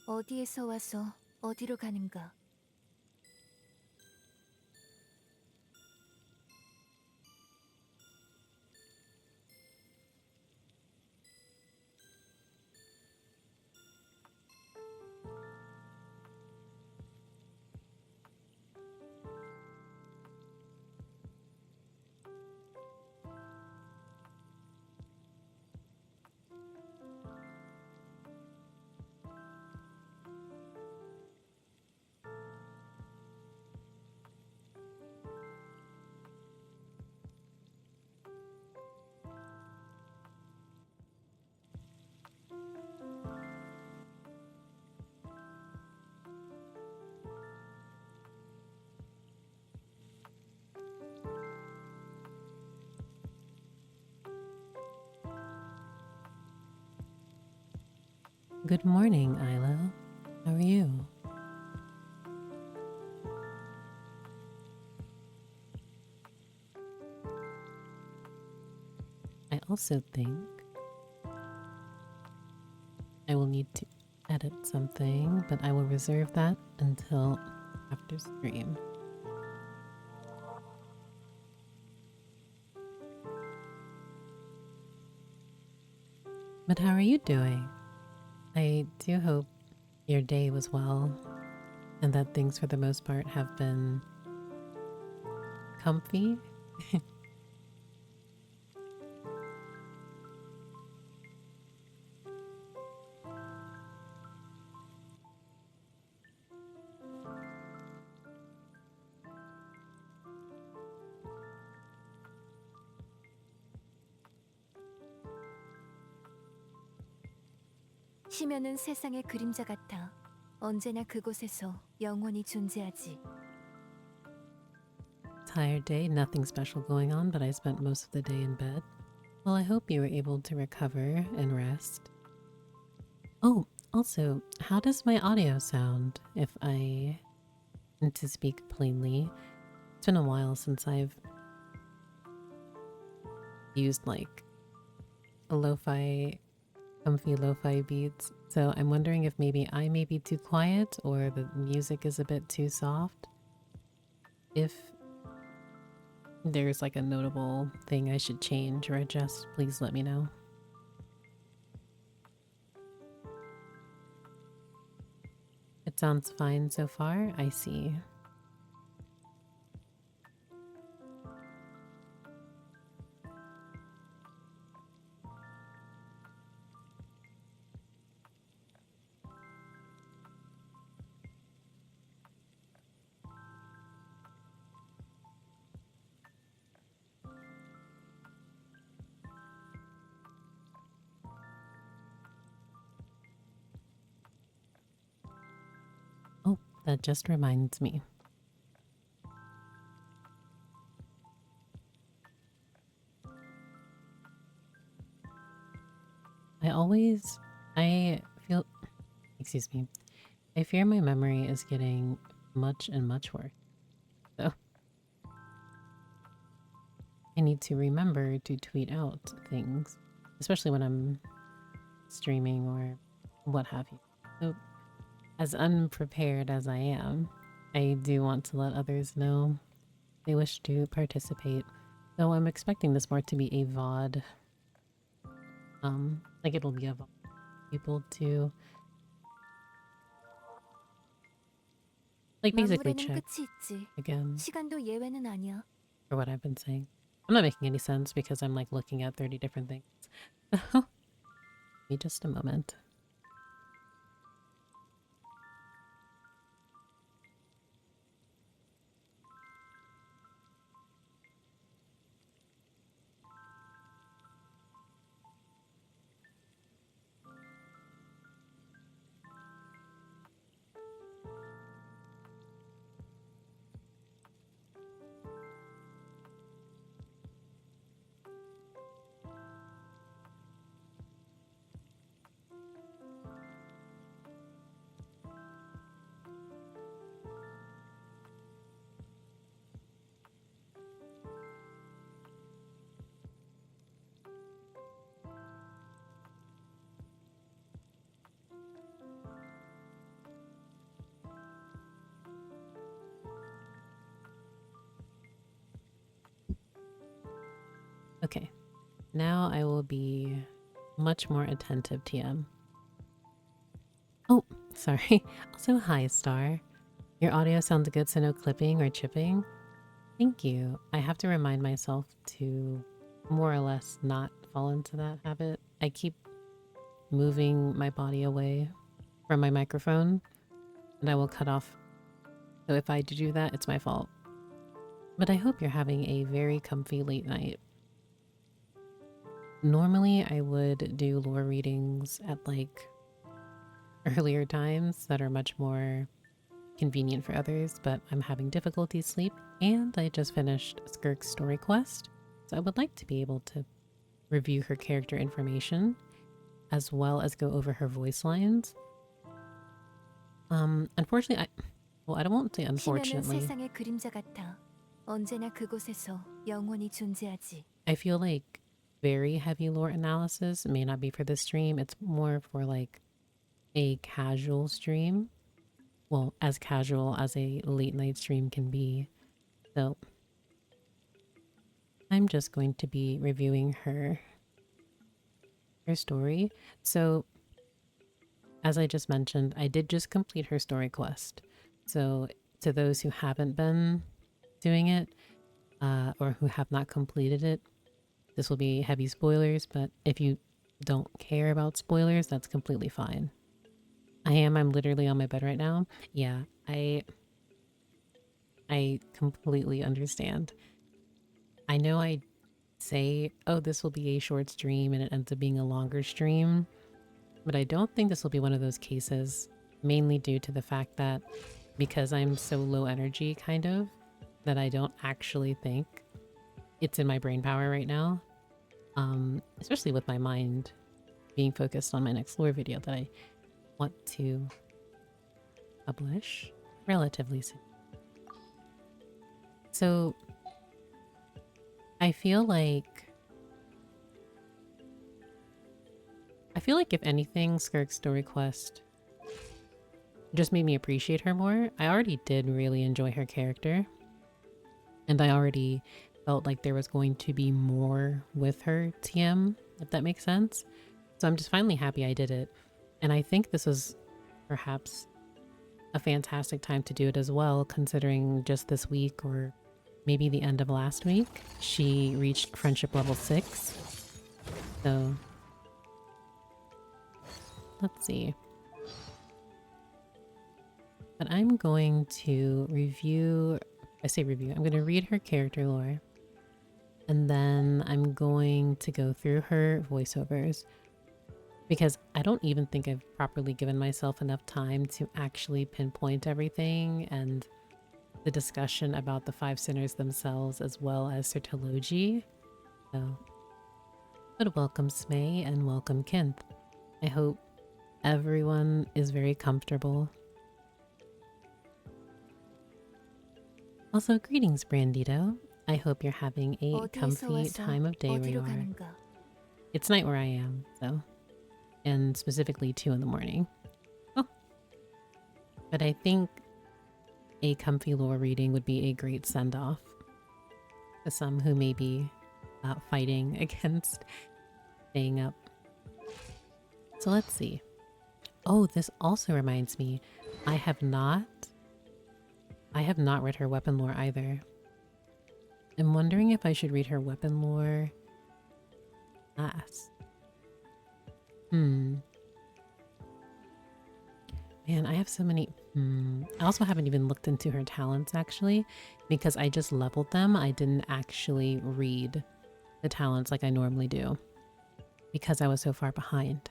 어디에서 와서 어디로 가는가? Good morning, Isla. How are you? I also think I will need to edit something, but I will reserve that until after stream. But how are you doing? I do hope your day was well and that things for the most part have been comfy. 심연은 세상의 그림자 같아 언제나 그곳에서 영원히 존재하지. Tired day, nothing special going on, but I spent most of the day in bed. Well, I hope you were able to recover and rest. Oh, also, how does my audio sound if I need to speak plainly? It's been a while since I've used like comfy lo-fi beats, so I'm wondering if maybe I may be too quiet or the music is a bit too soft. If there's like a notable thing I should change or adjust, please let me know. It sounds fine so far, I see. Oh, that just reminds me. I feel, excuse me, I fear my memory is getting much and much worse. So I need to remember to tweet out things, especially when I'm streaming or what have you. So as unprepared as I am, I do want to let others know they wish to participate. Though I'm expecting this more to be a VOD. Like it'll be a VOD for people to like basically 만물에는 check 끝이 있지. again 시간도 예외는 아니야. for what I've been saying. I'm not making any sense because I'm like looking at 30 different things. Give me just a moment. Now I will be much more attentive, TM. Oh, sorry. Also, hi, Star. Your audio sounds good, so no clipping or chipping. Thank you. I have to remind myself to more or less not fall into that habit. I keep moving my body away from my microphone and I will cut off. So if I do that, it's my fault. But I hope you're having a very comfy late night. Normally, I would do lore readings at like earlier times that are much more convenient for others, but I'm having difficulty sleep and I just finished Skirk's story quest. So I would like to be able to review her character information as well as go over her voice lines. Unfortunately, I won't say 희면은 unfortunately. 세상의 그림자 같아. 언제나 그곳에서 영원히 존재하지. I feel like very heavy lore analysis may not be for this stream. It's more for like a casual stream. Well, as casual as a late night stream can be. So I'm just going to be reviewing her story. So as I just mentioned, I did just complete her story quest. So to those who haven't been doing it or who have not completed it, this will be heavy spoilers, but if you don't care about spoilers, that's completely fine. I'm literally on my bed right now. Yeah, I completely understand. I know I say, oh, this will be a short stream and it ends up being a longer stream, but I don't think this will be one of those cases, mainly due to the fact that because I'm so low energy, kind of, that I don't actually think it's in my brain power right now, especially with my mind being focused on my next lore video that I want to publish relatively soon. So I feel like if anything, Skirk's story quest just made me appreciate her more. I already did really enjoy her character, and I already felt like there was going to be more with her, TM, if that makes sense. So I'm just finally happy I did it. And I think this was perhaps a fantastic time to do it as well, considering just this week or maybe the end of last week, she reached friendship level 6. So let's see. But I'm going to review, I'm going to read her character lore. And then I'm going to go through her voiceovers. Because I don't even think I've properly given myself enough time to actually pinpoint everything and the discussion about the 5 sinners themselves as well as Sertology. So, but welcome Smay and welcome Kinth. I hope everyone is very comfortable. Also, greetings Brandito. I hope you're having a comfy time of day where you are. It's night where I am, so. And specifically 2 in the morning. Oh. But I think a comfy lore reading would be a great send-off to some who may be fighting against staying up. So let's see. Oh, this also reminds me. I have not read her weapon lore either. I'm wondering if I should read her weapon lore last. Man, I have so many. I also haven't even looked into her talents actually, because I just leveled them. I didn't actually read the talents like I normally do because I was so far behind.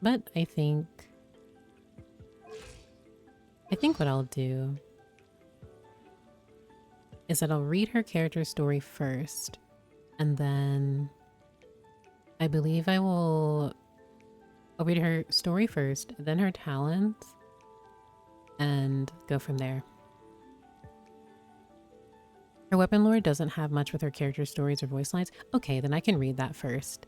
But I think what I'll do is that I'll read her character story first, and then I believe I'll read her story first, then her talents, and go from there. Her weapon lore doesn't have much with her character stories or voice lines. Okay, then I can read that first.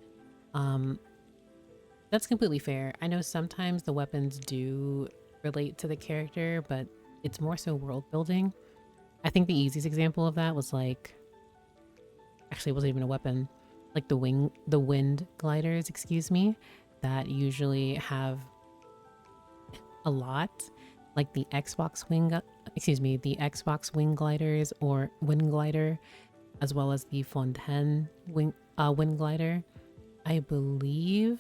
That's completely fair. I know sometimes the weapons do relate to the character, but it's more so world building. I think the easiest example of that was like, actually it wasn't even a weapon. like the wind gliders, excuse me, that usually have a lot, like the the Xbox wing gliders or wind glider, as well as the Fontaine wind glider. I believe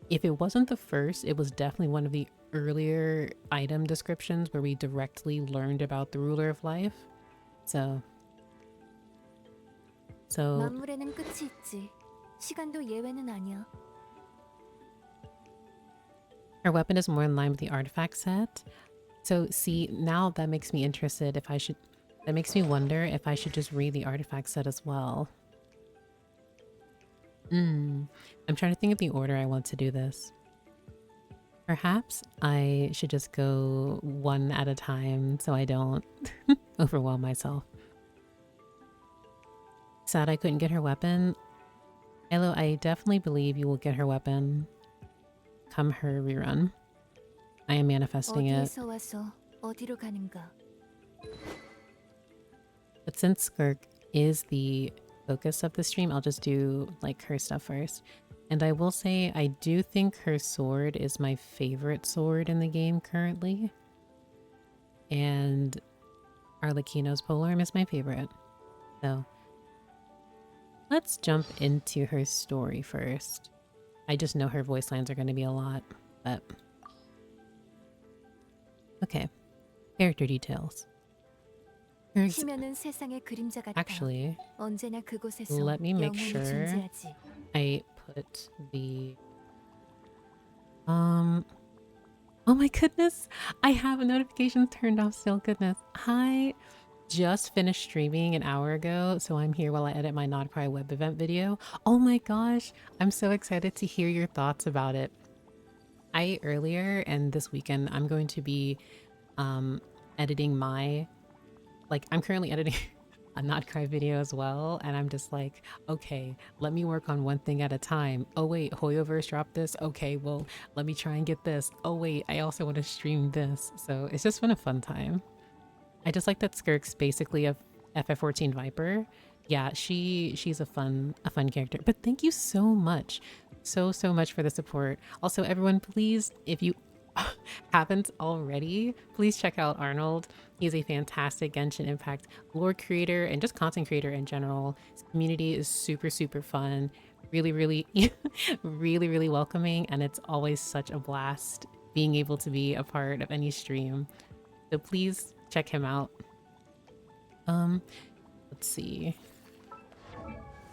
if it wasn't the first, it was definitely one of the earlier item descriptions where we directly learned about the ruler of life. So 만물에는 끝이 있지. 시간도 예외는 아니야. her weapon is more in line with the artifact set. So see, now that makes me interested that makes me wonder if I should just read the artifact set as well. I'm trying to think of the order I want to do this. Perhaps I should just go one at a time so I don't overwhelm myself. Sad I couldn't get her weapon. Elo, I definitely believe you will get her weapon come her rerun. I am manifesting it. 어디에서 와서 어디로 가는가? But since Skirk is the focus of the stream, I'll just do like her stuff first. And I will say, I do think her sword is my favorite sword in the game currently. And Arlecchino's polearm is my favorite. So let's jump into her story first. I just know her voice lines are going to be a lot, but... Okay. Character details. 심연은 세상의 그림자 같아. Actually, 언제나 그곳에서 let me make 영원히 sure 존재하지. I put the... Oh my goodness! I have a notification turned off still. Goodness. I just finished streaming an hour ago, so I'm here while I edit my Not Cry web event video. Oh my gosh! I'm so excited to hear your thoughts about it. Earlier and this weekend, I'm going to be editing I'm currently editing a Not Cry video as well, and I'm just like, okay, let me work on one thing at a time. Oh wait, Hoyoverse dropped this? Okay, well, let me try and get this. Oh wait, I also want to stream this. So it's just been a fun time. I just like that Skirk's basically a FF14 Viper. Yeah, she's a fun character. But thank you so much. So much for the support. Also, everyone, please, if you haven't already, please check out Arnold. He's a fantastic Genshin Impact lore creator and just content creator in general. His community is super fun, really really welcoming, and it's always such a blast being able to be a part of any stream. So please check him out. Let's see.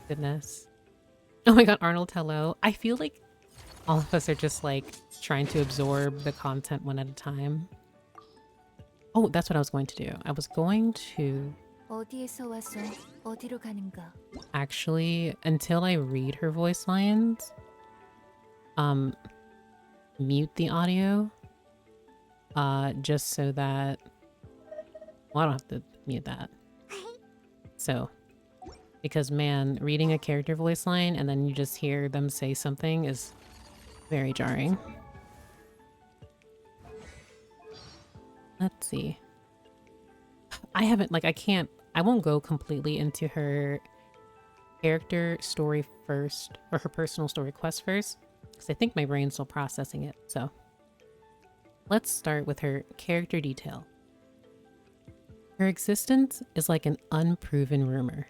Goodness. Oh my god, Arnold, hello. I feel like all of us are just like trying to absorb the content one at a time. Oh, that's what I was going to do. I was going to 어디에서 와서 어디로 가는가? actually, until I read her voice lines, mute the audio. Just so that, well, I don't have to mute that. So, because man, reading a character voice line and then you just hear them say something is very jarring. Let's see. I won't go completely into her character story first, or her personal story quest first, because I think my brain's still processing it, so. Let's start with her character detail. Her existence is like an unproven rumor.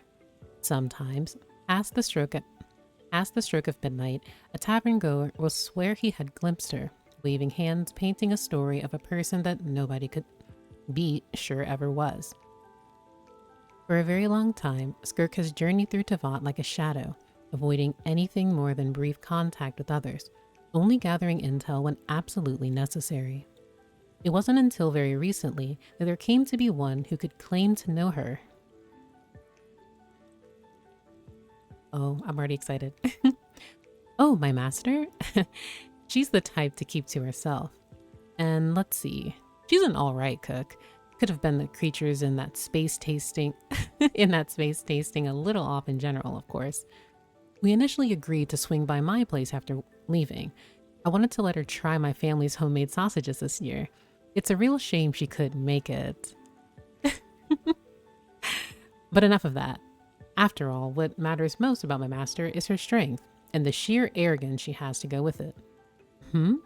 Sometimes, past the stroke of midnight, a tavern goer will swear he had glimpsed her, waving hands painting a story of a person that nobody could be sure ever was. For a very long time, Skirk has journeyed through Tavant like a shadow, avoiding anything more than brief contact with others, only gathering intel when absolutely necessary. It wasn't until very recently that there came to be one who could claim to know her. Oh, I'm already excited. Oh, my master? She's the type to keep to herself. And let's see, she's an alright cook. Could have been the creatures in that space tasting a little off in general, of course. We initially agreed to swing by my place after leaving. I wanted to let her try my family's homemade sausages this year. It's a real shame she couldn't make it. But enough of that. After all, what matters most about my master is her strength and the sheer arrogance she has to go with it. Hmm?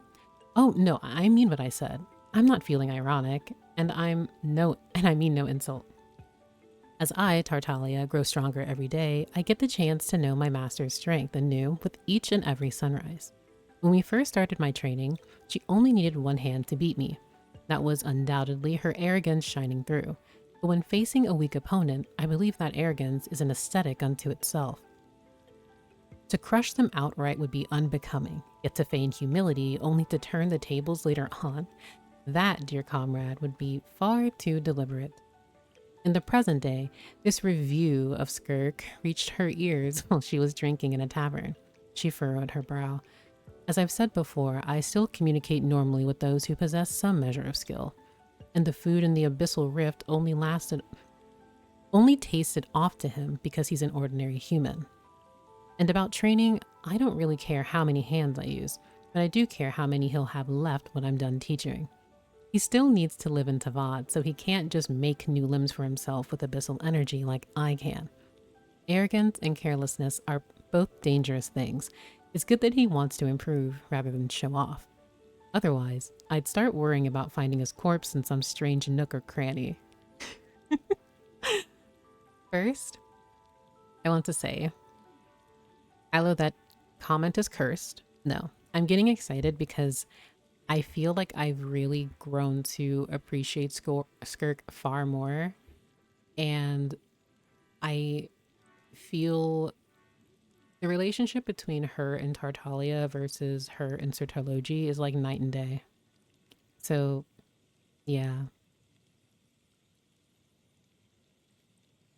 Oh, no, I mean what I said. I'm not feeling ironic, and I mean no insult. As I, Tartaglia, grow stronger every day, I get the chance to know my master's strength anew with each and every sunrise. When we first started my training, she only needed one hand to beat me. That was undoubtedly her arrogance shining through. But when facing a weak opponent, I believe that arrogance is an aesthetic unto itself. To crush them outright would be unbecoming, yet to feign humility only to turn the tables later on, that, dear comrade, would be far too deliberate. In the present day, this review of Skirk reached her ears while she was drinking in a tavern. She furrowed her brow. As I've said before, I still communicate normally with those who possess some measure of skill, and the food in the abyssal rift only tasted off to him because he's an ordinary human. And about training, I don't really care how many hands I use, but I do care how many he'll have left when I'm done teaching. He still needs to live in Tavad, so he can't just make new limbs for himself with abyssal energy like I can. Arrogance and carelessness are both dangerous things. It's good that he wants to improve rather than show off. Otherwise, I'd start worrying about finding his corpse in some strange nook or cranny. First, I want to say, Ilo, that comment is cursed. No, I'm getting excited because I feel like I've really grown to appreciate Skirk far more. And I feel the relationship between her and Tartaglia versus her and Sertologi is like night and day. So, yeah.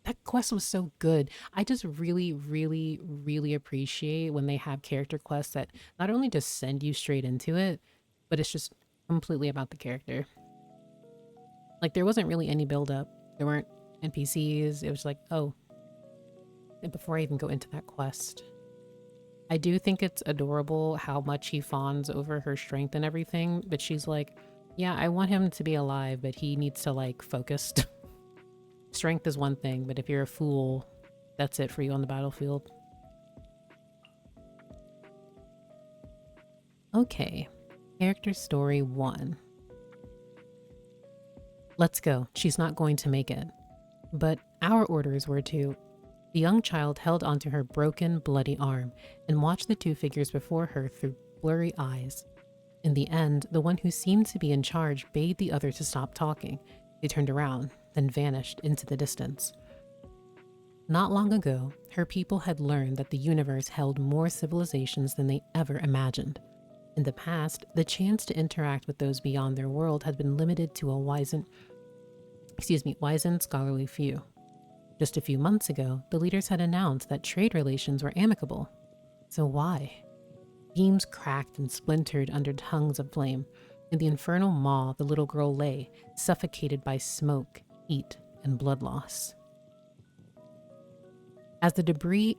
That quest was so good. I just really, really, really appreciate when they have character quests that not only just send you straight into it, but it's just completely about the character. Like, there wasn't really any build up. There weren't NPCs. It was like, oh. And before I even go into that quest, I do think it's adorable how much he fawns over her strength and everything, but she's like, yeah, I want him to be alive, but he needs to like focus. Strength is one thing, but if you're a fool, that's it for you on the battlefield. Okay, character story 1. Let's go. She's not going to make it. But our orders were to. The young child held onto her broken, bloody arm and watched the two figures before her through blurry eyes. In the end, the one who seemed to be in charge bade the other to stop talking. They turned around, then vanished into the distance. Not long ago, her people had learned that the universe held more civilizations than they ever imagined. In the past, the chance to interact with those beyond their world had been limited to a wizened scholarly few. Just a few months ago, the leaders had announced that trade relations were amicable. So why? Beams cracked and splintered under tongues of flame. In the infernal maw, the little girl lay, suffocated by smoke, heat, and blood loss. As the debris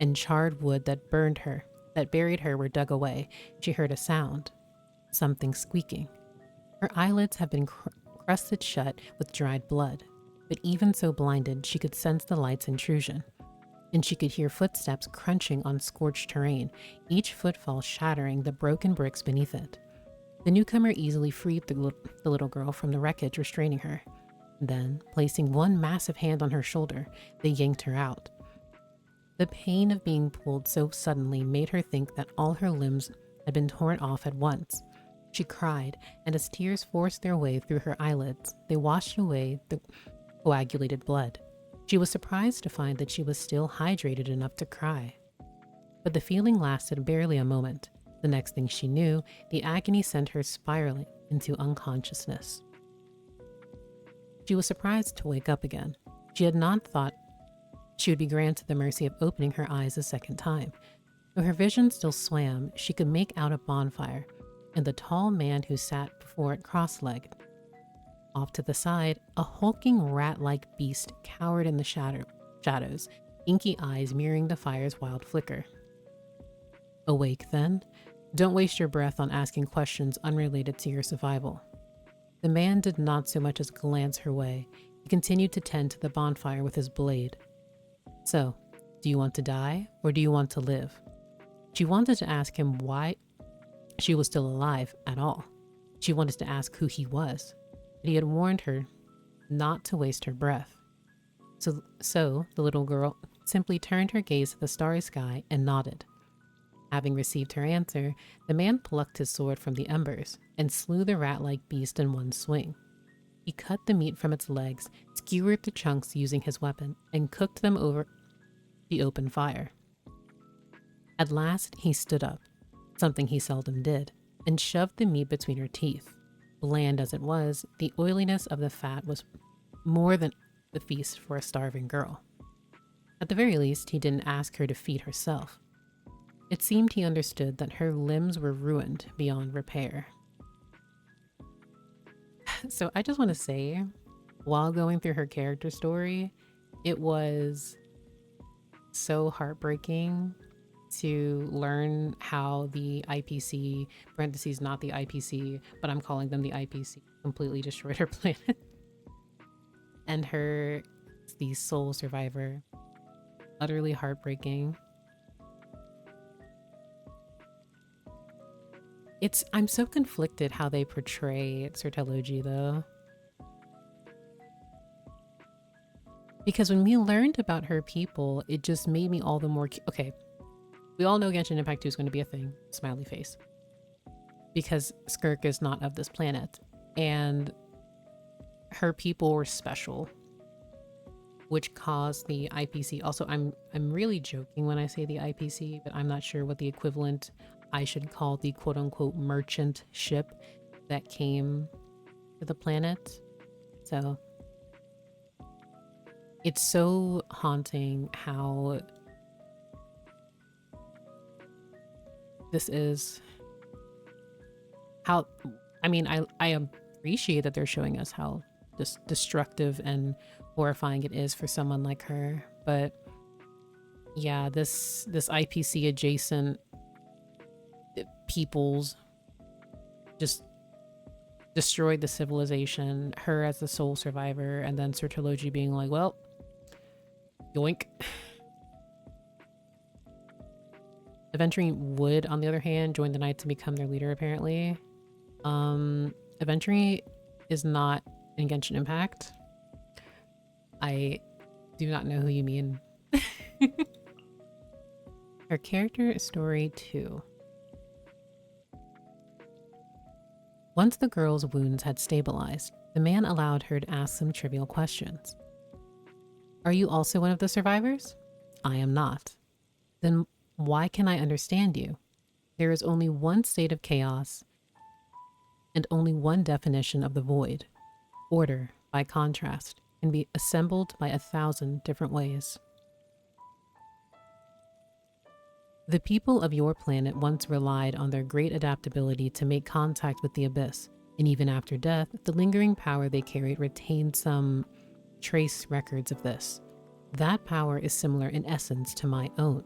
and charred wood that buried her were dug away, she heard a sound, something squeaking. Her eyelids had been crusted shut with dried blood, but even so blinded, she could sense the light's intrusion, and she could hear footsteps crunching on scorched terrain, each footfall shattering the broken bricks beneath it. The newcomer easily freed the little girl from the wreckage restraining her. Then, placing one massive hand on her shoulder, they yanked her out. The pain of being pulled so suddenly made her think that all her limbs had been torn off at once. She cried, and as tears forced their way through her eyelids, they washed away the coagulated blood. She was surprised to find that she was still hydrated enough to cry. But the feeling lasted barely a moment. The next thing she knew, the agony sent her spiraling into unconsciousness. She was surprised to wake up again. She had not thought she would be granted the mercy of opening her eyes a second time. Though her vision still swam, she could make out a bonfire and the tall man who sat before it cross-legged. Off to the side, a hulking rat-like beast cowered in the shadows, inky eyes mirroring the fire's wild flicker. Awake then? Don't waste your breath on asking questions unrelated to your survival. The man did not so much as glance her way. He continued to tend to the bonfire with his blade. So, do you want to die or do you want to live? She wanted to ask him why she was still alive at all. She wanted to ask who he was, but he had warned her not to waste her breath. So the little girl simply turned her gaze to the starry sky and nodded. Having received her answer, the man plucked his sword from the embers and slew the rat-like beast in one swing. He cut the meat from its legs, skewered the chunks using his weapon, and cooked them over the open fire. At last, he stood up, something he seldom did, and shoved the meat between her teeth. Bland as it was, the oiliness of the fat was more than the feast for a starving girl. At the very least, he didn't ask her to feed herself. It seemed he understood that her limbs were ruined beyond repair. So I just want to say, while going through her character story, it was so heartbreaking to learn how the IPC, parentheses, not the IPC, but I'm calling them the IPC, completely destroyed her planet. And her, the sole survivor, utterly heartbreaking. I'm so conflicted how they portray Sertology though. Because when we learned about her people, it just made me all the more, okay, we all know Genshin Impact 2 is going to be a thing, smiley face. Because Skirk is not of this planet. And her people were special, which caused the IPC. Also, I'm really joking when I say the IPC, but I'm not sure what the equivalent I should call the quote-unquote merchant ship that came to the planet. So it's so haunting how this is, how, I mean, I appreciate that they're showing us how destructive and horrifying it is for someone like her, but yeah, this IPC adjacent peoples just destroyed the civilization, her as the sole survivor, and then Sertology being like, well, yoink. Aventuring would, on the other hand, join the Knights and become their leader, apparently. Aventuring is not in Genshin Impact. I do not know who you mean. Her character story 2. Once the girl's wounds had stabilized, the man allowed her to ask some trivial questions. Are you also one of the survivors? I am not. Then why can I understand you? There is only one state of chaos and only one definition of the void. Order, by contrast, can be assembled by 1,000 different ways. The people of your planet once relied on their great adaptability to make contact with the abyss, and even after death, the lingering power they carried retained some trace records of this. That power is similar in essence to my own.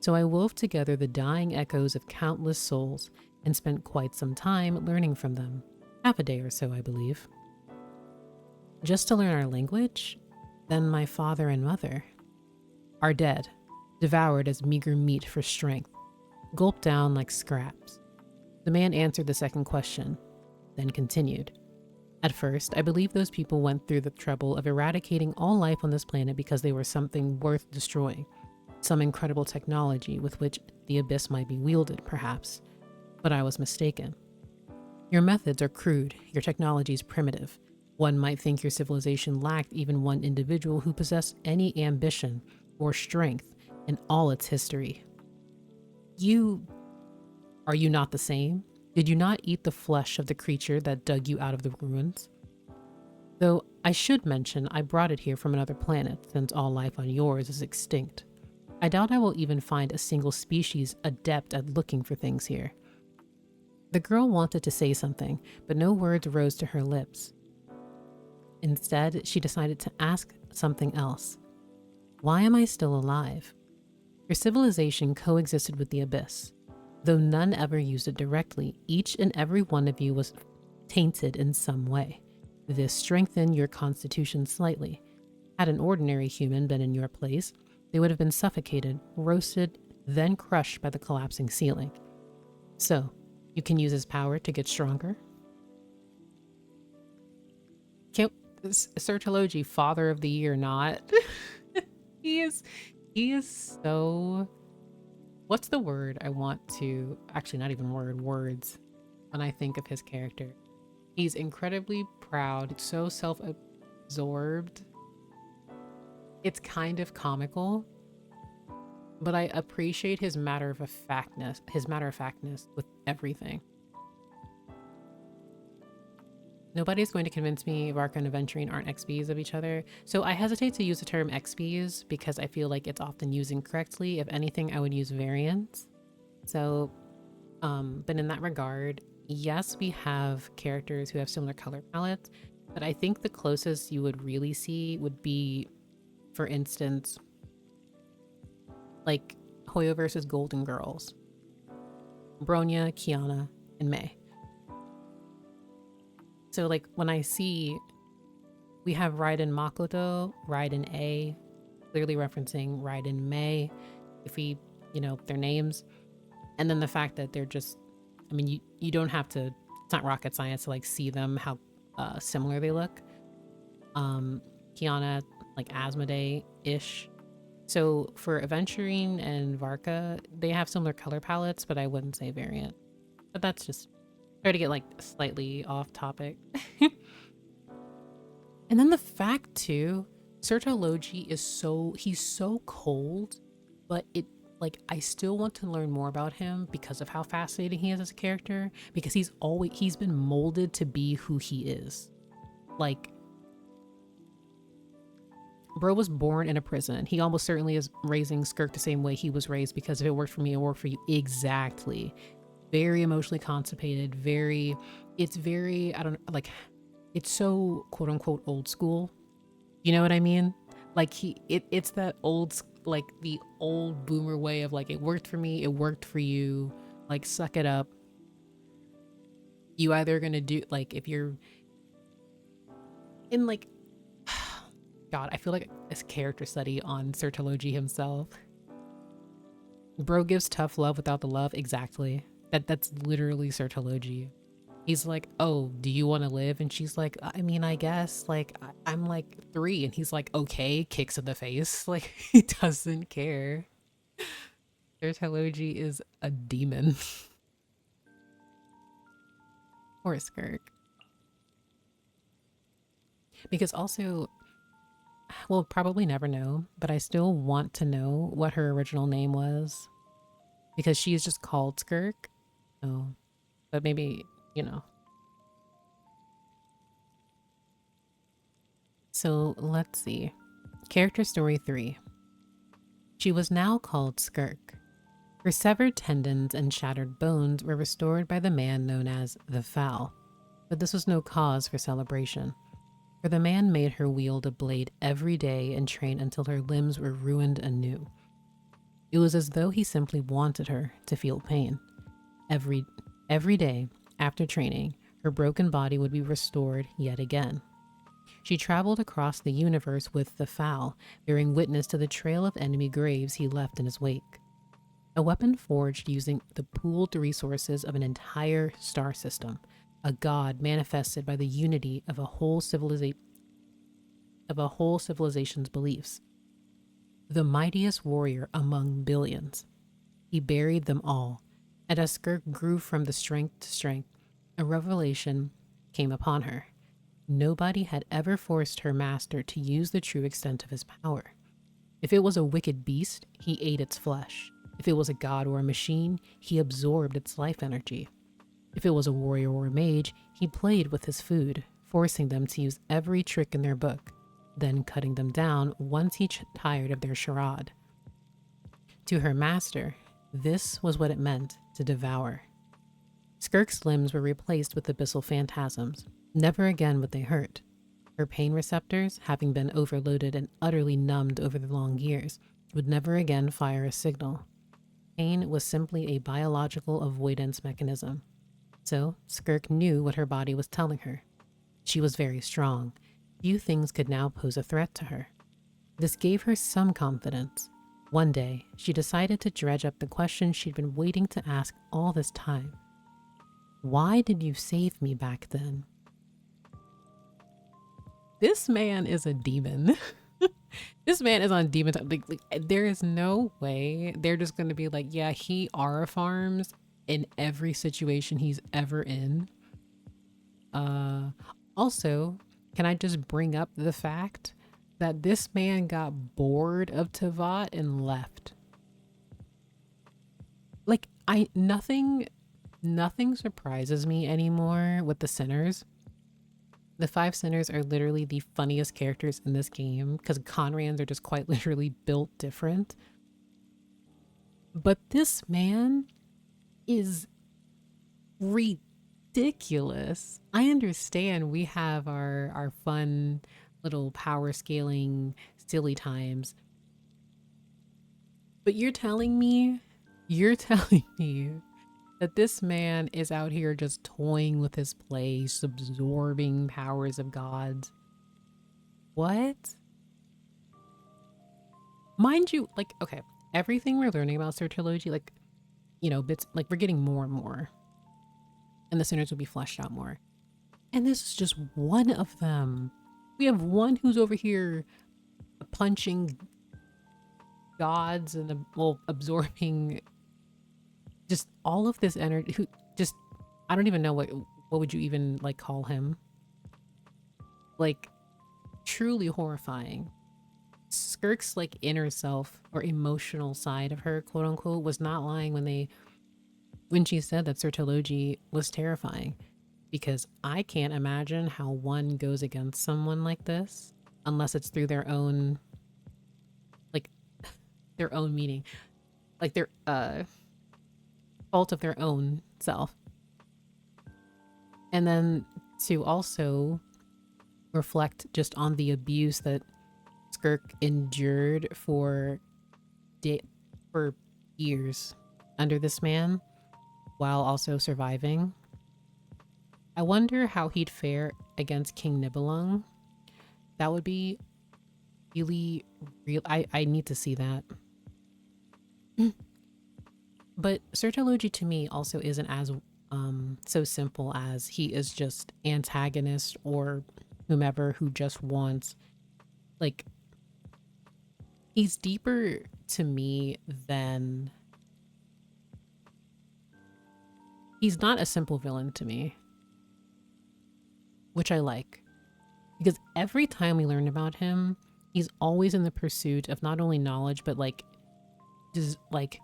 So I wove together the dying echoes of countless souls and spent quite some time learning from them. Half a day or so, I believe. Just to learn our language? Then my father and mother are dead, devoured as meager meat for strength, gulped down like scraps. The man answered the second question, then continued. At first, I believe those people went through the trouble of eradicating all life on this planet because they were something worth destroying, some incredible technology with which the abyss might be wielded, perhaps. But I was mistaken. Your methods are crude, your technology is primitive. One might think your civilization lacked even one individual who possessed any ambition or strength in all its history. Are you not the same? Did you not eat the flesh of the creature that dug you out of the ruins? Though I should mention I brought it here from another planet, since all life on yours is extinct. I doubt I will even find a single species adept at looking for things here. The girl wanted to say something, but no words rose to her lips. Instead, she decided to ask something else. Why am I still alive? Your civilization coexisted with the abyss. Though none ever used it directly, each and every one of you was tainted in some way. This strengthened your constitution slightly. Had an ordinary human been in your place, they would have been suffocated, roasted, then crushed by the collapsing ceiling. So, you can use his power to get stronger. Can't Sertology, father of the year, not. he is so, what's the word I want to, actually not even words when I think of his character. He's incredibly proud, so self-absorbed. It's kind of comical, but I appreciate his matter-of-factness with everything. Nobody's going to convince me Varka and Aventurine aren't XPs of each other. So I hesitate to use the term XPs because I feel like it's often used incorrectly. If anything, I would use variants. So, but in that regard, yes, we have characters who have similar color palettes, but I think the closest you would really see would be, for instance, like Hoyo versus Golden Girls. Bronya, Kiana, and Mei. So like when I see we have Raiden Makoto, Raiden A, clearly referencing Raiden Mei, if we, their names. And then the fact that they're just, I mean, you don't have to, it's not rocket science to like see them, how similar they look. Kiana, like Asmodee-ish. So for Aventurine and Varka, they have similar color palettes, but I wouldn't say variant. But that's just, try to get like slightly off topic. And then the fact too, Sertology is he's so cold, but I still want to learn more about him because of how fascinating he is as a character, because he's been molded to be who he is. Like, bro was born in a prison. He almost certainly is raising Skirk the same way he was raised, because if it worked for me, it worked for you. Exactly. Very emotionally constipated, it's so quote unquote old school. You know what I mean? Like it's that like the old boomer way of like, it worked for me, it worked for you, like suck it up. You either gonna do, like, if you're in like, God, I feel like it's character study on Sertology himself. Bro gives tough love without the love. Exactly. That's literally Sertology. He's like, oh, do you want to live? And she's like, I mean, I guess, like, I'm like 3. And he's like, okay, kicks in the face. Like, he doesn't care. Sertology is a demon. Or a Skirk. Because also, we'll probably never know, but I still want to know what her original name was. Because she's just called Skirk. Oh, but maybe, So let's see. Character story 3. She was now called Skirk. Her severed tendons and shattered bones were restored by the man known as the Fowl. But this was no cause for celebration, for the man made her wield a blade every day and train until her limbs were ruined anew. It was as though he simply wanted her to feel pain. Every day, after training, her broken body would be restored yet again. She traveled across the universe with the Fowl, bearing witness to the trail of enemy graves he left in his wake. A weapon forged using the pooled resources of an entire star system, a god manifested by the unity of a whole civilization's beliefs. The mightiest warrior among billions. He buried them all, and as Skirk grew from the strength to strength, a revelation came upon her. Nobody had ever forced her master to use the true extent of his power. If it was a wicked beast, he ate its flesh. If it was a god or a machine, he absorbed its life energy. If it was a warrior or a mage, he played with his food, forcing them to use every trick in their book, then cutting them down once he tired of their charade. To her master, this was what it meant to devour. Skirk's limbs were replaced with abyssal phantasms. Never again would they hurt. Her pain receptors, having been overloaded and utterly numbed over the long years, would never again fire a signal. Pain was simply a biological avoidance mechanism. So, Skirk knew what her body was telling her. She was very strong. Few things could now pose a threat to her. This gave her some confidence. One day, she decided to dredge up the question she'd been waiting to ask all this time. Why did you save me back then? This man is a demon. This man is on demon time. Like, there is no way they're just going to be like, yeah, he aura farms in every situation he's ever in. Also, can I just bring up the fact that this man got bored of Tavat and left? Like, nothing surprises me anymore with the sinners. The 5 sinners are literally the funniest characters in this game because Conrans are just quite literally built different. But this man is ridiculous. I understand we have our fun little power scaling silly times. But you're telling me that this man is out here just toying with his place, absorbing powers of gods. What? Mind you, like, okay, everything we're learning about Sertology, like, you know, bits, like, we're getting more and more. And the sinners will be fleshed out more. And this is just one of them. We have one who's over here punching gods and, well, absorbing just all of this energy. Who just, I don't even know what would you even like call him. Like, truly horrifying. Skirk's like inner self or emotional side of her, quote unquote, was not lying when she said that Sertology was terrifying, because I can't imagine how one goes against someone like this unless it's through their own, like, their own meaning, like their fault of their own self. And then to also reflect just on the abuse that Skirk endured for years under this man while also surviving. I wonder how he'd fare against King Nibelung. That would be really real. I need to see that. But Sertology to me also isn't as so simple as he is just antagonist or whomever who just wants, like, he's deeper to me than, he's not a simple villain to me, which I like, because every time we learn about him, he's always in the pursuit of not only knowledge, but like, just like,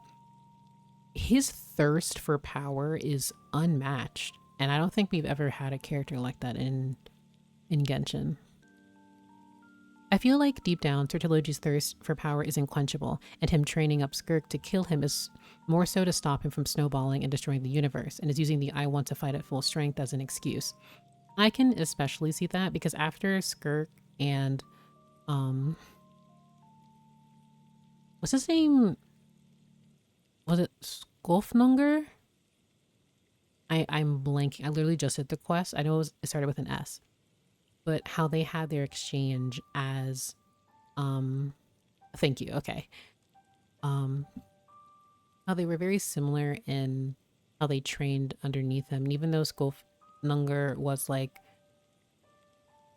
his thirst for power is unmatched. And I don't think we've ever had a character like that in Genshin. I feel like deep down, Sertology's thirst for power is unquenchable, and him training up Skirk to kill him is more so to stop him from snowballing and destroying the universe, and is using the I want to fight at full strength as an excuse. I can especially see that because after Skirk and what's his name? Was it Skofnunger? I'm blanking. I literally just did the quest. I know it started with an S. But how they had their exchange as thank you, okay. How they were very similar in how they trained underneath him. And even though Skofnunger was like,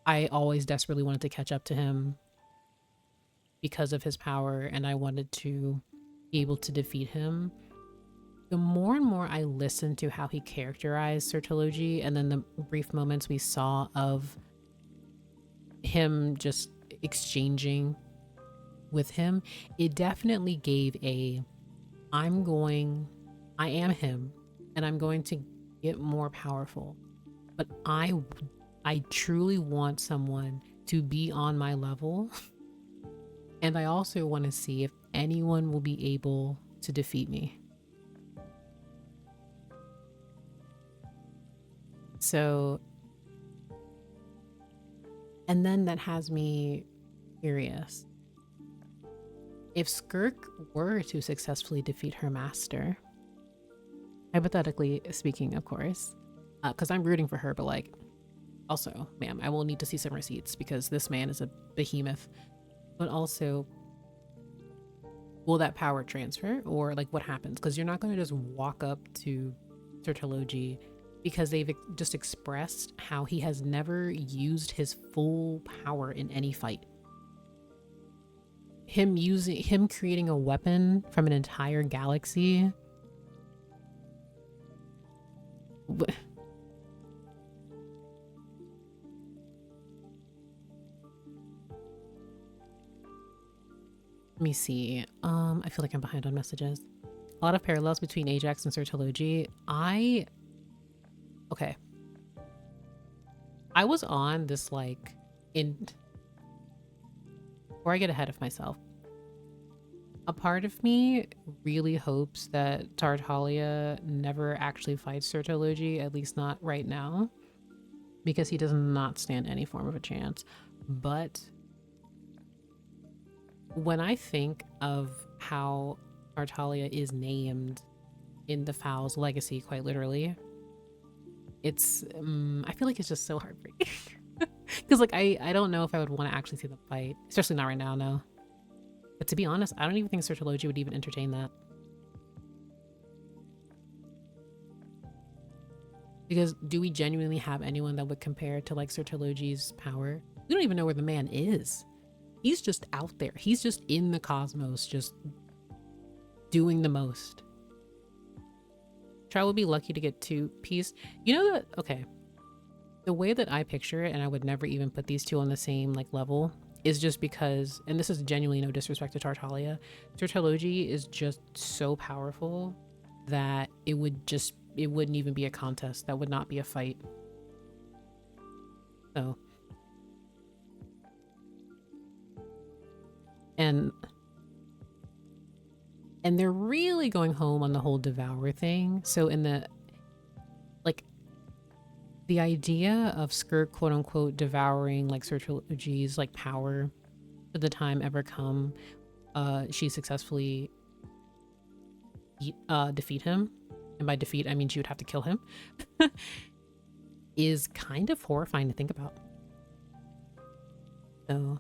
I always desperately wanted to catch up to him because of his power, and I wanted to be able to defeat him. The more and more I listened to how he characterized Sertology, and then the brief moments we saw of him just exchanging with him, it definitely gave a, I am him, and I'm going to get more powerful. But I truly want someone to be on my level. And I also want to see if anyone will be able to defeat me. So, and then that has me curious. If Skirk were to successfully defeat her master, hypothetically speaking, of course, because I'm rooting for her, but like, also, ma'am, I will need to see some receipts because this man is a behemoth. But also, will that power transfer, or like what happens? Because you're not going to just walk up to Sertology, because they've just expressed how he has never used his full power in any fight. Him creating a weapon from an entire galaxy. Let me see. I feel like I'm behind on messages. A lot of parallels between Ajax and Sertology. Okay. I was on this like before I get ahead of myself. A part of me really hopes that Tartaglia never actually fights Sertology, at least not right now, because he does not stand any form of a chance. But when I think of how Tartaglia is named in the Fowl's legacy, quite literally, it's I feel like it's just so heartbreaking. Because like I don't know if I would want to actually see them fight, especially not right now, no. But to be honest, I don't even think Sertology would even entertain that. Because do we genuinely have anyone that would compare to like Sertology's power? We don't even know where the man is. He's just out there. He's just in the cosmos, just doing the most. Try will be lucky to get 2 piece. You know that, okay. The way that I picture it, and I would never even put these two on the same like level, is just because, and this is genuinely no disrespect to Tartaglia, Sertology is just so powerful that it wouldn't even be a contest. That would not be a fight. So, and they're really going home on the whole devour thing. So in the like the idea of Skirk quote unquote devouring like Sertology's like power, should the time ever come she successfully defeat him, and by defeat I mean she would have to kill him, is kind of horrifying to think about. So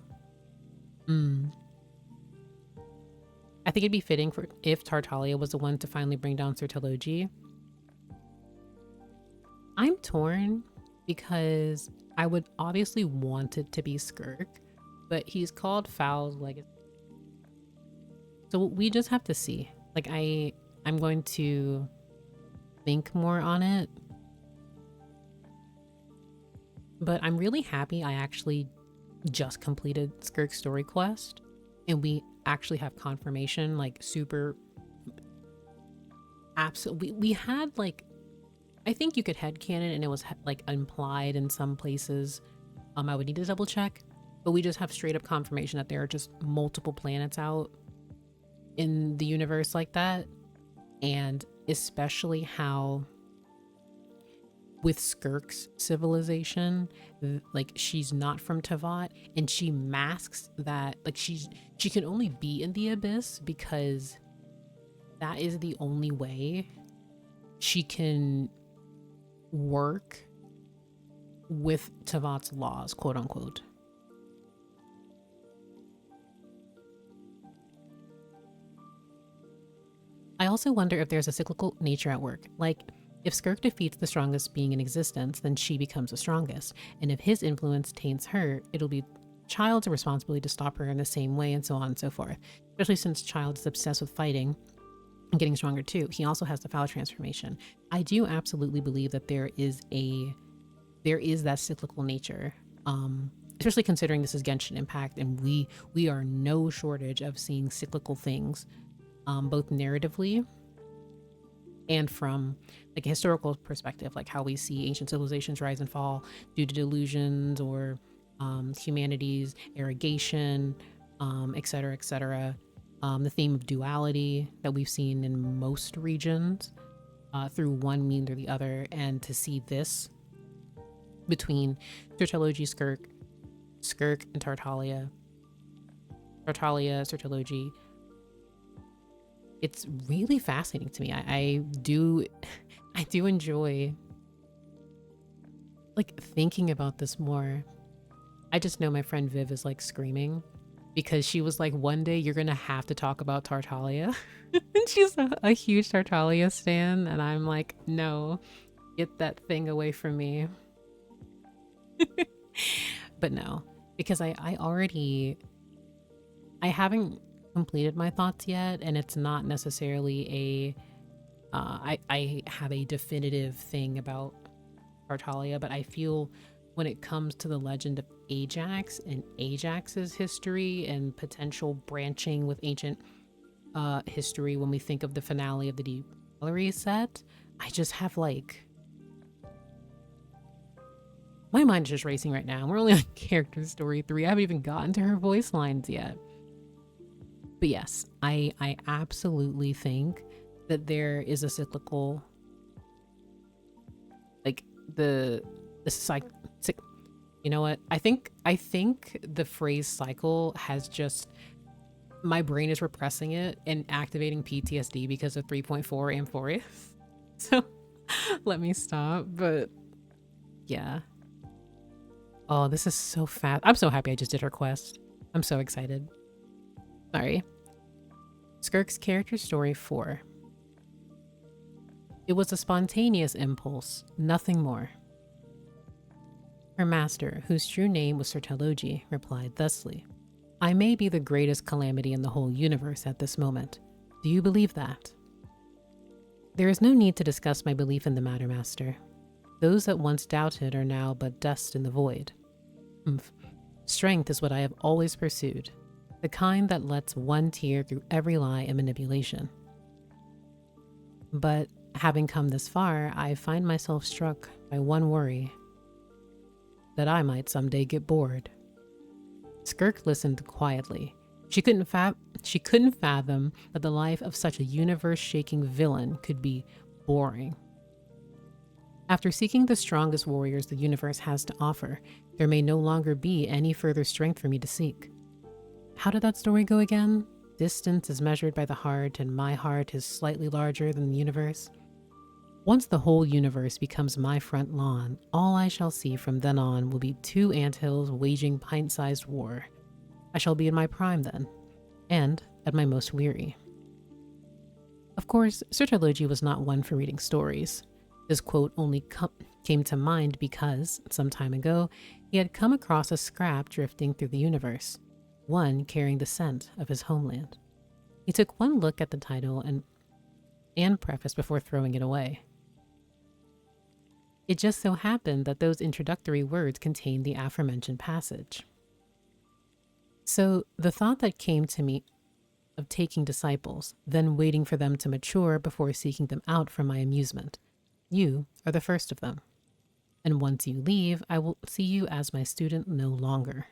I think it'd be fitting for if Tartaglia was the one to finally bring down Sertology. I'm torn because I would obviously want it to be Skirk, but he's called Fowl's legacy. So we just have to see. Like I'm going to think more on it. But I'm really happy I actually just completed Skirk's story quest, and we actually have confirmation, like super absolutely. We had like, I think you could headcanon and it was like implied in some places. I would need to double check, but we just have straight up confirmation that there are just multiple planets out in the universe like that. And especially how with Skirk's civilization, like she's not from Tavat, and she masks that, like she can only be in the abyss because that is the only way she can work with Tavat's laws, quote unquote. I also wonder if there's a cyclical nature at work. Like, if Skirk defeats the strongest being in existence, then she becomes the strongest. And if his influence taints her, it'll be Child's responsibility to stop her in the same way, and so on and so forth. Especially since Child is obsessed with fighting and getting stronger too. He also has the Foul transformation. I do absolutely believe that there is that cyclical nature. Especially considering this is Genshin Impact, and we are no shortage of seeing cyclical things, both narratively and from like a historical perspective, like how we see ancient civilizations rise and fall due to delusions or humanity's arrogation, etc., etc. The theme of duality that we've seen in most regions through one means or the other, and to see this between Sertology, Skirk and Tartaglia, Sertology, it's really fascinating to me. I do enjoy like thinking about this more. I just know my friend Viv is like screaming because she was like, one day you're gonna have to talk about Tartaglia. And she's a huge Tartaglia stan, and I'm like, no, get that thing away from me. But no, because I haven't completed my thoughts yet, and it's not necessarily I have a definitive thing about Tartaglia, but I feel when it comes to the legend of Ajax and Ajax's history and potential branching with ancient history, when we think of the finale of the Deep Gallery set, I just have like, my mind is just racing right now. We're only on character story 3. I haven't even gotten to her voice lines yet. But yes, I absolutely think that there is a cyclical, like the cycle. You know what? I think the phrase cycle has just, my brain is repressing it and activating PTSD because of 3.4 Amphoria. So let me stop. But yeah. Oh, this is so fast. I'm so happy I just did her quest. I'm so excited. Sorry. Skirk's character story 4. It was a spontaneous impulse, nothing more. Her master, whose true name was Sertologi, replied thusly, I may be the greatest calamity in the whole universe at this moment. Do you believe that? There is no need to discuss my belief in the matter, master. Those that once doubted are now but dust in the void. Strength is what I have always pursued, the kind that lets one tear through every lie and manipulation. But having come this far, I find myself struck by one worry, that I might someday get bored. Skirk listened quietly. She couldn't fathom that the life of such a universe-shaking villain could be boring. After seeking the strongest warriors the universe has to offer, there may no longer be any further strength for me to seek. How did that story go again? Distance is measured by the heart, and my heart is slightly larger than the universe. Once the whole universe becomes my front lawn, all I shall see from then on will be 2 anthills waging pint-sized war. I shall be in my prime then, and at my most weary. Of course, Sertologi was not one for reading stories. This quote only came to mind because, some time ago, he had come across a scrap drifting through the universe, one carrying the scent of his homeland. He took one look at the title and preface before throwing it away. It just so happened that those introductory words contained the aforementioned passage. So the thought that came to me of taking disciples, then waiting for them to mature before seeking them out for my amusement. You are the first of them. And once you leave, I will see you as my student no longer.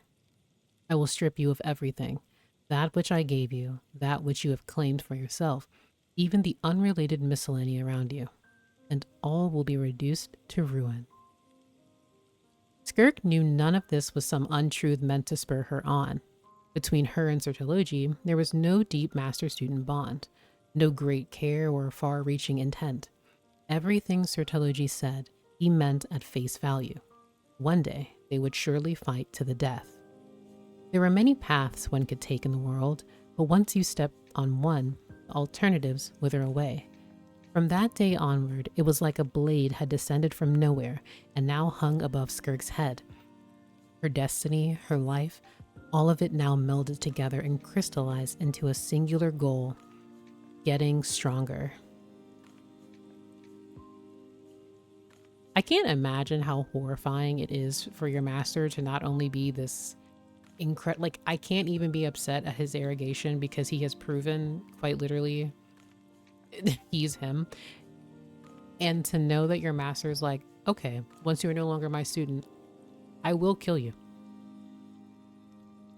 I will strip you of everything, that which I gave you, that which you have claimed for yourself, even the unrelated miscellany around you, and all will be reduced to ruin. Skirk knew none of this was some untruth meant to spur her on. Between her and Sertologi, there was no deep master-student bond, no great care or far-reaching intent. Everything Sertologi said, he meant at face value. One day, they would surely fight to the death. There were many paths one could take in the world, but once you step on one, the alternatives wither away. From that day onward, it was like a blade had descended from nowhere and now hung above Skirk's head. Her destiny, her life, all of it now melded together and crystallized into a singular goal: getting stronger. I can't imagine how horrifying it is for your master to not only be this incredible, like, I can't even be upset at his arrogation because he has proven quite literally he's him. And to know that your master is like, okay, once you are no longer my student, I will kill you.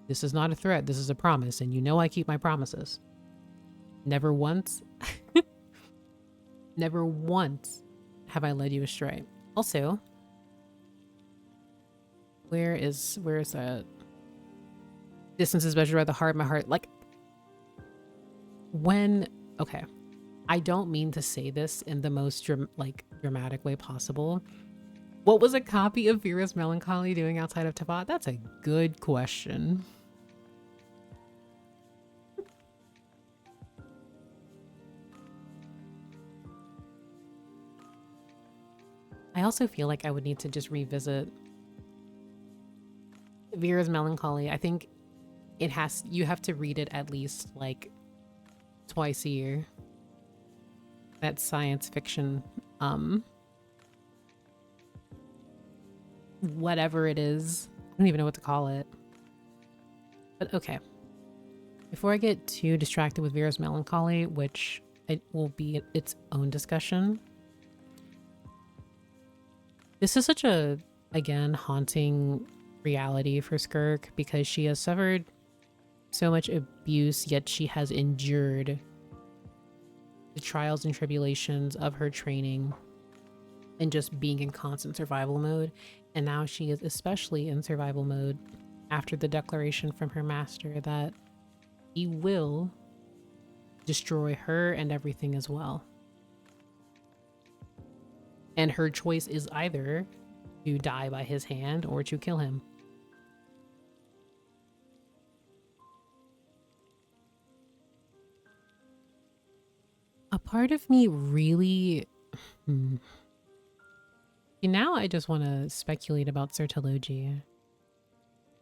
This is not a threat, this is a promise, and you know I keep my promises. Never once, never once have I led you astray. Also, where is that? Distance is measured by the heart, my heart. Like, okay, I don't mean to say this in the most dramatic way possible. What was a copy of Vera's Melancholy doing outside of Tabat? That's a good question. I also feel like I would need to just revisit Vera's Melancholy. I think you have to read it at least like twice a year. That science fiction, whatever it is. I don't even know what to call it. But okay. Before I get too distracted with Vera's Melancholy, which it will be its own discussion, this is such a, again, haunting reality for Skirk because she has suffered so much abuse, yet she has endured the trials and tribulations of her training and just being in constant survival mode. And now she is especially in survival mode after the declaration from her master that he will destroy her and everything as well. And her choice is either to die by his hand or to kill him. A part of me really... Now I just want to speculate about Sertology.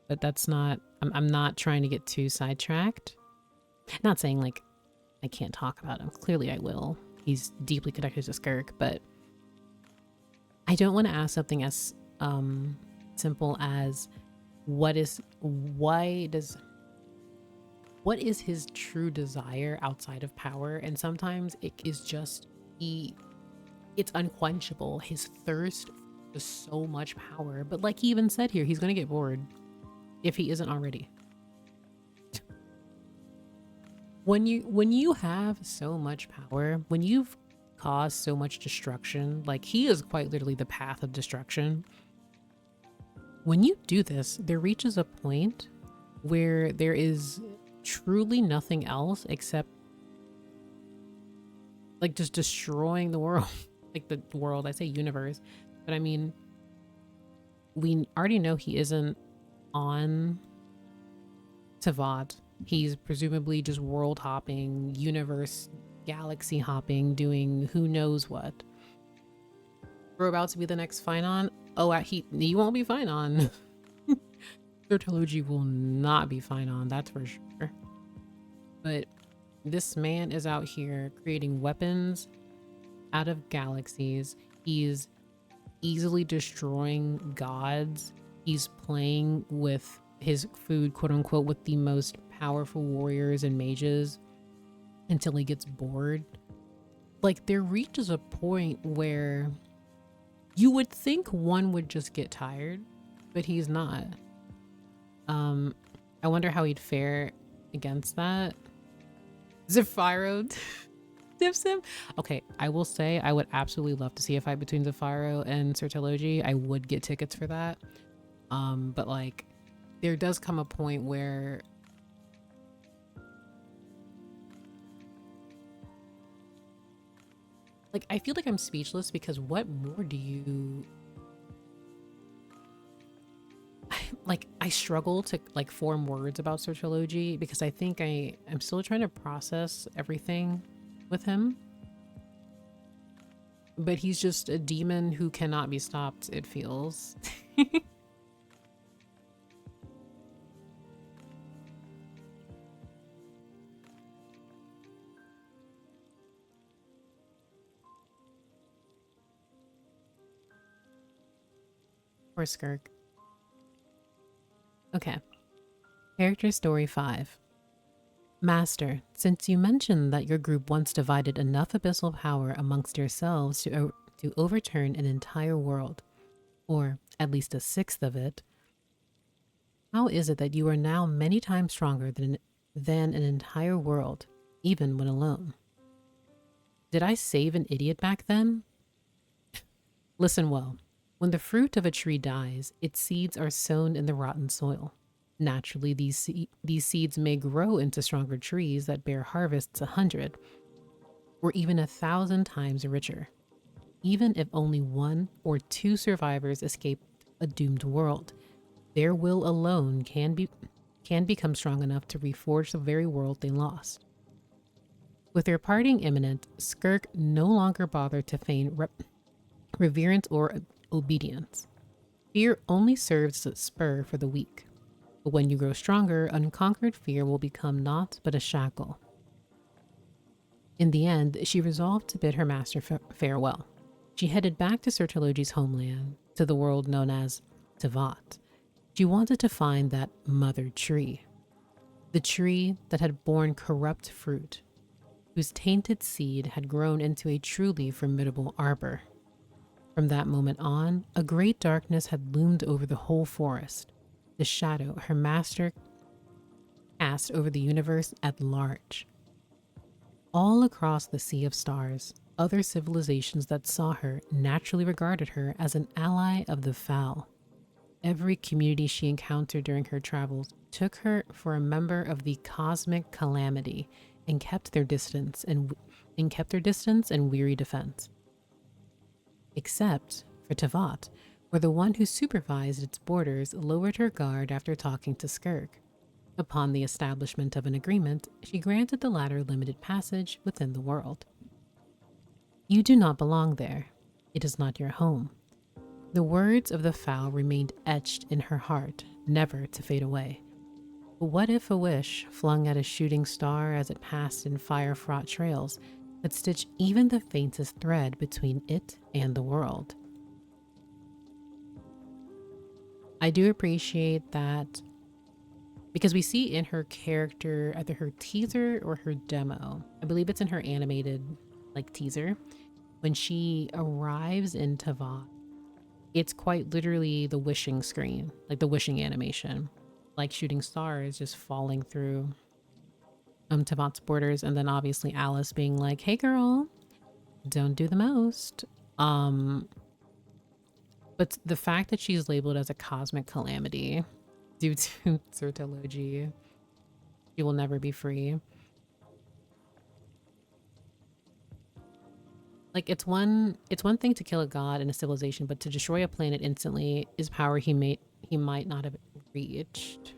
But that's not... I'm not trying to get too sidetracked. Not saying, like, I can't talk about him. Clearly I will. He's deeply connected to Skirk, but... I don't want to ask something as simple as what is his true desire outside of power? And sometimes it is just it's unquenchable. His thirst for so much power. But like he even said here, he's gonna get bored if he isn't already. When you have so much power, when you've caused so much destruction, like he is quite literally the path of destruction. When you do this, there reaches a point where there is truly nothing else except like just destroying the world. Like the world, I say universe, but I mean, we already know he isn't on Tavad. He's presumably just world hopping, universe, galaxy hopping, doing who knows what. We're about to be the next Finon. Oh, he won't be Finon. Sertology will not be Finon, that's for sure. But this man is out here creating weapons out of galaxies. He's easily destroying gods. He's playing with his food, quote unquote, with the most powerful warriors and mages until he gets bored. Like, there reaches a point where you would think one would just get tired, but he's not. I wonder how he'd fare against that. Zephyro dips him. Okay, I will say I would absolutely love to see a fight between Zephyro and Sertology. I would get tickets for that. But like, there does come a point where like, I feel like I'm speechless because what more do you... Like, I struggle to like form words about Sertology because I think I'm still trying to process everything with him. But he's just a demon who cannot be stopped, it feels. Or Skirk. Okay. Character Story 5. Master, since you mentioned that your group once divided enough abyssal power amongst yourselves to overturn an entire world, or at least a sixth of it, how is it that you are now many times stronger than an entire world, even when alone? Did I save an idiot back then? Listen well. When the fruit of a tree dies, its seeds are sown in the rotten soil. Naturally, these seeds may grow into stronger trees that bear harvests 100 or even 1,000 times richer. Even if only 1 or 2 survivors escape a doomed world, their will alone can become strong enough to reforge the very world they lost. With their parting imminent, Skirk no longer bothered to feign reverence, or obedience. Fear only serves as a spur for the weak. But when you grow stronger, unconquered fear will become naught but a shackle. In the end, she resolved to bid her master farewell. She headed back to Sertologi's homeland, to the world known as Tevat. She wanted to find that mother tree, the tree that had borne corrupt fruit, whose tainted seed had grown into a truly formidable arbor. From that moment on, a great darkness had loomed over the whole forest, the shadow her master cast over the universe at large. All across the sea of stars, other civilizations that saw her naturally regarded her as an ally of the foul. Every community she encountered during her travels took her for a member of the cosmic calamity and kept their distance and weary defense. Except for Tevat, where the one who supervised its borders lowered her guard after talking to Skirk. Upon the establishment of an agreement, she granted the latter limited passage within the world. You do not belong there. It is not your home. The words of the foul remained etched in her heart, never to fade away. But what if a wish, flung at a shooting star as it passed in fire-fraught trails, could stitch even the faintest thread between it and the world? I do appreciate that because we see in her character, either her teaser or her demo, I believe it's in her animated teaser, when she arrives in Tevat, it's quite literally the wishing screen, like the wishing animation, like shooting stars just falling through Tevat's borders, and then obviously Alice being like, hey girl, don't do the most. But the fact that she's labeled as a cosmic calamity due to Sertology, she will never be free. Like it's one thing to kill a god in a civilization, but to destroy a planet instantly is power he might not have reached.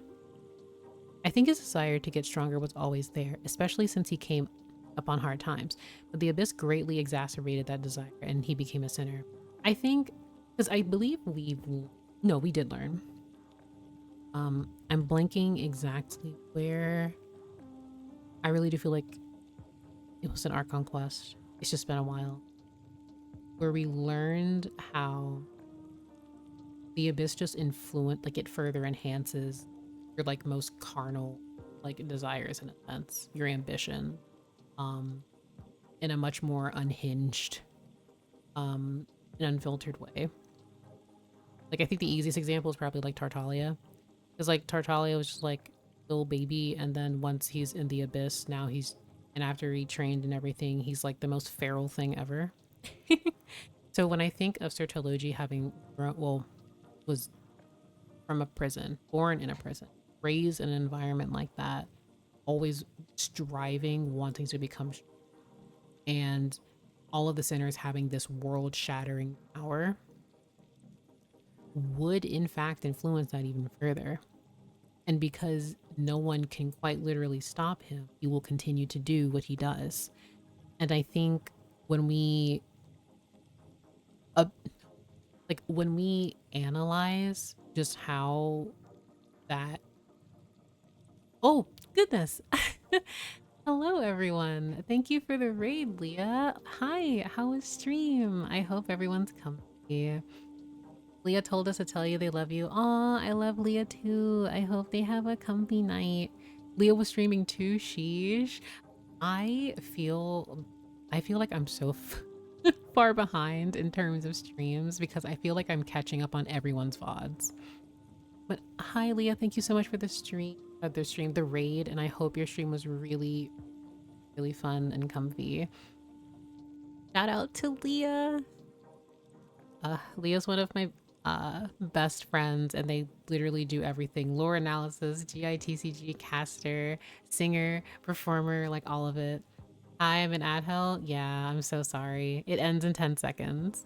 I think his desire to get stronger was always there, especially since he came upon hard times. But the abyss greatly exacerbated that desire, and he became a sinner. I think, because I believe we did learn. I'm blanking exactly where. I really do feel like it was an Archon quest. It's just been a while. Where we learned how the abyss just it further enhances your most carnal desires, in a sense, your ambition, in a much more unhinged, and unfiltered way. I think the easiest example is probably Tartaglia, because Tartaglia was just little baby, and then once he's in the abyss, and after he trained and everything, he's the most feral thing ever. So when I think of Sertology having was from a prison, born in a prison, raised in an environment like that, always striving, wanting to become, and all of the sinners having this world-shattering power, would in fact influence that even further. And because no one can quite literally stop him, he will continue to do what he does. And I think when we when we analyze just how that, oh goodness. Hello everyone, thank you for the raid, Leah. Hi, how was stream? I hope everyone's comfy. Leah told us to tell you they love you. Aw, I love Leah too. I hope they have a comfy night. Leah was streaming too, sheesh. I feel like I'm so far behind in terms of streams because I feel like I'm catching up on everyone's VODs. But hi Leah, thank you so much for the the raid, and I hope your stream was really, really fun and comfy. Shout out to Leah. Leah's one of my best friends, and they literally do everything: lore analysis, GITCG, caster, singer, performer, all of it. Hi, I'm in ad hell. Yeah, I'm so sorry. It ends in 10 seconds.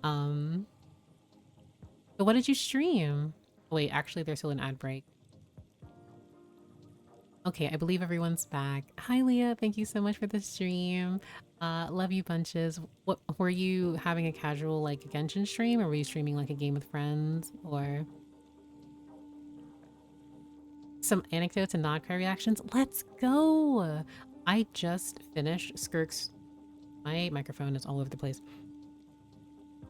But what did you stream? Wait, actually there's still an ad break. Okay, I believe everyone's back. Hi, Leah. Thank you so much for the stream. Love you bunches. What were you having a casual like a Genshin stream, or were you streaming like a game with friends, or some anecdotes and non-cry reactions? Let's go. I just finished Skirk's. My microphone is all over the place.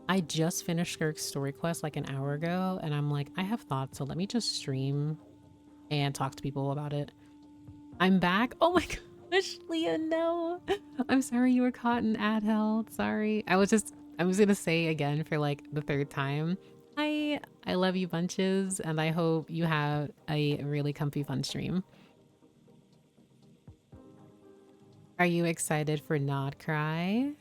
I just finished Skirk's story quest like an hour ago, and I'm like, I have thoughts, so let me just stream and talk to people about it. I'm back. Oh my gosh, Leah, no. I'm sorry you were caught in ad hell. Sorry. I was gonna say again for like the third time. I love you bunches, and I hope you have a really comfy fun stream. Are you excited for Nod Cry?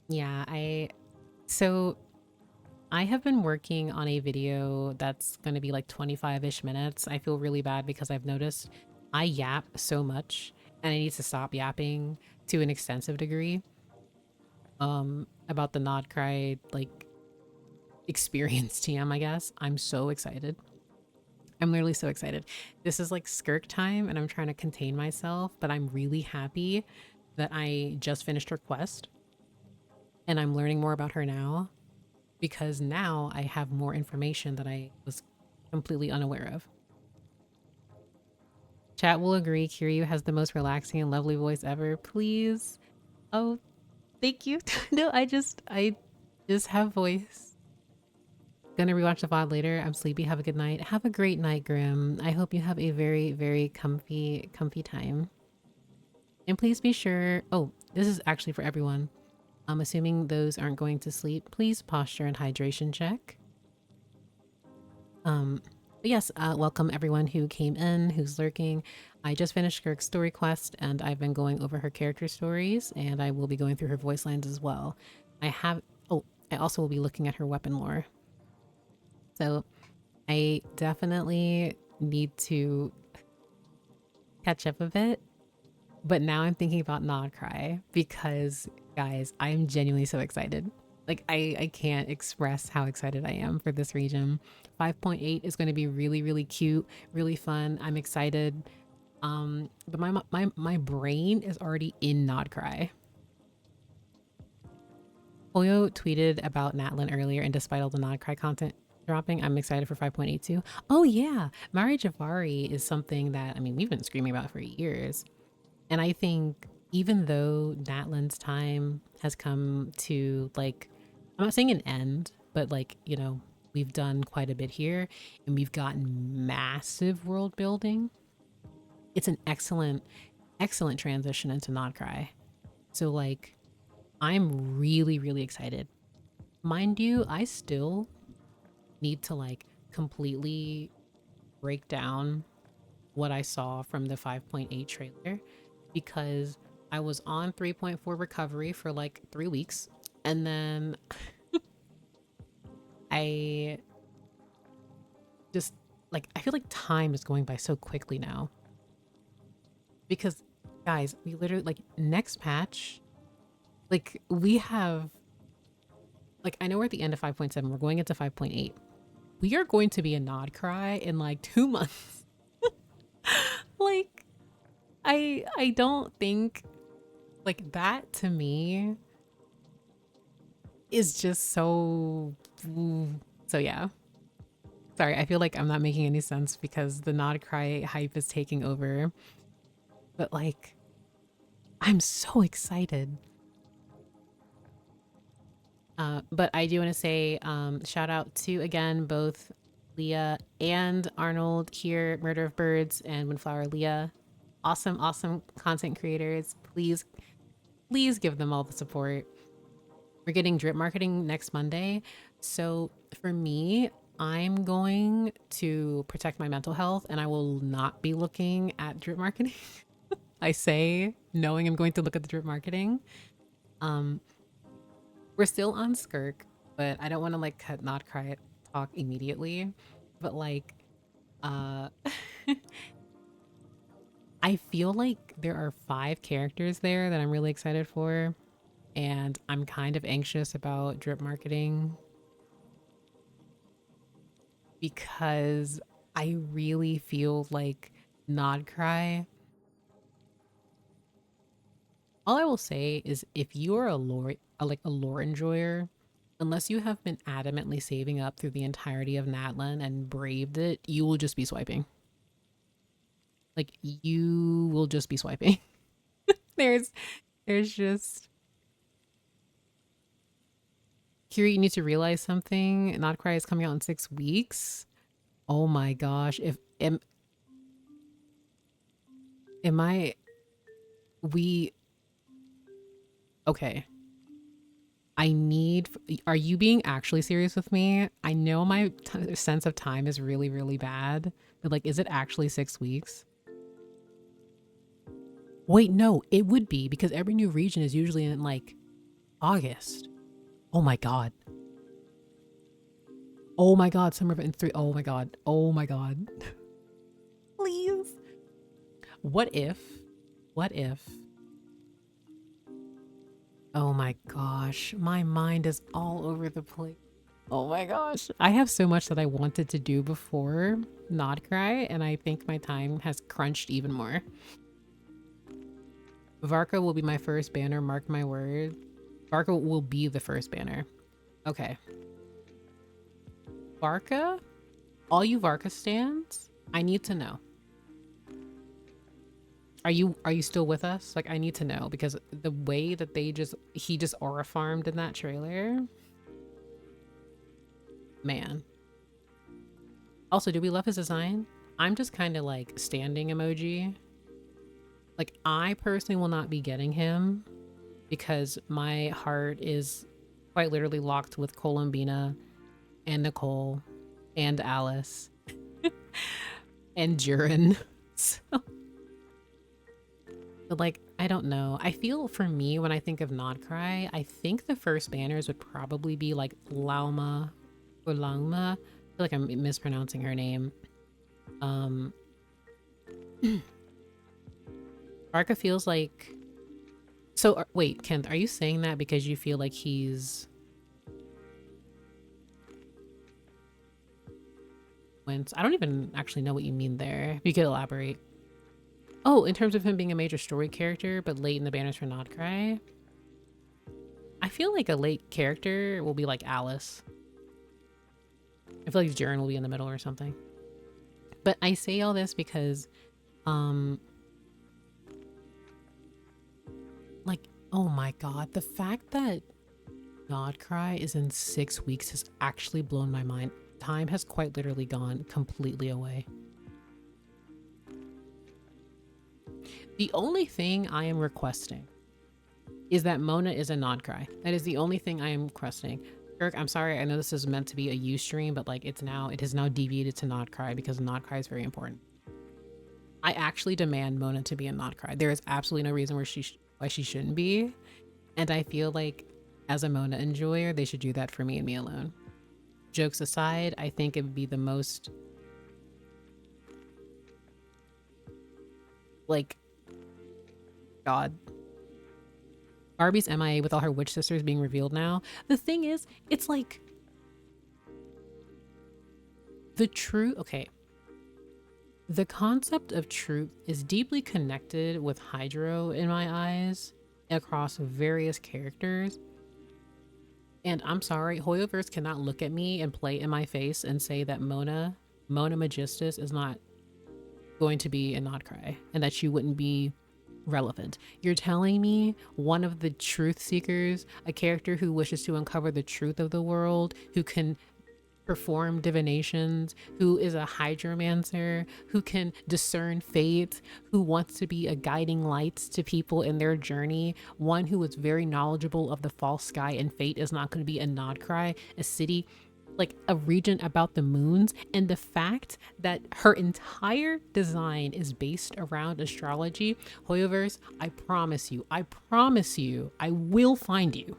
Yeah, so I have been working on a video that's going to be like 25-ish minutes. I feel really bad because I've noticed I yap so much and I need to stop yapping to an extensive degree about the Nod Cry like experience TM, I guess. I'm so excited. I'm literally so excited. This is like Skirk time and I'm trying to contain myself, but I'm really happy that I just finished her quest and I'm learning more about her now, because now I have more information that I was completely unaware of. Chat will agree Kiryu has the most relaxing and lovely voice ever. Please. Oh, thank you. No, I just have voice. Gonna rewatch the VOD later. I'm sleepy. Have a good night. Have a great night, Grim. I hope you have a very, very comfy time. And please be sure, oh, this is actually for everyone. I'm assuming those aren't going to sleep. Please posture and hydration check. But yes, welcome everyone who came in, who's lurking. I just finished Skirk's story quest and I've been going over her character stories, and I will be going through her voice lines as well. I also will be looking at her weapon lore. So I definitely need to catch up a bit. But now I'm thinking about Nod Cry because, guys, I'm genuinely so excited. Like, I can't express how excited I am for this region. 5.8 is going to be really, really cute, really fun. I'm excited. But my brain is already in Nod Cry. Oyo tweeted about Natlin earlier, and despite all the Nod Cry content dropping, I'm excited for 5.8 too. Oh yeah, Mari Javari is something that, I mean, we've been screaming about for years. And I think even though Natlin's time has come to, like, I'm not saying an end, but like, you know, we've done quite a bit here and we've gotten massive world building. It's an excellent transition into Nod Cry. So like, I'm really, really excited. Mind you, I still need to like completely break down what I saw from the 5.8 trailer, because I was on 3.4 recovery for like 3 weeks, and then I just like, I feel like time is going by so quickly now, because guys, we literally, like, next patch, like, we have, like, I know we're at the end of 5.7, we're going into 5.8. We are going to be a Nod Cry in like 2 months. Like, I don't think, like, that to me is just so yeah. Sorry, I feel like I'm not making any sense because the Nod Cry hype is taking over. But like, I'm so excited. But I do want to say shout out to, again, both Leah and Arnold here, Murder of Birds and Windflower Leah. Awesome content creators. Please give them all the support. We're getting drip marketing next Monday. So for me, I'm going to protect my mental health and I will not be looking at drip marketing. I say, knowing I'm going to look at the drip marketing. We're still on Skirk, but I don't want to like cut Not Cry talk immediately. But like, I feel like there are 5 characters there that I'm really excited for. And I'm kind of anxious about drip marketing because I really feel like Nod Cry. All I will say is if you're like a lore enjoyer, unless you have been adamantly saving up through the entirety of Natlan and braved it, you will just be swiping. Like you will just be swiping. there's there's just Kiri, you need to realize something. Not Cry is coming out in 6 weeks. Oh my gosh. If am I we okay. I need, are you being actually serious with me? I know my sense of time is really, really bad, but like, is it actually 6 weeks? Wait, no, it would be because every new region is usually in like August. Oh my God. Oh my God. Summer in 3. Oh my God. Oh my God. Please. What if, what if, oh my gosh, my mind is all over the place. Oh my gosh. I have so much that I wanted to do before Nod Cry, and I think my time has crunched even more. Varka will be my first banner, mark my word. Varka will be the first banner. Okay. Varka? All you Varka stands? I need to know. Are you still with us? Like, I need to know because the way that he just aura farmed in that trailer. Man. Also, do we love his design? I'm just kind of like standing emoji. Like, I personally will not be getting him because my heart is quite literally locked with Columbina and Nicole and Alice and Jurin. So, but like, I don't know. I feel for me, when I think of Nod Cry, I think the first banners would probably be like Lauma or Lauma. I feel like I'm mispronouncing her name. Arca feels like... So, wait, Kent, are you saying that because you feel like he's... I don't even actually know what you mean there. If you could elaborate. Oh, in terms of him being a major story character, but late in the banners for Nod Cry? I feel like a late character will be like Alice. I feel like Jaren will be in the middle or something. But I say all this because, like, oh my god, the fact that Nod Cry is in 6 weeks has actually blown my mind. Time has quite literally gone completely away. The only thing I am requesting is that Mona is a Nod Cry. That is the only thing I am requesting. Skirk, I'm sorry, I know this is meant to be a U stream, but like it has now deviated to Nod Cry because Nod Cry is very important. I actually demand Mona to be a Nod Cry. There is absolutely no reason why she shouldn't be. And I feel like as a Mona enjoyer, they should do that for me and me alone. Jokes aside, I think it would be the most like God. Barbie's MIA with all her witch sisters being revealed now. The thing is, it's like the truth. Okay. The concept of truth is deeply connected with Hydro in my eyes across various characters. And I'm sorry, Hoyoverse cannot look at me and play in my face and say that Mona Magistus is not going to be a Nod Cry and that she wouldn't be relevant. You're telling me one of the truth seekers, a character who wishes to uncover the truth of the world, who can perform divinations, who is a hydromancer, who can discern fate, who wants to be a guiding light to people in their journey, one who is very knowledgeable of the false sky and fate is not going to be a Nod Cry, a city, like a region about the moons, and the fact that her entire design is based around astrology. Hoyoverse, I promise you, I will find you.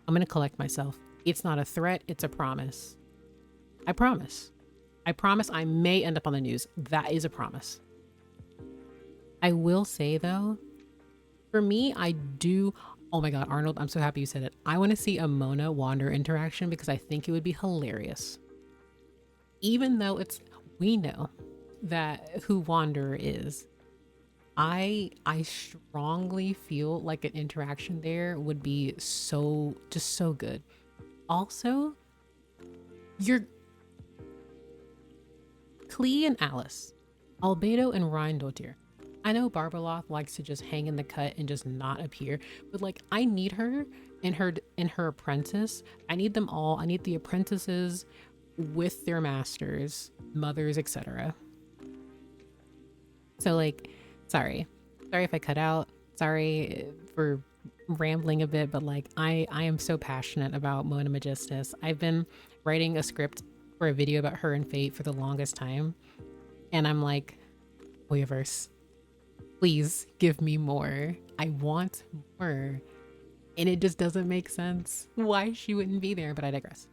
I'm gonna collect myself. It's not a threat, it's a promise. I promise. I promise I may end up on the news. That is a promise. I will say though, for me, I do Oh my god, Arnold, I'm so happy you said it. I want to see a Mona Wander interaction because I think it would be hilarious. Even though we know that who Wanderer is. I strongly feel like an interaction there would be just so good. Also, you're Klee and Alice, Albedo and Rheindotir. I know Barbeloth likes to just hang in the cut and just not appear, but like I need her and her apprentice. I need them all. I need the apprentices with their masters, mothers, etc. So like, sorry if I cut out. Sorry for rambling a bit, but like I am so passionate about Mona Magistus. I've been writing a script for a video about her and Fate for the longest time, and I'm like, Hoyoverse, please give me more. I want more. And it just doesn't make sense why she wouldn't be there, but I digress.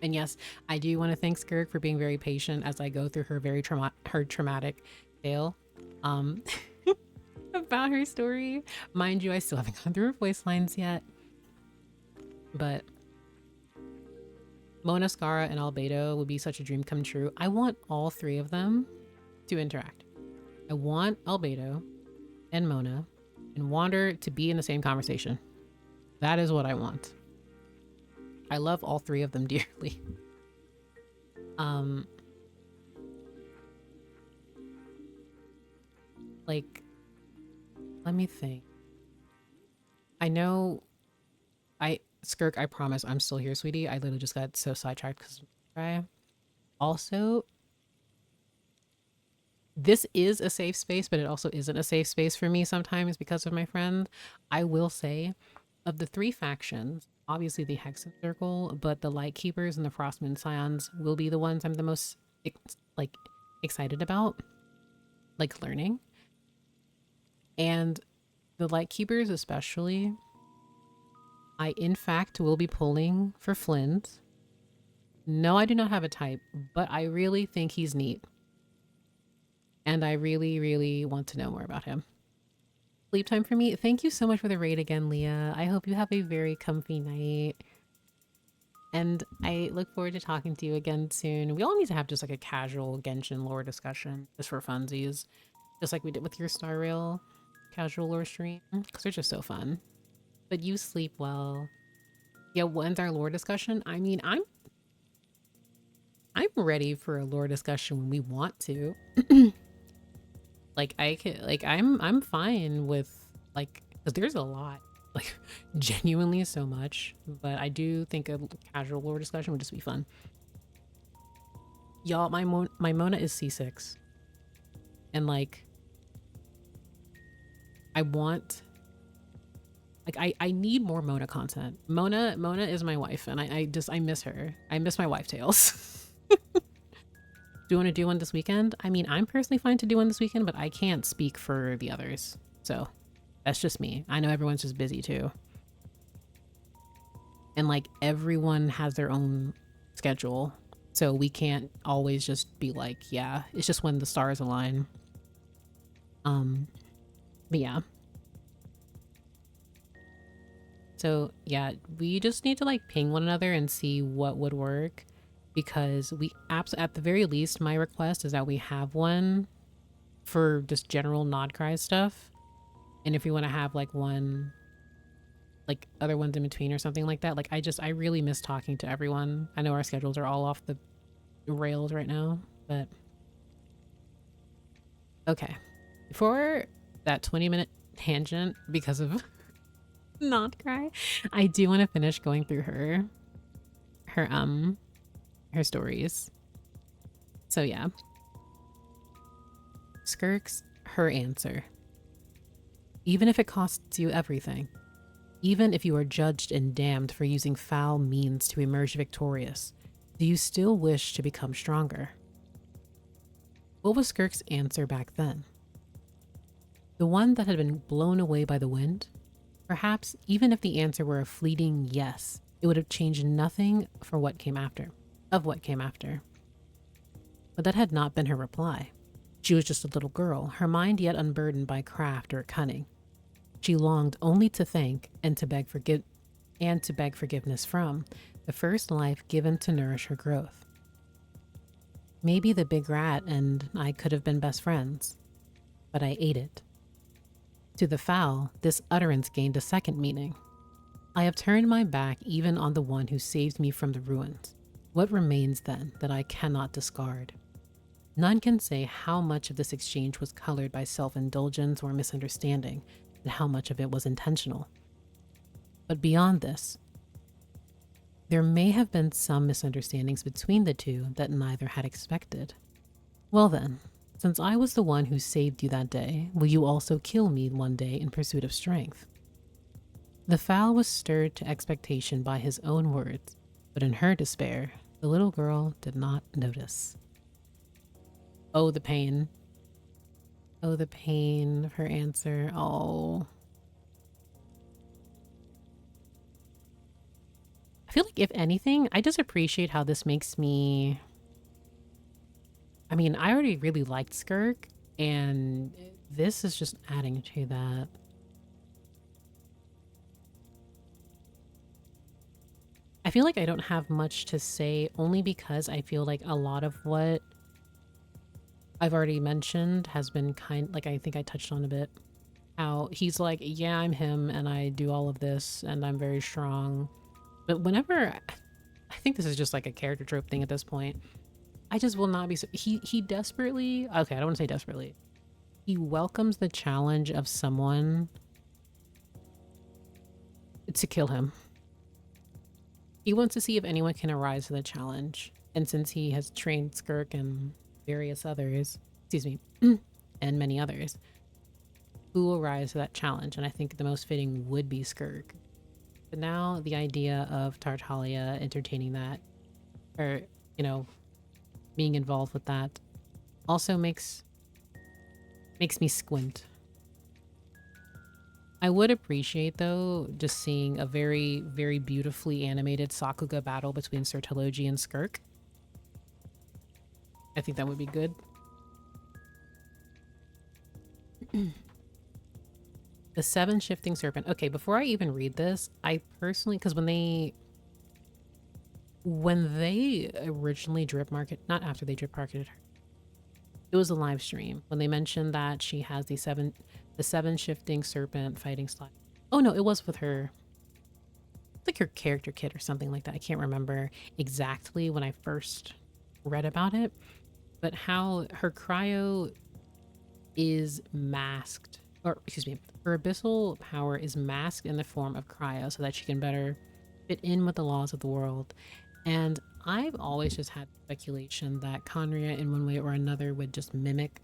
And yes, I do want to thank Skirk for being very patient as I go through her very traumatic tale about her story. Mind you, I still haven't gone through her Voicelines yet. But Mona, Scara, and Albedo would be such a dream come true. I want all three of them to interact. I want Albedo and Mona and Wander to be in the same conversation. That is what I want. I love all three of them dearly. Like, let me think. I know Skirk, I promise I'm still here, sweetie. I literally just got so sidetracked because also, this is a safe space, but it also isn't a safe space for me sometimes because of my friend. I will say, of the three factions, obviously the Hexen Circle, but the Light Keepers and the Frostmoon Scions will be the ones I'm the most excited about, like learning. And the Light Keepers especially, I in fact will be pulling for Flint. No, I do not have a type, but I really think he's neat. And I really, really want to know more about him. Sleep time for me. Thank you so much for the raid again, Leah. I hope you have a very comfy night. And I look forward to talking to you again soon. We all need to have just like a casual Genshin lore discussion, just for funsies. Just like we did with your Star Rail casual lore stream, because they're just so fun. But you sleep well. Yeah, when's our lore discussion? I mean, I'm ready for a lore discussion when we want to. Like I'm fine with like, because there's a lot, like genuinely so much, but I do think a casual lore discussion would just be fun. Y'all, my Mona is C6, and like I want, like I need more Mona content. Mona is my wife, and I miss her. I miss my wife tales. Do you want to do one this weekend? I mean, I'm personally fine to do one this weekend, but I can't speak for the others. So that's just me. I know everyone's just busy too. And like everyone has their own schedule. So we can't always just be like, yeah, it's just when the stars align. But yeah. So yeah, we just need to like ping one another and see what would work. Because at the very least, my request is that we have one for just general nod cry stuff. And if we want to have like one, like other ones in between or something like that, like I really miss talking to everyone. I know our schedules are all off the rails right now, but okay. Before that 20-minute tangent because of nod cry, I do want to finish going through her stories. So yeah. Skirk's her answer. Even if it costs you everything, even if you are judged and damned for using foul means to emerge victorious, do you still wish to become stronger? What was Skirk's answer back then? The one that had been blown away by the wind? Perhaps even if the answer were a fleeting yes, it would have changed nothing for what came after. Of what came after. But that had not been her reply. She was just a little girl, her mind yet unburdened by craft or cunning. she longed only to thank and to beg forgiveness from the first life given to nourish her growth. Maybe the big rat and I could have been best friends, but I ate it. To the fowl, this utterance gained a second meaning. I have turned my back even on the one who saved me from the ruins. What remains then that I cannot discard? None can say how much of this exchange was colored by self-indulgence or misunderstanding, and how much of it was intentional. But beyond this, there may have been some misunderstandings between the two that neither had expected. Well then, since I was the one who saved you that day, will you also kill me one day in pursuit of strength? The fowl was stirred to expectation by his own words, but in her despair, the little girl did not notice. Oh, the pain. Oh, the pain of her answer. Oh. I feel like if anything, I just appreciate how this makes me... I mean, I already really liked Skirk, and this is just adding to that. I feel like I don't have much to say only because I feel like a lot of what I've already mentioned has been like I think I touched on a bit. How he's like, yeah, I'm him and I do all of this and I'm very strong. But whenever, I think this is just like a character trope thing at this point. I just will not be, he desperately, okay, I don't want to say desperately. He welcomes the challenge of someone to kill him. He wants to see if anyone can arise to the challenge. And since he has trained Skirk and various others, excuse me, and many others, who will rise to that challenge? And I think the most fitting would be Skirk. But now the idea of Tartaglia entertaining that, or, you know, being involved with that, also makes me squint. I would appreciate, though, just seeing a very, very beautifully animated Sakuga battle between Sertology and Skirk. I think that would be good. The 7 shifting serpent. Okay, before I even read this, I personally, because when they originally drip market, not after they drip marketed her, it was a live stream when they mentioned that she has the seven shifting serpent fighting style. Oh no, it was with her, like her character kit or something like that. I can't remember exactly when I first read about it, but how her cryo is masked, or excuse me, her abyssal power is masked in the form of cryo so that she can better fit in with the laws of the world. And I've always just had speculation that Conria in one way or another would just mimic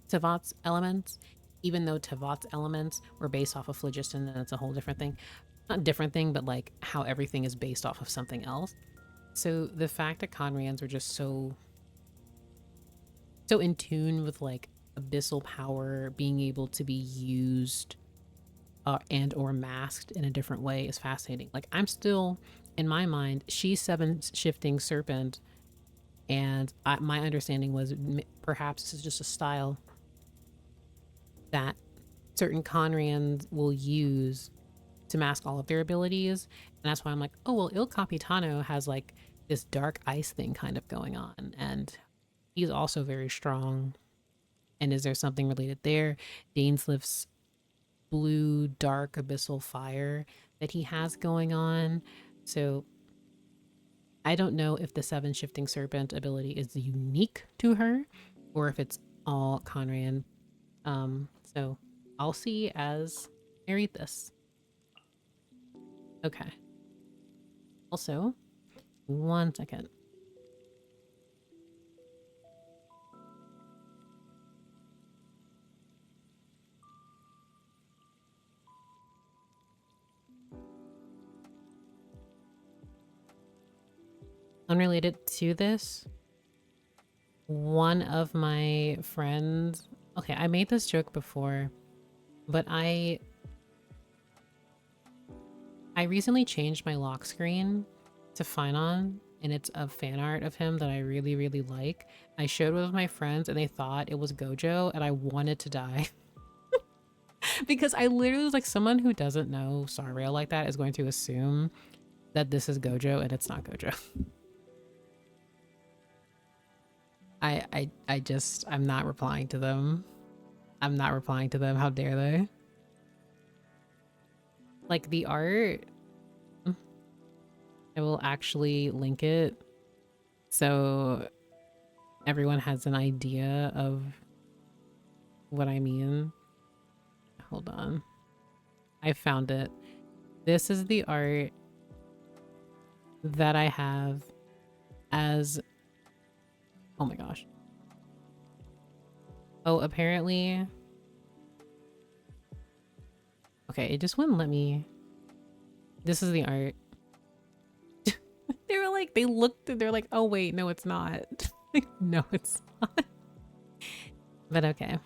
Tevat's elements, even though Tevat's elements were based off of phlogiston, and it's a whole different thing. Not different thing, but like how everything is based off of something else. So the fact that Conrians were just so in tune with like abyssal power being able to be used and or masked in a different way is fascinating. Like I'm still, in my mind, she's 7 shifting serpent, and my understanding was perhaps this is just a style that certain Conrians will use to mask all of their abilities. And that's why I'm like, oh, well, Il Capitano has like this dark ice thing kind of going on. And he's also very strong. And is there something related there? Dainsliff's blue, dark, abyssal fire that he has going on. So I don't know if the 7 shifting serpent ability is unique to her or if it's all Conrian. So I'll see as I read this. Okay. Also, 1 second. Unrelated to this, one of my friends, okay, I made this joke before, but I recently changed my lock screen to Finon, and it's a fan art of him that I really, really like. I showed it with my friends and they thought it was Gojo, and I wanted to die. Because I literally was like, someone who doesn't know Star Rail like that is going to assume that this is Gojo, and it's not Gojo. I'm not replying to them. I'm not replying to them. How dare they? Like the art, I will actually link it so everyone has an idea of what I mean. Hold on. I found it. This is the art that I have as... Oh my gosh. Oh, apparently... Okay, it just wouldn't let me... This is the art. They were like, they looked and they're like, oh wait, no it's not. Like, no it's not. But okay.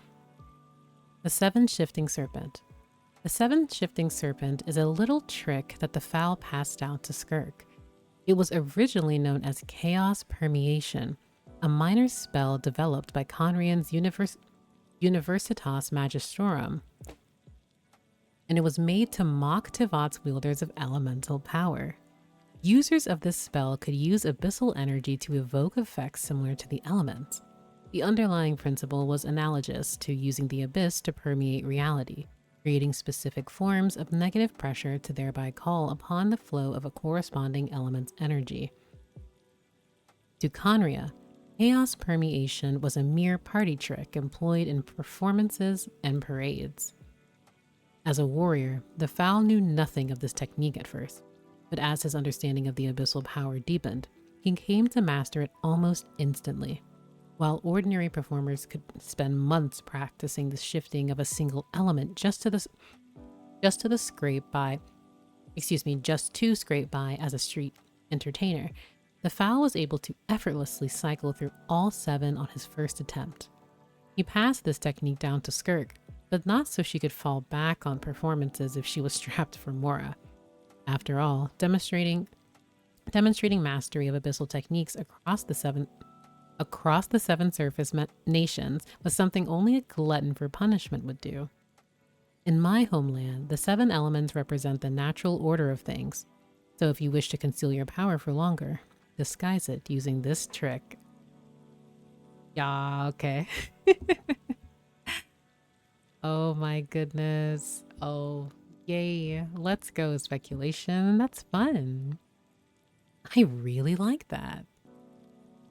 The Seven Shifting Serpent. The Seven Shifting Serpent is a little trick that the fowl passed down to Skirk. It was originally known as Chaos Permeation, a minor spell developed by Conrian's Universitas Magistrorum, and it was made to mock Tivat's wielders of elemental power. Users of this spell could use abyssal energy to evoke effects similar to the elements. The underlying principle was analogous to using the abyss to permeate reality, creating specific forms of negative pressure to thereby call upon the flow of a corresponding element's energy. To Conria, chaos permeation was a mere party trick employed in performances and parades. As a warrior, the fowl knew nothing of this technique at first, but as his understanding of the abyssal power deepened, he came to master it almost instantly. While ordinary performers could spend months practicing the shifting of a single element just to scrape by as a street entertainer, the fowl was able to effortlessly cycle through all 7 on his first attempt. He passed this technique down to Skirk, but not so she could fall back on performances if she was strapped for Mora. After all, demonstrating mastery of abyssal techniques across the seven surface nations was something only a glutton for punishment would do. In my homeland, the 7 elements represent the natural order of things, so if you wish to conceal your power for longer, disguise it using this trick. Yeah, okay. Oh my goodness. Oh, yay. Let's go, speculation. That's fun. I really like that.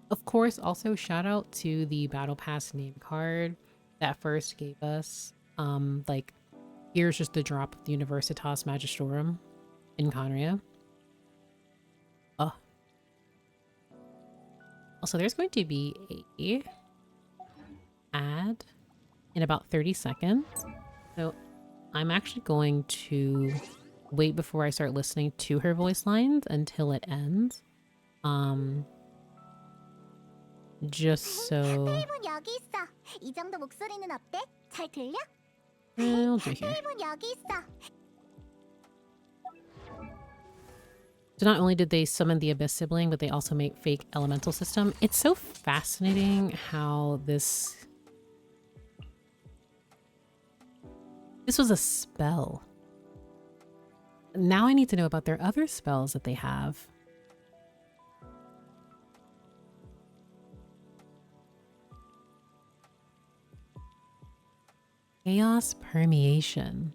Of course, also shout out to the Battle Pass name card that first gave us, like, here's just the drop of the Universitas Magistrorum in Conria. Oh. Also, there's going to be a ad in about 30 seconds. So I'm actually going to wait before I start listening to her voice lines until it ends. Just so I'll do here. So not only did they summon the Abyss sibling, but they also make fake elemental system. It's so fascinating how this was a spell. Now I need to know about their other spells that they have. Chaos permeation.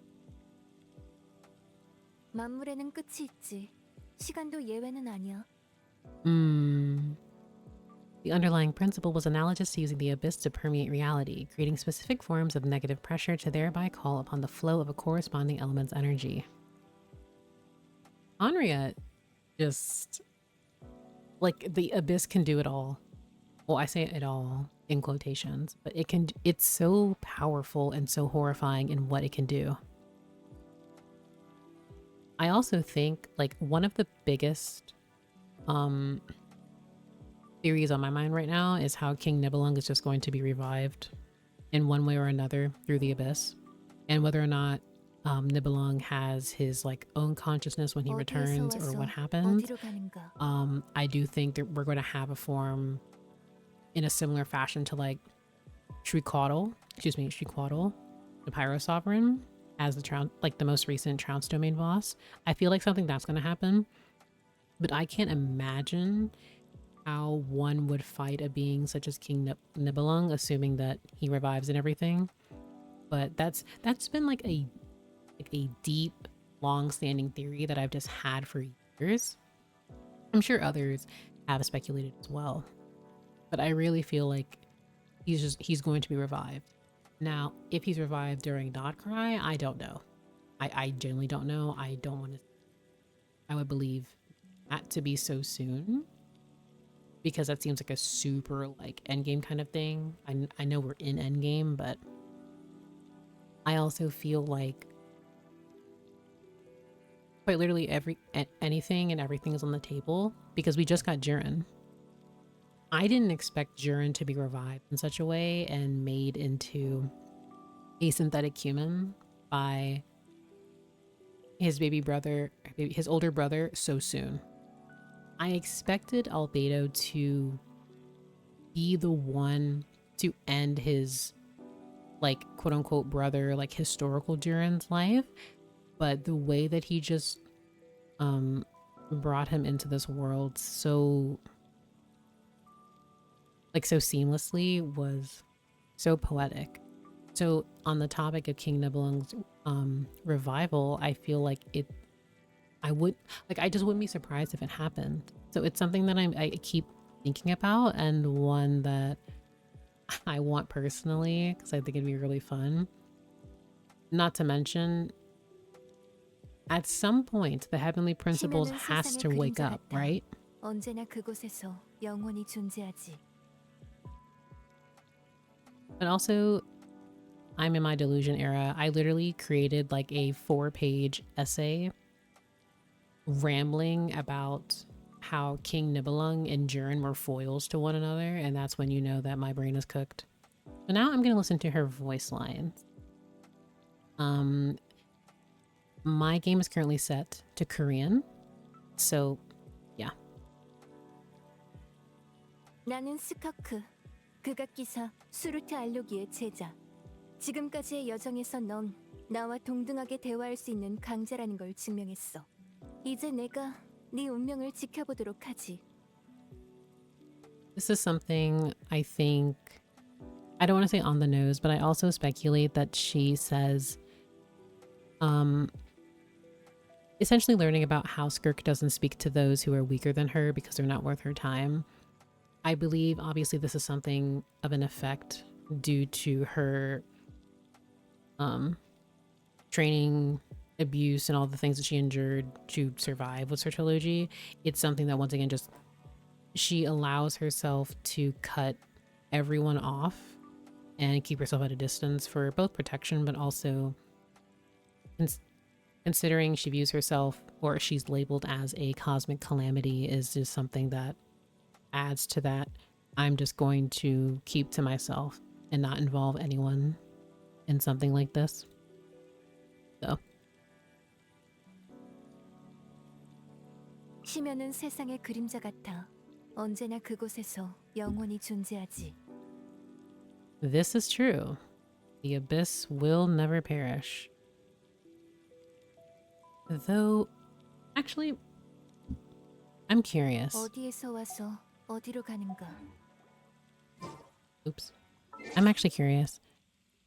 만물에는 끝이 있지. 시간도 예외는 아니야. The underlying principle was analogous to using the abyss to permeate reality, creating specific forms of negative pressure to thereby call upon the flow of a corresponding element's energy. Onria just... like, the abyss can do it all. Well, I say it all in quotations, but it's so powerful and so horrifying in what it can do. I also think, like, one of the biggest theories on my mind right now is how King Nibelung is just going to be revived in one way or another through the abyss, and whether or not Nibelung has his like own consciousness when he returns or what happens. I do think that we're going to have a form in a similar fashion to like Shriquatl, the Pyro Sovereign, as like the most recent trounce domain boss. I feel like something that's going to happen, but I can't imagine how one would fight a being such as King Nibelung, assuming that he revives and everything. But that's been like a deep, long-standing theory that I've just had for years. I'm sure others have speculated as well, but I really feel like he's going to be revived. Now, if he's revived during Dot Cry, I don't know. I genuinely don't know. I don't want to. I would believe that to be so soon, because that seems like a super like endgame kind of thing. I know we're in endgame, but I also feel like quite literally anything and everything is on the table, because we just got Jiren. I didn't expect Jiren to be revived in such a way and made into a synthetic human by his baby brother, his older brother, so soon. I expected Albedo to be the one to end his, like, quote unquote brother, like historical Jiren's life, but the way that he just brought him into this world so seamlessly was so poetic. So on the topic of King Nibelung's revival, I feel like I just wouldn't be surprised if it happened. So it's something that I keep thinking about, and one that I want personally, because I think it'd be really fun. Not to mention, at some point, the heavenly principles has to wake up, right? 언제나 그곳에서 영원히 존재하지. But also, I'm in my delusion era. I literally created like a 4-page essay rambling about how King Nibelung and Jiren were foils to one another, and that's when you know that my brain is cooked. So now I'm gonna listen to her voice lines. My game is currently set to Korean, so yeah. 나는 스커크, 극악기사 수루트 알로기의 제자. 지금까지의 여정에서 넌 나와 동등하게 대화할 수 있는 강자라는 걸 증명했어. 이제 내가 네 운명을 지켜보도록 하지. This is something I think, I don't want to say on the nose, but I also speculate that she says, essentially learning about how Skirk doesn't speak to those who are weaker than her because they're not worth her time. I believe, obviously, this is something of an effect due to her training, abuse, and all the things that she endured to survive with Sertology. It's something that, once again, just she allows herself to cut everyone off and keep herself at a distance for both protection, but also considering she views herself, or she's labeled as a cosmic calamity, is just something that adds to that. I'm just going to keep to myself and not involve anyone in something like this. So. 심연은 세상의 그림자 같아 언제나 그곳에서 영원히 존재하지. This is true. The abyss will never perish. Though, actually, I'm curious. 어디에서 와서 어디로 가는가? Oops. I'm actually curious.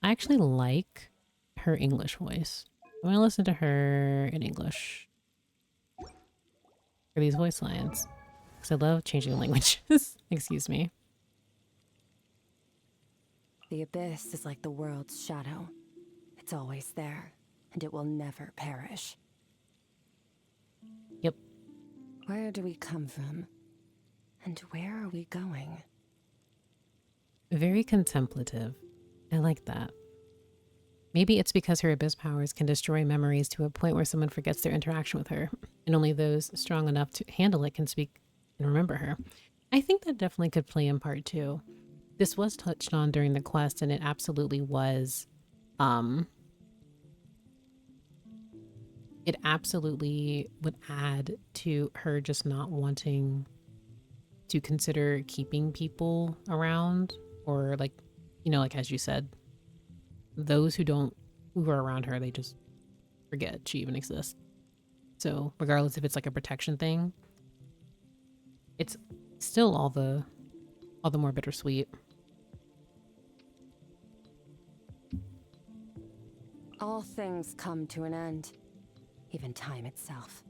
I actually like her English voice. I'm gonna listen to her in English for these voice lines, because I love changing languages. Excuse me. The abyss is like the world's shadow. It's always there, and it will never perish. Yep. Where do we come from? And where are we going? Very contemplative. I like that. Maybe it's because her abyss powers can destroy memories to a point where someone forgets their interaction with her, and only those strong enough to handle it can speak and remember her. I think that definitely could play in part too. This was touched on during the quest, and it absolutely was, it absolutely would add to her just not wanting to consider keeping people around, or like, you know, like as you said, those who who are around her, they just forget she even exists. So regardless if it's like a protection thing, it's still all the more bittersweet. All things come to an end, even time itself.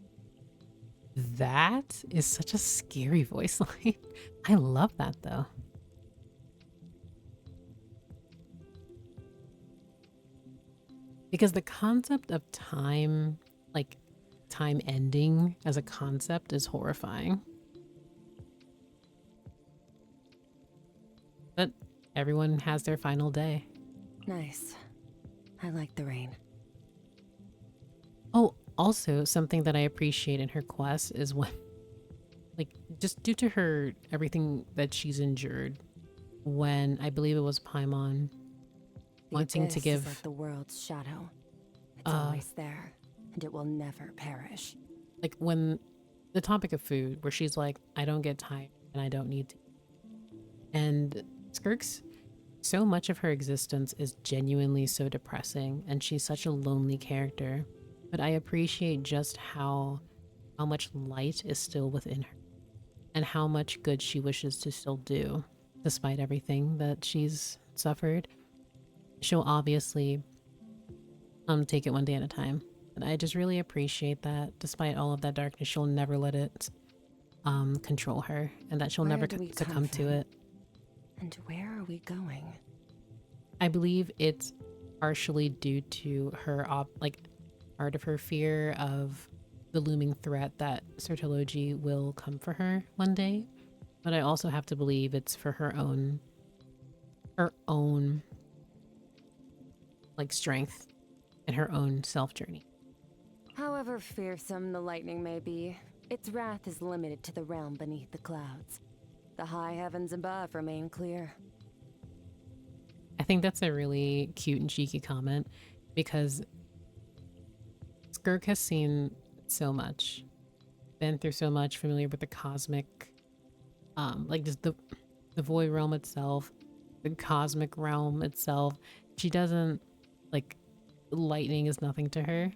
That is such a scary voice line. I love that though. Because the concept of time, like time ending as a concept, is horrifying. But everyone has their final day. Nice. I like the rain. Oh, also something that I appreciate in her quest is when, like, just due to her, everything that she's endured, when I believe it was Paimon wanting to Abyss give is like the world's shadow. It's uh, always there, and it will never perish. like when the topic of food, where she's like, I don't get tired and I don't need to. And Skirk's, so much of her existence is genuinely so depressing, and she's such a lonely character. But I appreciate just how much light is still within her, and how much good she wishes to still do, despite everything that she's suffered. She'll obviously take it one day at a time. And I just really appreciate that despite all of that darkness, she'll never let it control her, and that she'll Where never do we succumb come to from? it. And where are we going? I believe it's partially due to her part of her fear of the looming threat that Sertology will come for her one day. But I also have to believe it's for her own like strength and her own self journey. However fearsome the lightning may be, its wrath is limited to the realm beneath the clouds. The high heavens above remain clear. I think that's a really cute and cheeky comment, because Skirk has seen so much, been through so much, familiar with the cosmic, like just the void realm itself, the cosmic realm itself. She doesn't, like, lightning is nothing to her.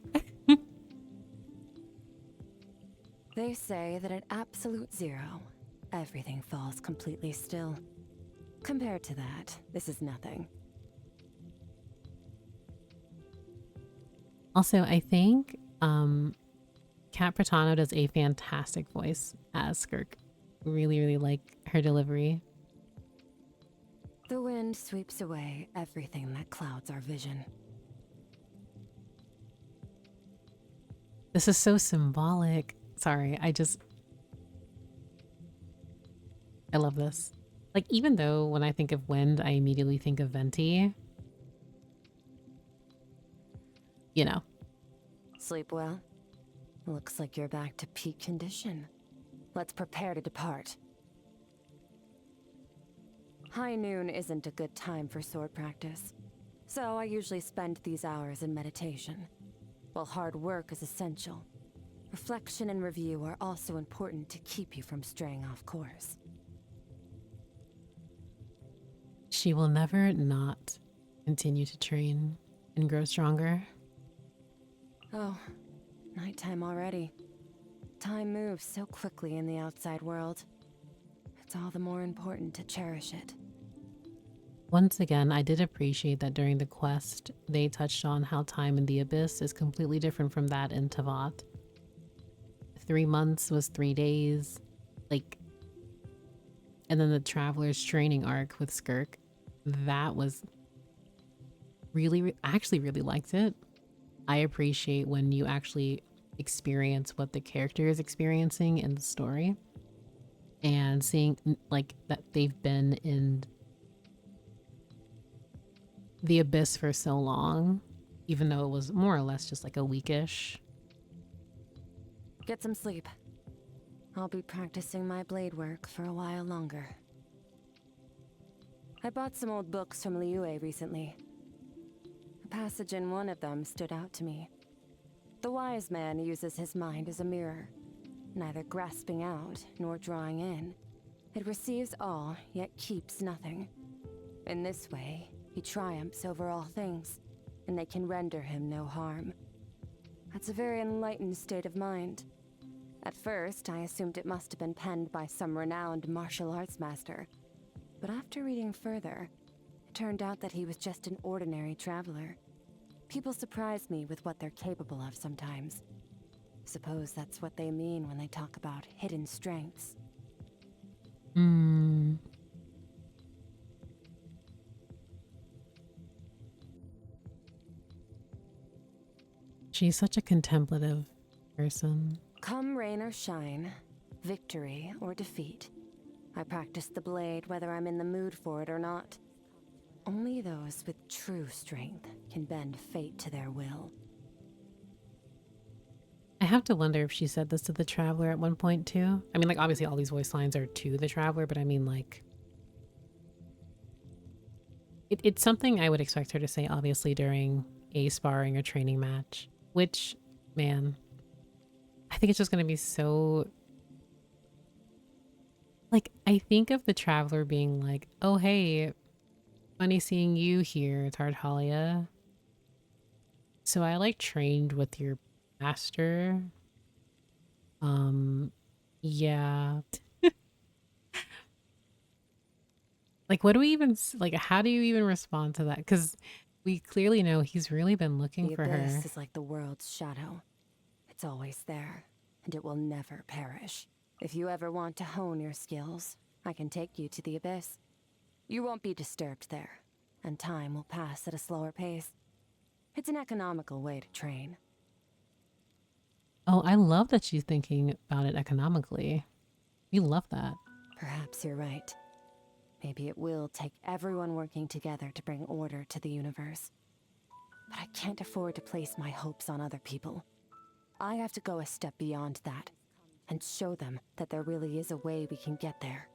They say that at absolute zero, everything falls completely still. Compared to that, this is nothing. Also, I think Kat Pratano does a fantastic voice as Skirk. Really, really like her delivery. The wind sweeps away everything that clouds our vision. This is so symbolic. Sorry, I love this. Like, even though when I think of wind, I immediately think of Venti. You know. Sleep well? Looks like you're back to peak condition. Let's prepare to depart. High noon isn't a good time for sword practice, so I usually spend these hours in meditation. While hard work is essential, reflection and review are also important to keep you from straying off course. She will never not continue to train and grow stronger. Oh, nighttime already. Time moves so quickly in the outside world. It's all the more important to cherish it. Once again, I did appreciate that during the quest, they touched on how time in the Abyss is completely different from that in Tavat. 3 months was 3 days. Like, and then the Traveler's training arc with Skirk. That was really, I actually really liked it. I appreciate when you actually experience what the character is experiencing in the story. And seeing, like, that they've been in the Abyss for so long, even though it was more or less just like a weekish. Get some sleep. I'll be practicing my blade work for a while longer. I bought some old books from Liyue recently. A passage in one of them stood out to me. The wise man uses his mind as a mirror, neither grasping out nor drawing in. It receives all, yet keeps nothing. In this way, he triumphs over all things, and they can render him no harm. That's a very enlightened state of mind. At first, I assumed it must have been penned by some renowned martial arts master. But after reading further, it turned out that he was just an ordinary traveler. People surprise me with what they're capable of sometimes. Suppose that's what they mean when they talk about hidden strengths. Hmm. She's such a contemplative person. Come rain or shine, victory or defeat, I practice the blade whether I'm in the mood for it or not. Only those with true strength can bend fate to their will. I have to wonder if she said this to the Traveler at one point too. I mean, like, obviously all these voice lines are to the Traveler, but I mean, like, it's something I would expect her to say, obviously, during a sparring or training match. Which, man, I think it's just going to be so... Like, I think of the Traveler being like, oh, hey, funny seeing you here, Tartaglia. So I, like, trained with your master. Yeah. Like, what do we even, like, how do you even respond to that? Because we clearly know he's really been looking The for her. abyss is like the world's shadow. It's always there, and it will never perish. If you ever want to hone your skills, I can take you to the abyss. You won't be disturbed there, and time will pass at a slower pace. It's an economical way to train. Oh, I love that she's thinking about it economically. We love that. Perhaps you're right. Maybe it will take everyone working together to bring order to the universe. But I can't afford to place my hopes on other people. I have to go a step beyond that, and show them that there really is a way we can get there.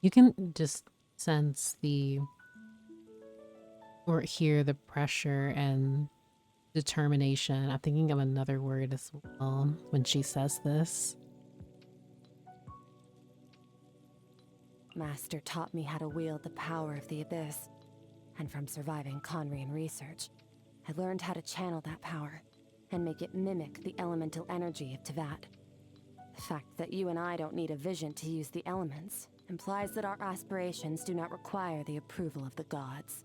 You can just sense the, or hear the pressure and determination. I'm thinking of another word as well when she says this. Master taught me how to wield the power of the abyss, and from surviving Conrian research, I learned how to channel that power and make it mimic the elemental energy of Tevat. The fact that you and I don't need a vision to use the elements implies that our aspirations do not require the approval of the gods.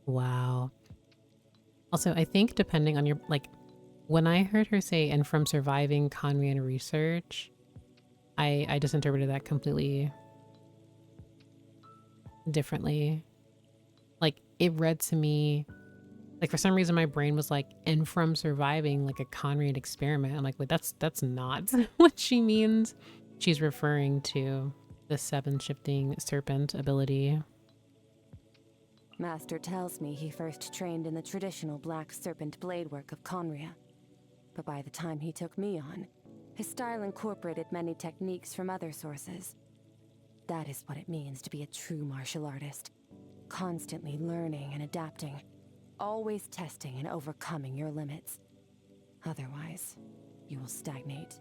Wow. Also, I think depending on your, like, when I heard her say, and from surviving Conrian research, I just interpreted that completely differently. Like, it read to me, like, for some reason my brain was like, and from surviving like a Conrian experiment. I'm like, wait, that's not what she means. She's referring to the 7 shifting serpent ability. Master tells me he first trained in the traditional black serpent blade work of Conria. But by the time he took me on, his style incorporated many techniques from other sources. That is what it means to be a true martial artist. Constantly learning and adapting. Always testing and overcoming your limits. Otherwise, you will stagnate.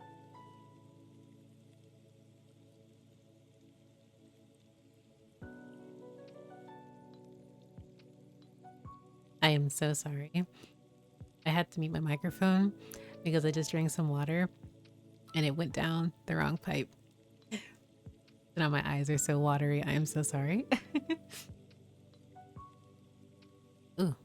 I am so sorry. I had to mute my microphone because I just drank some water and it went down the wrong pipe. Now my eyes are so watery. I am so sorry. Ooh.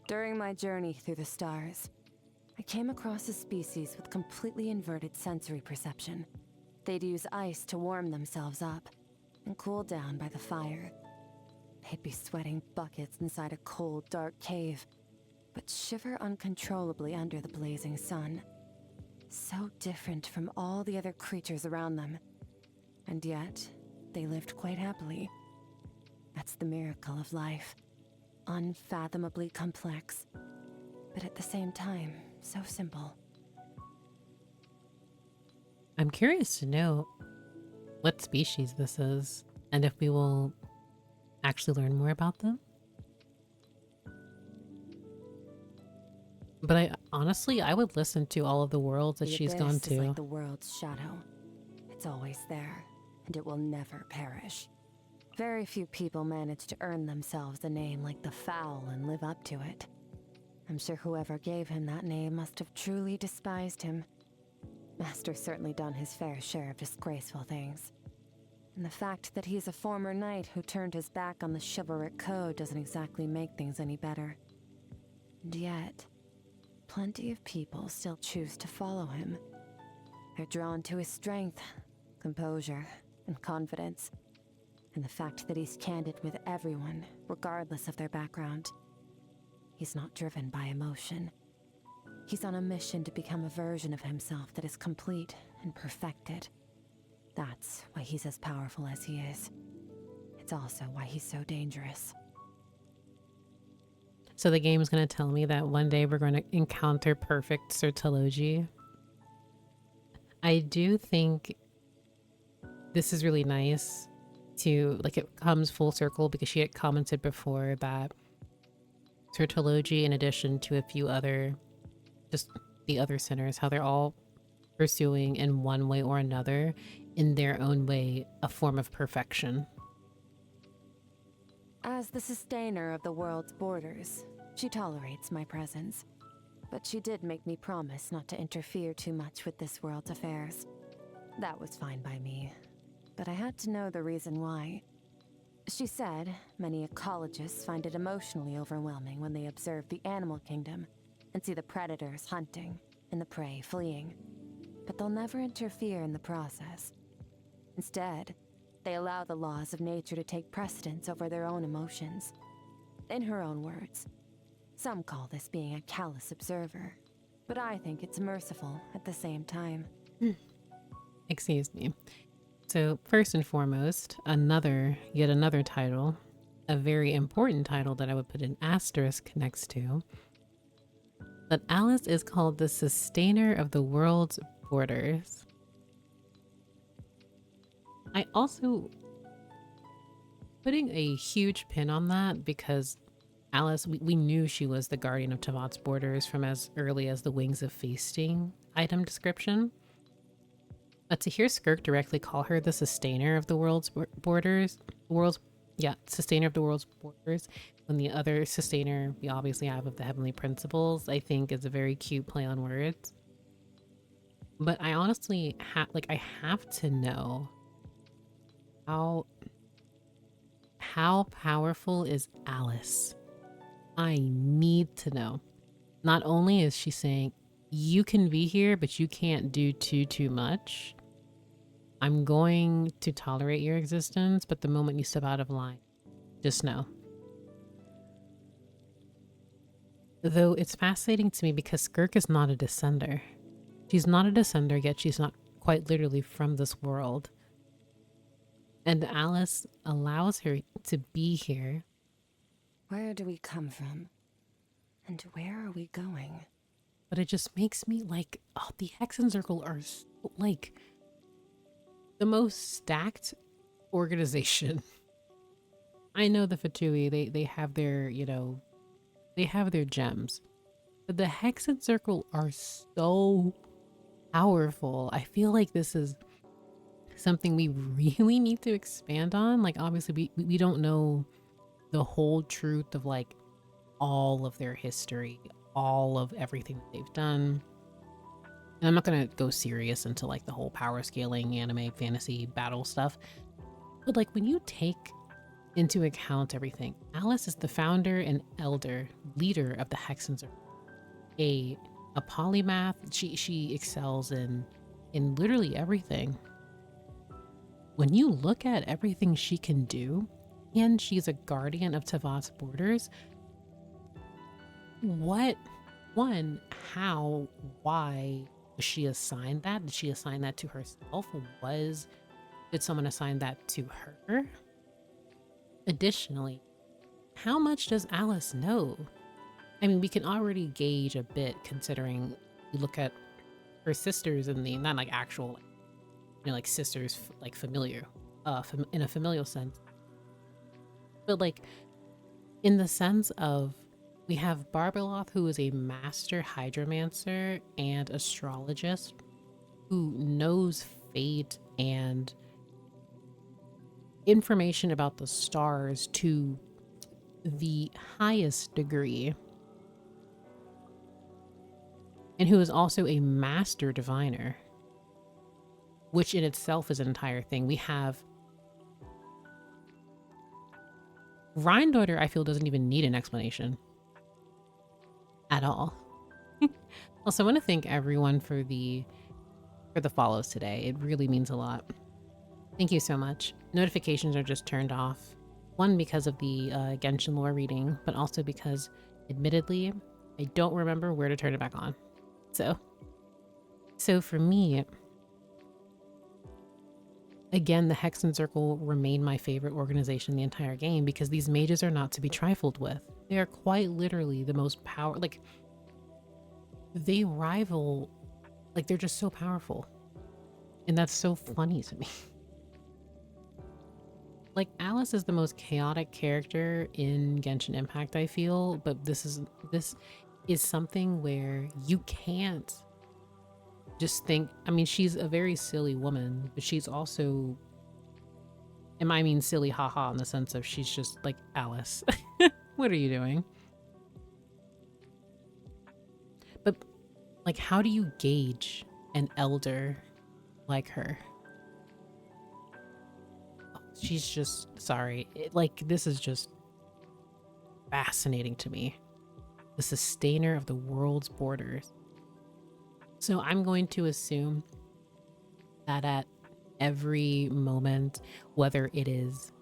During my journey through the stars, I came across a species with completely inverted sensory perception. They'd use ice to warm themselves up and cool down by the fire. They'd be sweating buckets inside a cold, dark cave, but shiver uncontrollably under the blazing sun. So different from all the other creatures around them. And yet, they lived quite happily. That's the miracle of life. Unfathomably complex, but at the same time, so simple. I'm curious to know what species this is and if we will actually learn more about them. But I honestly would listen to all of the worlds that The she's abyss gone is to. like the world's shadow. It's It's always there, and it will never perish. Very few people manage to earn themselves a name like the Foul and live up to it. I'm sure whoever gave him that name must have truly despised him. Master's certainly done his fair share of disgraceful things. And the fact that he's a former knight who turned his back on the chivalric code doesn't exactly make things any better. And yet, plenty of people still choose to follow him. They're drawn to his strength, composure, and confidence. And the fact that he's candid with everyone, regardless of their background. He's not driven by emotion. He's on a mission to become a version of himself that is complete and perfected. That's why he's as powerful as he is. It's also why he's so dangerous. So the game's going to tell me that one day we're going to encounter perfect Sertology. I do think this is really nice to, like, it comes full circle because she had commented before that Sertology, in addition to a few other, just the other sinners, how they're all pursuing in one way or another, in their own way, a form of perfection. As the sustainer of the world's borders, she tolerates my presence. But she did make me promise not to interfere too much with this world's affairs. That was fine by me, but I had to know the reason why. She said many ecologists find it emotionally overwhelming when they observe the animal kingdom and see the predators hunting and the prey fleeing. But they'll never interfere in the process. Instead, they allow the laws of nature to take precedence over their own emotions. In her own words, some call this being a callous observer, but I think it's merciful at the same time. Excuse me. So first and foremost, yet another title, a very important title that I would put an asterisk next to, that Alice is called the sustainer of the world's borders. I also putting a huge pin on that because Alice, we knew she was the guardian of Tavat's borders from as early as the Wings of Feasting item description. But to hear Skirk directly call her the sustainer of the world's borders, sustainer of the world's borders, when the other sustainer we obviously have of the heavenly principles, I think is a very cute play on words. But I honestly I have to know how powerful is Alice? I need to know. Not only is she saying, you can be here, but you can't do too much. I'm going to tolerate your existence, but the moment you step out of line, just know. Though it's fascinating to me because Skirk is not a descender. She's not a descender, yet she's not quite literally from this world. And Alice allows her to be here. Where do we come from? And where are we going? But it just makes me like, oh, the Hexen Circle are so, like the most stacked organization. I know the Fatui, they have their, they have their gems. But the Hexen Circle are so powerful. I feel like this is something we really need to expand on. Like, obviously, we don't know the whole truth of, like, all of their history, all of everything that they've done. And I'm not going to go serious into, like, the whole power scaling, anime, fantasy, battle stuff. But, like, when you take into account everything, Alice is the founder and leader of the Hexen Circle. A polymath. She excels in literally everything. When you look at everything she can do, and she's a guardian of Tavat's borders, how, why was she assigned that? Did she assign that to herself? Did someone assign that to her? Additionally, how much does Alice know? I mean, we can already gauge a bit considering we look at her sisters in the, not like actual, like sisters, like familiar, in a familial sense. But like in the sense of, we have Barbeloth, who is a master hydromancer and astrologist who knows fate and information about the stars to the highest degree, and who is also a master diviner, which in itself is an entire thing. We have Rhine-Daughter, I feel, doesn't even need an explanation at all. Also, I want to thank everyone for the follows today. It really means a lot. Thank you so much. Notifications are just turned off. One, because of the Genshin lore reading, but also because, admittedly, I don't remember where to turn it back on. So for me, again, the Hexen Circle remain my favorite organization in the entire game because these mages are not to be trifled with. They are quite literally the most like, they rival, like, they're just so powerful. And that's so funny to me. Like, Alice is the most chaotic character in Genshin Impact, I feel, but this is something where you can't just think, I mean, she's a very silly woman, but she's also, and I mean silly haha in the sense of she's just like, Alice, what are you doing? But, like, how do you gauge an elder like her? She's just, sorry, like, this is just fascinating to me. The sustainer of the world's borders. So I'm going to assume that at every moment, whether it is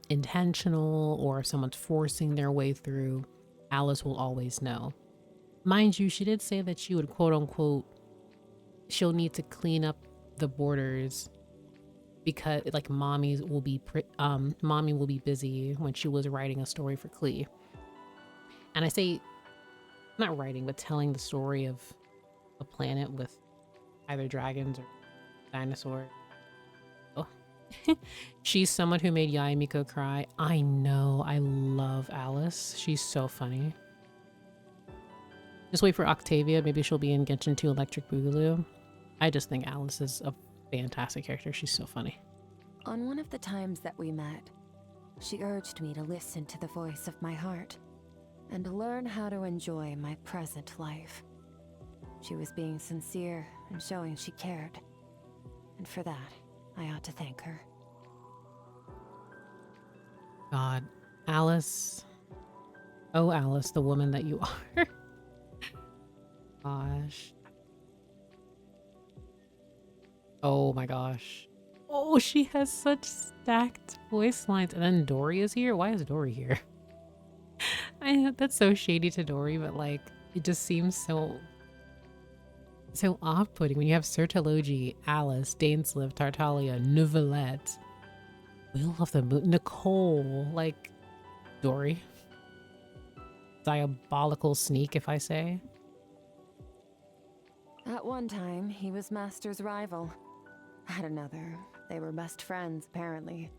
intentional or if someone's forcing their way through, Alice will always know. Mind you, she did say that she would, quote unquote, she'll need to clean up the borders because, like, mommy will be busy when she was writing a story for Klee. And I say, not writing, but telling the story of a planet with either dragons or dinosaurs. Oh. She's someone who made Yae Miko cry. I know, I love Alice. She's so funny. Just wait for Octavia. Maybe she'll be in Genshin 2 Electric Boogaloo. I just think Alice is a fantastic character. She's so funny. On one of the times that we met, she urged me to listen to the voice of my heart and to learn how to enjoy my present life. She was being sincere and showing she cared. And for that, I ought to thank her. God, Alice. Oh, Alice, the woman that you are. Gosh. Oh my gosh. Oh, she has such stacked voice lines. And then Dory is here? Why is Dory here? That's so shady to Dory, but, like, it just seems so off-putting when you have Sertologi, Alice, Dainsliv, Tartaglia, Neuvillette, Will of the Moon, Nicole, like, Dory. Diabolical sneak, if I say. At one time, he was Master's rival. At another, they were best friends, apparently.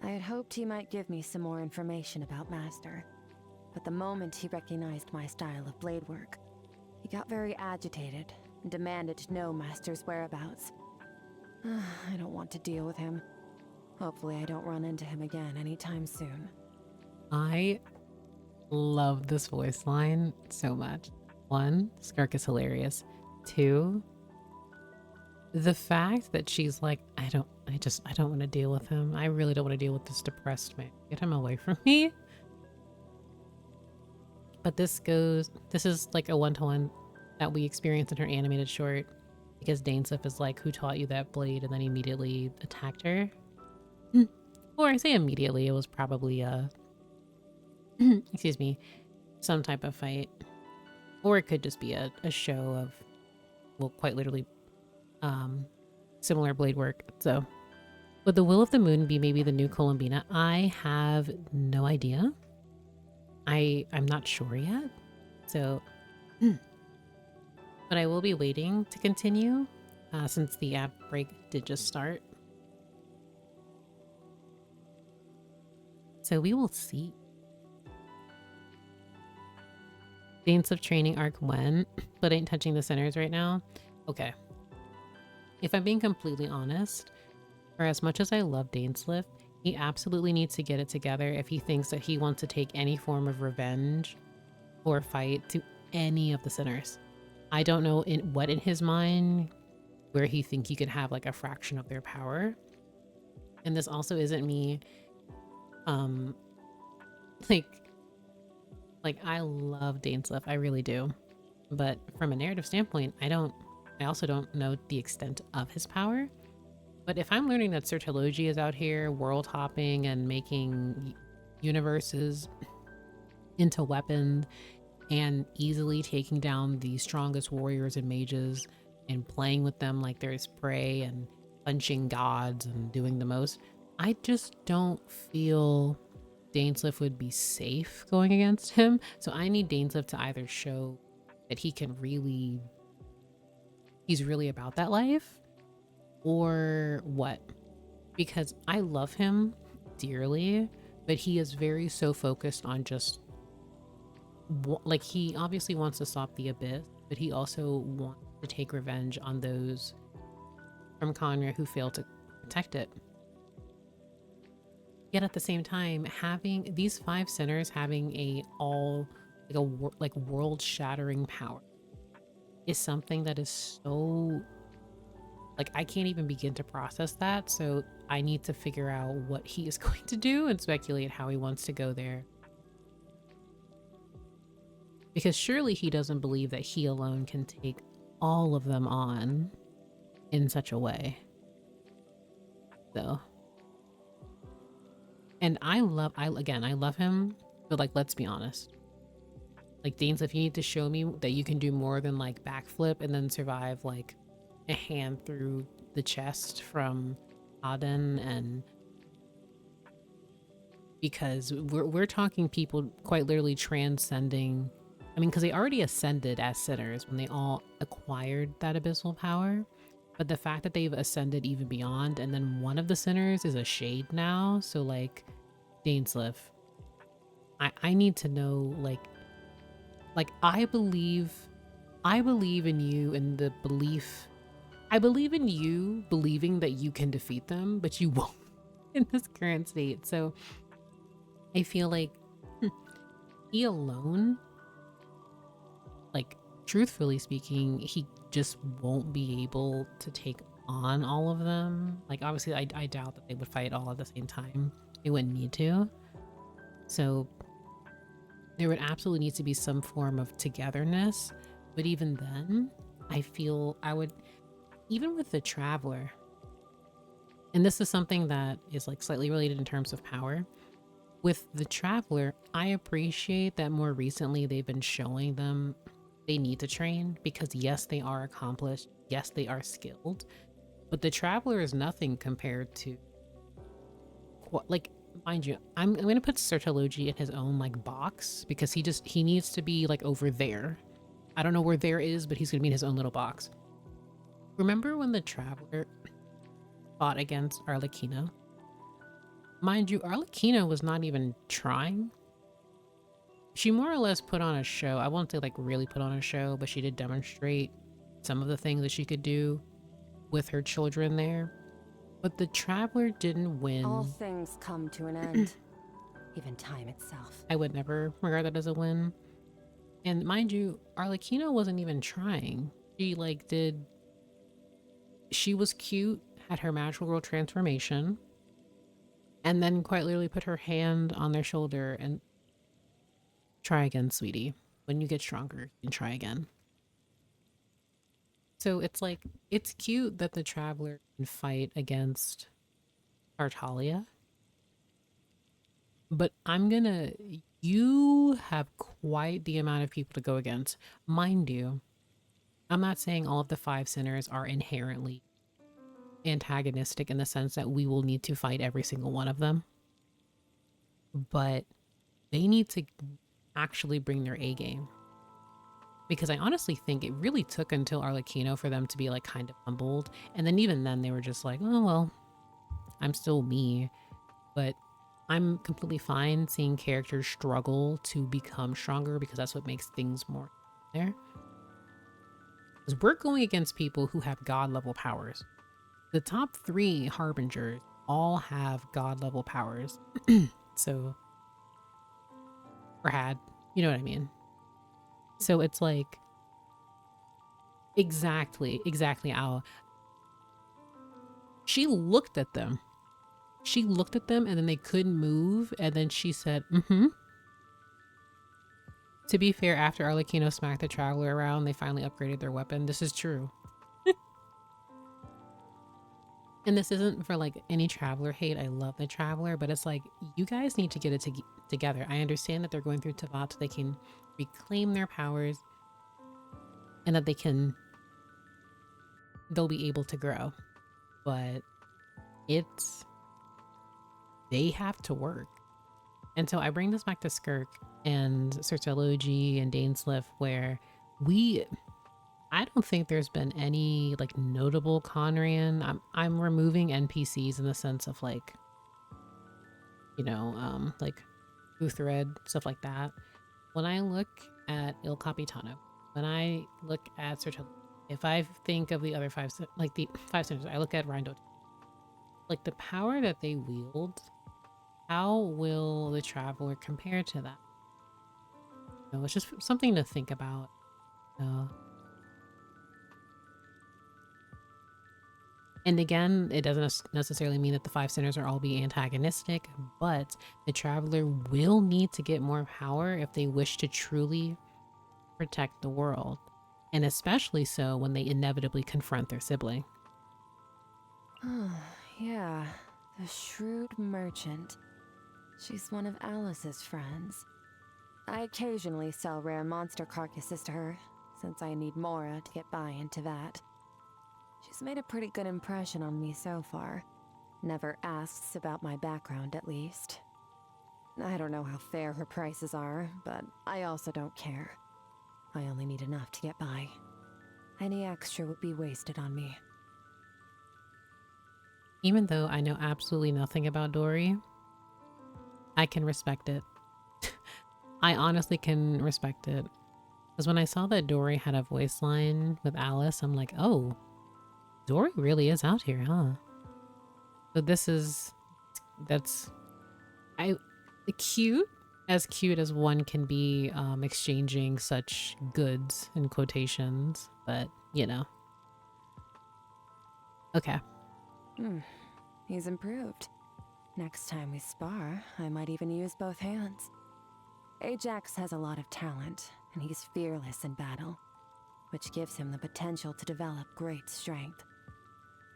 I had hoped he might give me some more information about Master, but the moment he recognized my style of blade work, he got very agitated and demanded to know Master's whereabouts. I don't want to deal with him. Hopefully I don't run into him again anytime soon. I love this voice line so much. 1, Skirk is hilarious. 2, the fact that she's like, I don't want to deal with him. I really don't want to deal with this depressed man. Get him away from me. But this is like a one-to-one that we experienced in her animated short, because Dainsliff is like, who taught you that blade? And then immediately attacked her. Or I say immediately, it was probably excuse me, some type of fight. Or it could just be a show of, well, quite literally similar blade work. So would the Will of the Moon be maybe the new Columbina? I have no idea. I'm not sure yet. So but I will be waiting to continue since the app break did just start. So we will see. Dance of training arc when, but ain't touching the centers right now. Okay. if I'm being completely honest, for as much as I love Dainsliff, he absolutely needs to get it together if he thinks that he wants to take any form of revenge or fight to any of the sinners. I don't know what in his mind where he think he could have like a fraction of their power. And this also isn't me um like I love Dainsliff, I really do. But from a narrative standpoint, I also don't know the extent of his power. But if I'm learning that Sertology is out here world hopping and making universes into weapons and easily taking down the strongest warriors and mages and playing with them like there's prey and punching gods and doing the most, I just don't feel Dainsliff would be safe going against him. So I need Dainsliff to either show that he's really about that life, or what, because I love him dearly, but he is very so focused on just like, he obviously wants to stop the abyss, but he also wants to take revenge on those from Conra who failed to protect it. Yet at the same time, having these 5 sinners having world shattering power is something that is so, like, I can't even begin to process that. So I need to figure out what he is going to do and speculate how he wants to go there. Because surely he doesn't believe that he alone can take all of them on in such a way. So, and I love him, but like, let's be honest. Like, Danes, if you need to show me that you can do more than like backflip and then survive like a hand through the chest from Aden, and because we're talking people quite literally transcending. I mean, because they already ascended as sinners when they all acquired that abyssal power, but the fact that they've ascended even beyond, and then one of the sinners is a shade now. So like, Dainsliff, I need to know, like I believe in you, and the belief, I believe in you believing that you can defeat them, but you won't in this current state. So I feel like he alone, like, truthfully speaking, he just won't be able to take on all of them. Like, obviously, I doubt that they would fight all at the same time. They wouldn't need to. So there would absolutely need to be some form of togetherness. But even then, I feel I would, even with the Traveler, and this is something that is like slightly related in terms of power. With the Traveler, I appreciate that more recently they've been showing them they need to train, because yes, they are accomplished, yes, they are skilled, but the Traveler is nothing compared to, like, mind you, I'm gonna put Sertology in his own like box, because he needs to be like over there. I don't know where there is, but he's gonna be in his own little box. Remember when the Traveler fought against Arlecchino? Mind you, Arlecchino was not even trying. She more or less put on a show. I won't say like really put on a show, but she did demonstrate some of the things that she could do with her children there. But the Traveler didn't win. All things come to an end, even time itself. I would never regard that as a win. And mind you, Arlecchino wasn't even trying. She was cute, had her magical girl transformation, and then quite literally put her hand on their shoulder and, try again, sweetie. When you get stronger, you can try again. So it's like, it's cute that the Traveler can fight against Tartaglia. But you have quite the amount of people to go against. Mind you, I'm not saying all of the 5 sinners are inherently antagonistic in the sense that we will need to fight every single one of them. But they need to actually bring their A game. Because I honestly think it really took until Arlecchino for them to be like kind of humbled. And then even then they were just like, oh, well, I'm still me. But I'm completely fine seeing characters struggle to become stronger, because that's what makes things more there. Because we're going against people who have god level powers. The top 3 harbingers all have god level powers. So, or had, you know what I mean? So it's like, exactly, Al. She looked at them. And then they couldn't move. And then she said, mm-hmm. To be fair, after Arlecchino smacked the Traveler around, they finally upgraded their weapon. This is true. And this isn't for like any Traveler hate. I love the Traveler, but it's like, you guys need to get it together. I understand that they're going through Teyvat so they can reclaim their powers and that they'll be able to grow. But they have to work. And so I bring this back to Skirk and Certelogy and Dainsliff, where I don't think there's been any like notable Conrian. I'm removing NPCs in the sense of like, like Uthred, stuff like that. When I look at Il Capitano, when I look at Certelogy, if I think of the other 5, like the 5 centers, I look at Rindo. Like the power that they wield, how will the Traveler compare to that? It's just something to think about. And again, it doesn't necessarily mean that the 5 centers are all be antagonistic, but the Traveler will need to get more power if they wish to truly protect the world. And especially so when they inevitably confront their sibling. Oh, yeah. The shrewd merchant. She's one of Alice's friends. I occasionally sell rare monster carcasses to her, since I need Mora to get by into that. She's made a pretty good impression on me so far. Never asks about my background, at least. I don't know how fair her prices are, but I also don't care. I only need enough to get by. Any extra would be wasted on me. Even though I know absolutely nothing about Dory, I can respect it. I honestly can respect it. Because when I saw that Dory had a voice line with Alice, I'm like, oh, Dory really is out here, huh? So that's cute as one can be, exchanging such goods in quotations, but okay. He's improved. Next time we spar, I might even use both hands. Ajax has a lot of talent, and he's fearless in battle, which gives him the potential to develop great strength.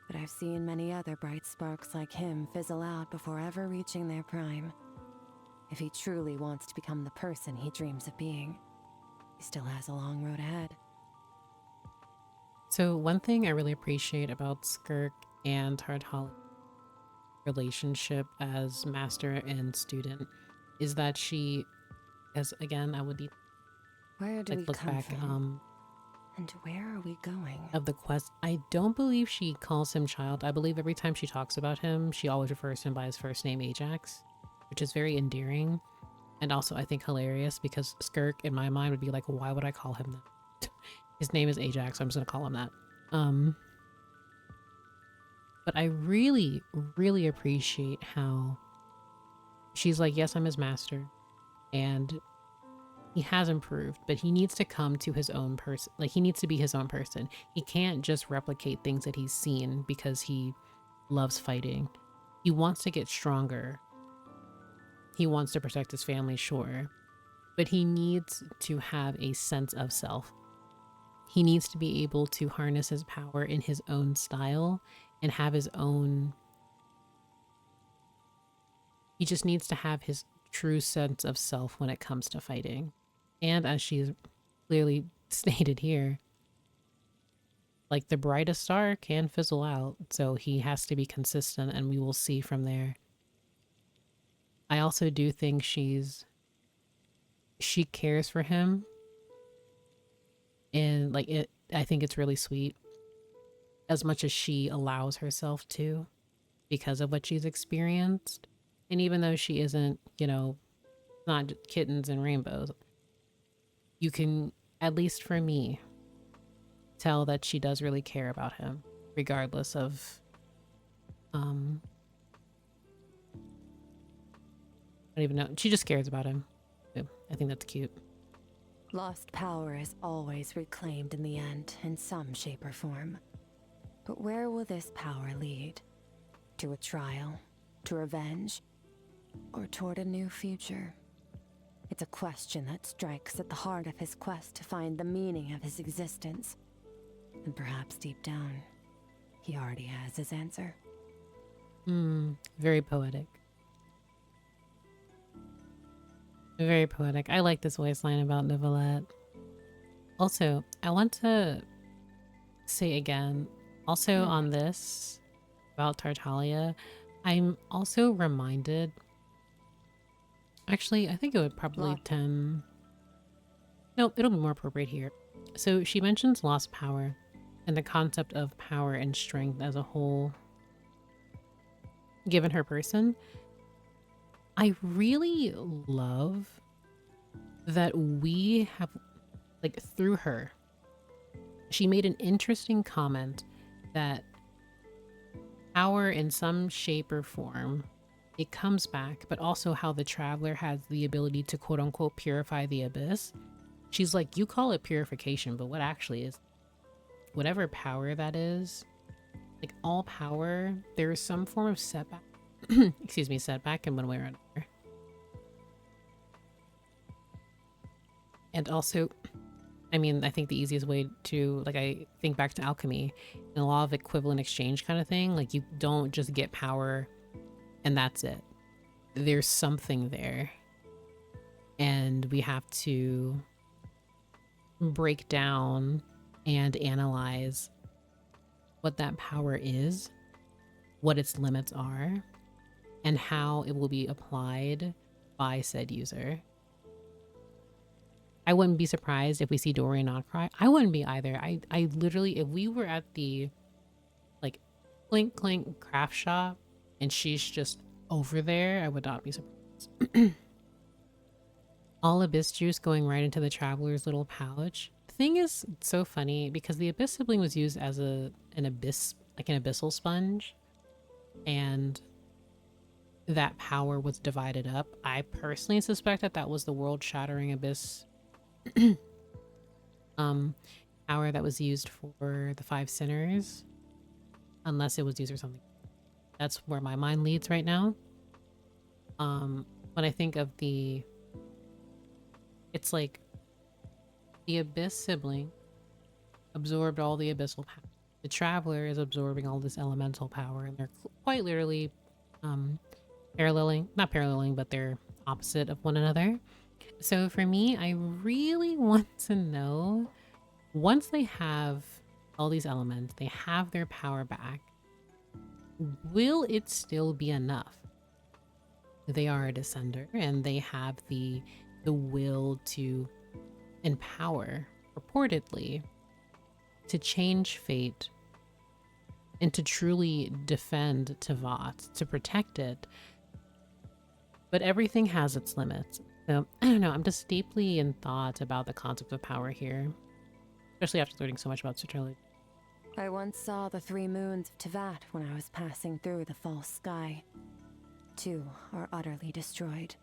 But I've seen many other bright sparks like him fizzle out before ever reaching their prime. If he truly wants to become the person he dreams of being, he still has a long road ahead. So one thing I really appreciate about Skirk and Hardholly relationship as master and student is that she, as again, I would need Where do we look come back from? And where are we going? of the quest. I don't believe she calls him child. I believe every time she talks about him, she always refers to him by his first name, Ajax, which is very endearing and also I think hilarious, because Skirk in my mind would be like, why would I call him that? His name is Ajax, so I'm just gonna call him that. But I really, really appreciate how she's like, yes, I'm his master, and he has improved, but he needs to come to his own person. Like, he needs to be his own person. He can't just replicate things that he's seen because he loves fighting. He wants to get stronger. He wants to protect his family, sure, but he needs to have a sense of self. He needs to be able to harness his power in his own style and have his own. He just needs to have his true sense of self when it comes to fighting. And as she's clearly stated here, like, the brightest star can fizzle out, so he has to be consistent, and we will see from there. I also do think she cares for him, and like it, I think it's really sweet, as much as she allows herself to, because of what she's experienced. And even though she isn't, not kittens and rainbows, you can, at least for me, tell that she does really care about him, regardless of I don't even know. She just cares about him. I think that's cute. Lost power is always reclaimed in the end, in some shape or form. But where will this power lead? To a trial? To revenge? Or toward a new future? It's a question that strikes at the heart of his quest to find the meaning of his existence. And perhaps deep down, he already has his answer. Very poetic. Very poetic. I like this voice line about Neuvillette. Also, I want to say again, also on this, about Tartaglia, I'm also reminded, actually, I think it would probably no, it'll be more appropriate here. So she mentions lost power and the concept of power and strength as a whole, given her person. I really love that we have, like, through her, she made an interesting comment that power in some shape or form, it comes back, but also how the traveler has the ability to quote unquote purify the abyss. She's like, you call it purification, but what actually is, whatever power that is, like all power, there is some form of setback, excuse me, setback in one way or another. And also, I mean, I think the easiest way to, like, I think back to alchemy, and a law of equivalent exchange kind of thing, like you don't just get power and that's it. There's something there. And we have to break down and analyze what that power is, what its limits are, and how it will be applied by said user. I wouldn't be surprised if we see Dorian not cry. I wouldn't be either. I literally, if we were at the, like, clink clink craft shop and she's just over there, I would not be surprised. All abyss juice going right into the traveler's little pouch. The thing is, it's so funny because the abyss sibling was used as an abyss, like an abyssal sponge, and that power was divided up. I personally suspect that that was the world-shattering abyss power that was used for the 5 sinners, unless it was used for something. That's where my mind leads right now. When I think of it's like the abyss sibling absorbed all the abyssal power. The traveler is absorbing all this elemental power, and they're quite literally not paralleling, but they're opposite of one another. So for me, I really want to know, once they have all these elements, they have their power back, will it still be enough? They are a descender and they have the will to empower, purportedly, to change fate and to truly defend Tevat, to protect it. But everything has its limits. So, I don't know, I'm just deeply in thought about the concept of power here, especially after learning so much about Sortilege. I once saw the 3 moons of Tevat when I was passing through the false sky. 2 are utterly destroyed,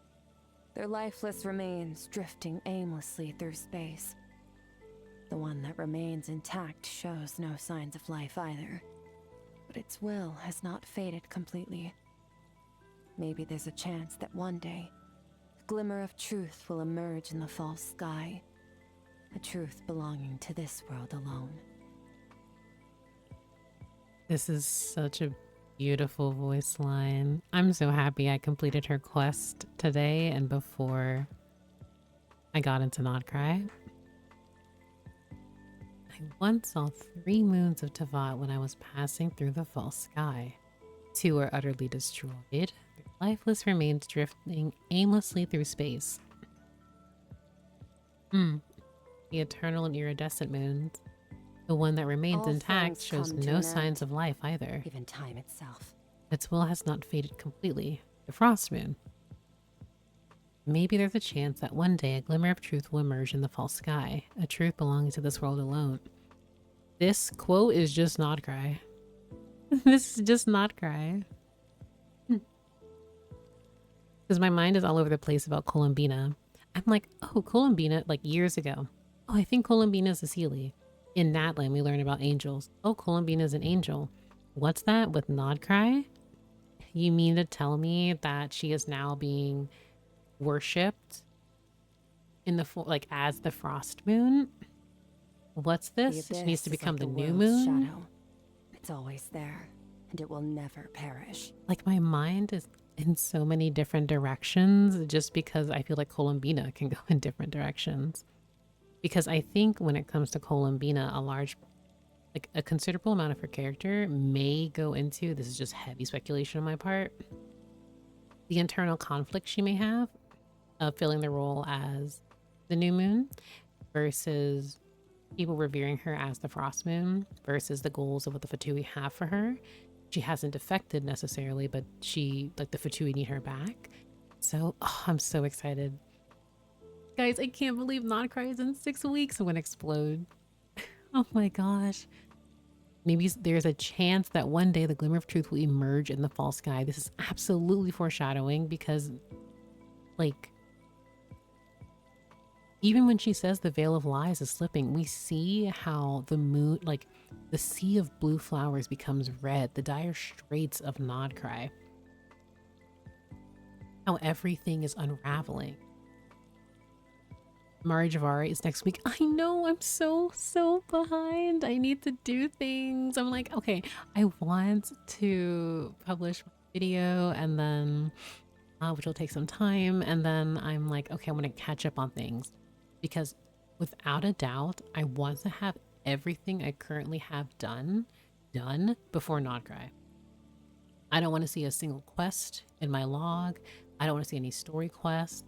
their lifeless remains drifting aimlessly through space. The one that remains intact shows no signs of life either, but its will has not faded completely. Maybe there's a chance that one day, a glimmer of truth will emerge in the false sky, a truth belonging to this world alone. This is such a beautiful voice line. I'm so happy I completed her quest today and before I got into Not Cry. I once saw 3 moons of Tevat when I was passing through the false sky. 2 are utterly destroyed, their lifeless remains drifting aimlessly through space. The eternal and iridescent moons. The one that remains All intact things shows come to no an signs end. of life either. Even time itself. Its will has not faded completely. The frost moon. Maybe there's a chance that one day a glimmer of truth will emerge in the false sky, a truth belonging to this world alone. This quote is just not cry. This is just not cry. Because my mind is all over the place about Columbina. I'm like, oh, Columbina, like years ago. Oh, I think Columbina is a Seelie. In Natland, we learn about angels. Oh, Columbina is an angel. What's that with Nodcry? You mean to tell me that she is now being worshipped in the like as the frost moon? What's this? The She needs abyss to is become like the the new world's moon? shadow. It's always there, and it will never perish. Like my mind is in so many different directions just because I feel like Columbina can go in different directions. Because I think when it comes to Columbina, a considerable amount of her character may go into, this is just heavy speculation on my part, the internal conflict she may have of filling the role as the new moon versus people revering her as the frost moon versus the goals of what the Fatui have for her. She hasn't defected necessarily, but the Fatui need her back. So, I'm so excited. Guys, I can't believe Nodcry is in 6 weeks. I'm gonna explode. Oh my gosh. Maybe there's a chance that one day the glimmer of truth will emerge in the fall sky. This is absolutely foreshadowing because, like, even when she says the veil of lies is slipping, we see how the moon, like, the sea of blue flowers becomes red, the dire straits of Nodcry. How everything is unraveling. Mari Javari is next week. I know, I'm so behind. I need to do things. I'm like, okay, I want to publish my video and then, which will take some time. And then I'm like, okay, I want to catch up on things because without a doubt, I want to have everything I currently have done before Nodcry. I don't want to see a single quest in my log. I don't want to see any story quests.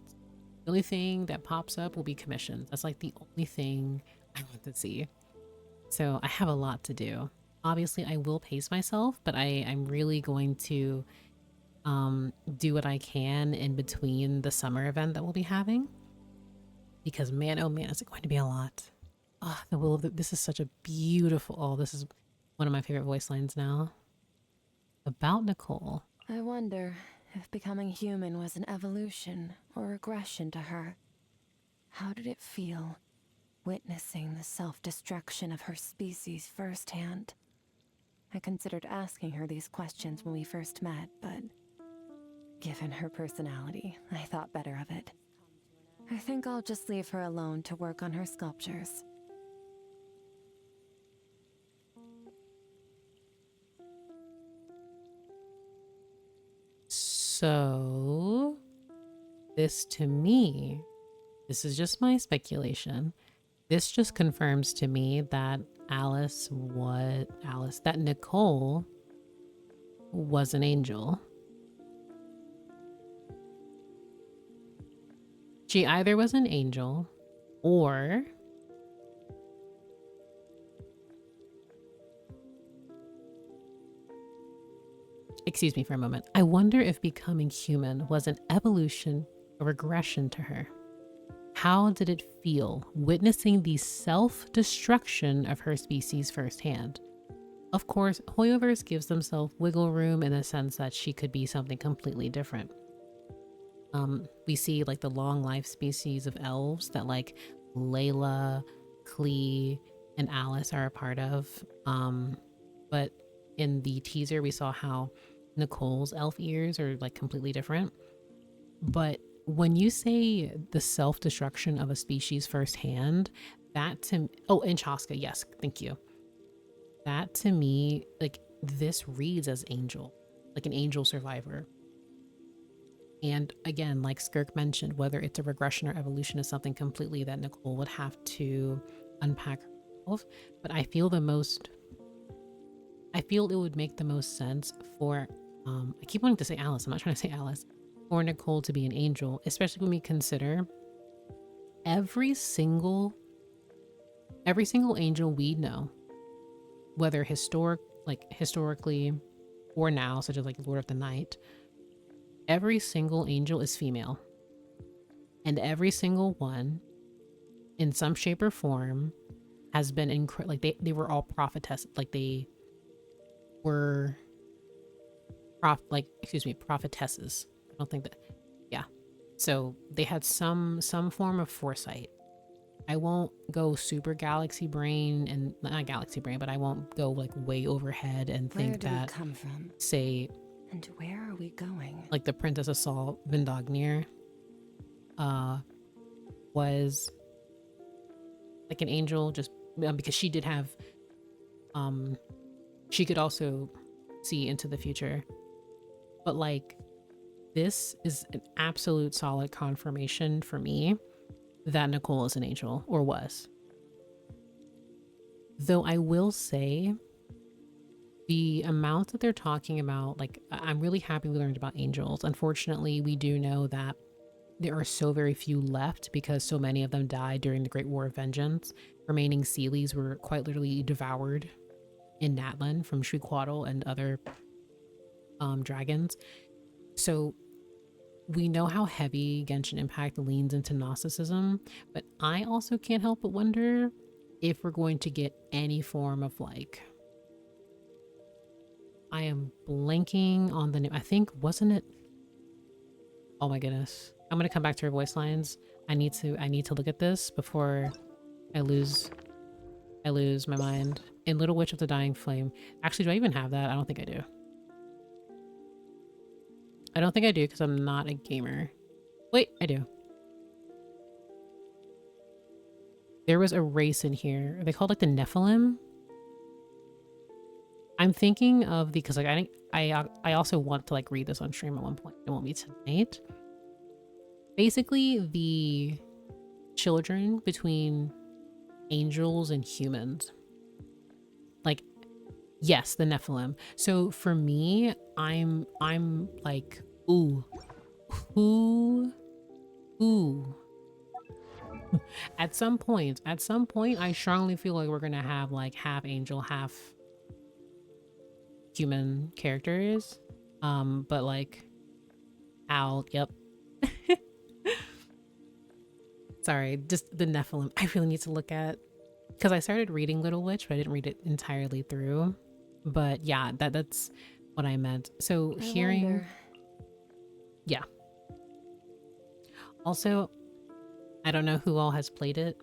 The only thing that pops up will be commissions. That's like the only thing I want to see. So I have a lot to do. Obviously, I will pace myself, but I'm really going to do what I can in between the summer event that we'll be having. Because man, oh man, is it going to be a lot. Oh, this is such a beautiful, this is one of my favorite voice lines now. About Nicole. I wonder if becoming human was an evolution or regression to her. How did it feel, witnessing the self-destruction of her species firsthand? I considered asking her these questions when we first met, but given her personality, I thought better of it. I think I'll just leave her alone to work on her sculptures. So, this to me, this is just my speculation. This just confirms to me that that Nicole was an angel. She either was an angel or excuse me for a moment. I wonder if becoming human was an evolution or regression to her. How did it feel witnessing the self-destruction of her species firsthand? Of course, Hoyoverse gives themselves wiggle room in the sense that she could be something completely different. We see like the long life species of elves that like Layla, Klee, and Alice are a part of. But in the teaser, we saw how Nicole's elf ears are like completely different. But when you say the self-destruction of a species firsthand, that to and Chaska, yes, thank you. That to me, like this reads as angel, like an angel survivor. And again, like Skirk mentioned, whether it's a regression or evolution is something completely that Nicole would have to unpack herself. But I feel it would make the most sense for, I keep wanting to say Alice, I'm not trying to say Alice, for Nicole to be an angel, especially when we consider every single angel we know, whether historically or now, such as like Lord of the Night, every single angel is female. And every single one, in some shape or form, has been like they were all prophetess, like they were prophetesses. I don't think that, yeah. So they had some form of foresight. I won't go super galaxy brain, and not galaxy brain, but I won't go like way overhead and Where think do we that, come from? say, And where are we going? like the Princess of Saul Vindagnir was like an angel, just because she did have she could also see into the future. But like, this is an absolute solid confirmation for me that Nicole is an angel, or was. Though I will say, the amount that they're talking about, like, I'm really happy we learned about angels. Unfortunately, we do know that there are so very few left because so many of them died during the Great War of Vengeance. Remaining Seelies were quite literally devoured in Natlan from Shriekwaddle and other dragons. So we know how heavy Genshin Impact leans into Gnosticism, but I also can't help but wonder if we're going to get any form of like, I am blanking on the name. I think, wasn't it? Oh my goodness. I'm gonna come back to her voice lines. I need to look at this before I lose my mind. In Little Witch of the Dying Flame. Actually, do I even have that? I don't think I do. I don't think I do because I'm not a gamer. Wait, I do. There was a race in here. Are they called like the Nephilim? I'm thinking of the, because like I also want to like read this on stream at one point. It won't be tonight. Basically, the children between angels and humans. Like, yes, the Nephilim. So for me, I'm like, ooh. At some point, I strongly feel like we're gonna have like half angel, half human characters. But like, yep. Sorry, just the Nephilim. I really need to look at, because I started reading Little Witch, but I didn't read it entirely through. But yeah, that's what I meant. So hearing, yeah. Also, I don't know who all has played it,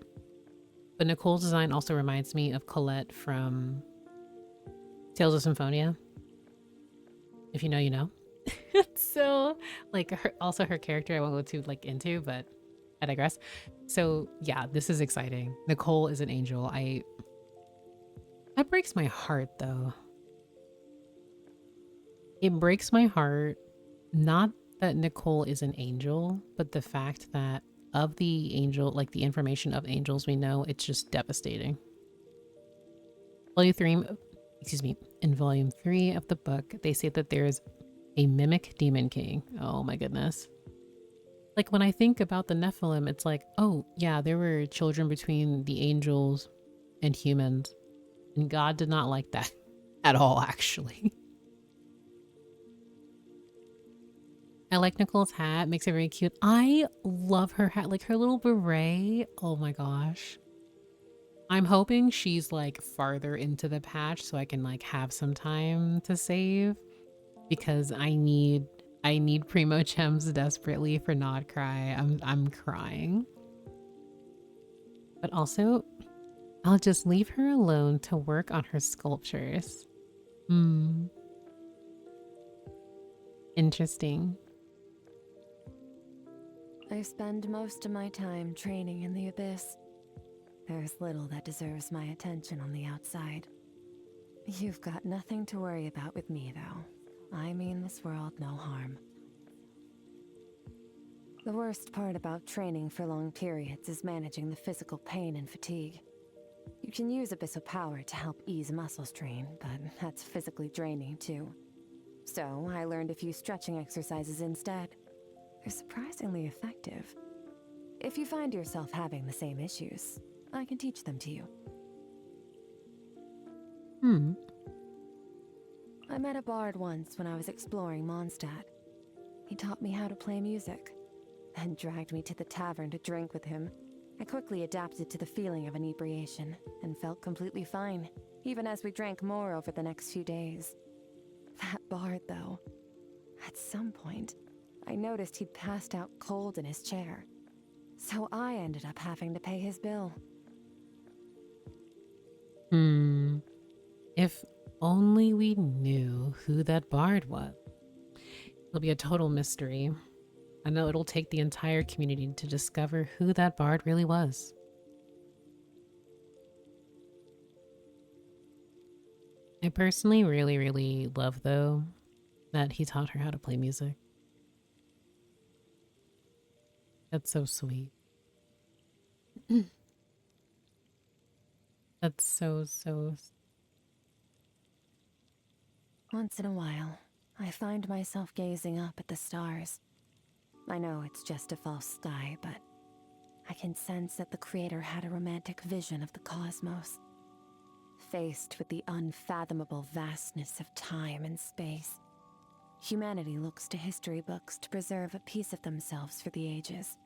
but Nicole's design also reminds me of Colette from Tales of Symphonia. If you know, you know. So like her character I won't go too like into, but I digress. So yeah, this is exciting. Nicole is an angel. That breaks my heart though. It breaks my heart, not that Nicole is an angel, but the fact that of the angel, like the information of angels we know, it's just devastating. In volume 3 of the book, they say that there's a mimic demon king. Oh my goodness. Like when I think about the Nephilim, it's like, oh yeah, there were children between the angels and humans, and God did not like that at all, actually. I like Nicole's hat, makes it very cute. I love her hat, like her little beret. Oh my gosh. I'm hoping she's like farther into the patch so I can like have some time to save, because I need Primo Gems desperately for Not Cry. I'm crying. But also, I'll just leave her alone to work on her sculptures. Interesting. I spend most of my time training in the Abyss. There's little that deserves my attention on the outside. You've got nothing to worry about with me, though. I mean this world no harm. The worst part about training for long periods is managing the physical pain and fatigue. You can use abyssal power to help ease muscle strain, but that's physically draining too. So I learned a few stretching exercises instead. They're surprisingly effective. If you find yourself having the same issues, I can teach them to you. I met a bard once when I was exploring Mondstadt. He taught me how to play music, then dragged me to the tavern to drink with him. I quickly adapted to the feeling of inebriation and felt completely fine, even as we drank more over the next few days. That bard, though, at some point, I noticed he'd passed out cold in his chair, so I ended up having to pay his bill. If only we knew who that bard was. It'll be a total mystery. I know it'll take the entire community to discover who that bard really was. I personally really, really love, though, that he taught her how to play music. That's so sweet. That's so. Once in a while, I find myself gazing up at the stars. I know it's just a false sky, but I can sense that the creator had a romantic vision of the cosmos. Faced with the unfathomable vastness of time and space, humanity looks to history books to preserve a piece of themselves for the ages.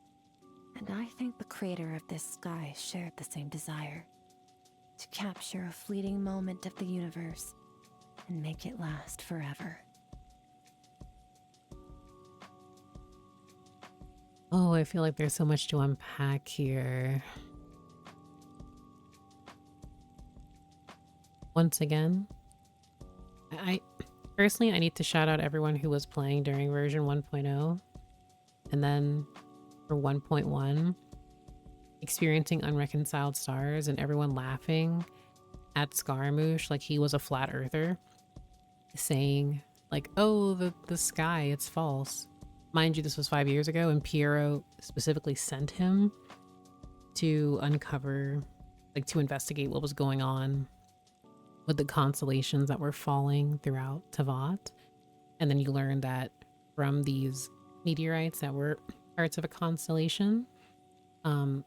And I think the creator of this sky shared the same desire, to capture a fleeting moment of the universe and make it last forever. Oh, I feel like there's so much to unpack here. Once again, I personally, I need to shout out everyone who was playing during version 1.0, and then for 1.1, experiencing unreconciled stars and everyone laughing at Scaramouche like he was a flat earther, saying like, oh, the sky, it's false. Mind you, this was 5 years ago, and Piero specifically sent him to uncover, like, to investigate what was going on with the constellations that were falling throughout Tavat. And then you learn that from these meteorites that were parts of a constellation,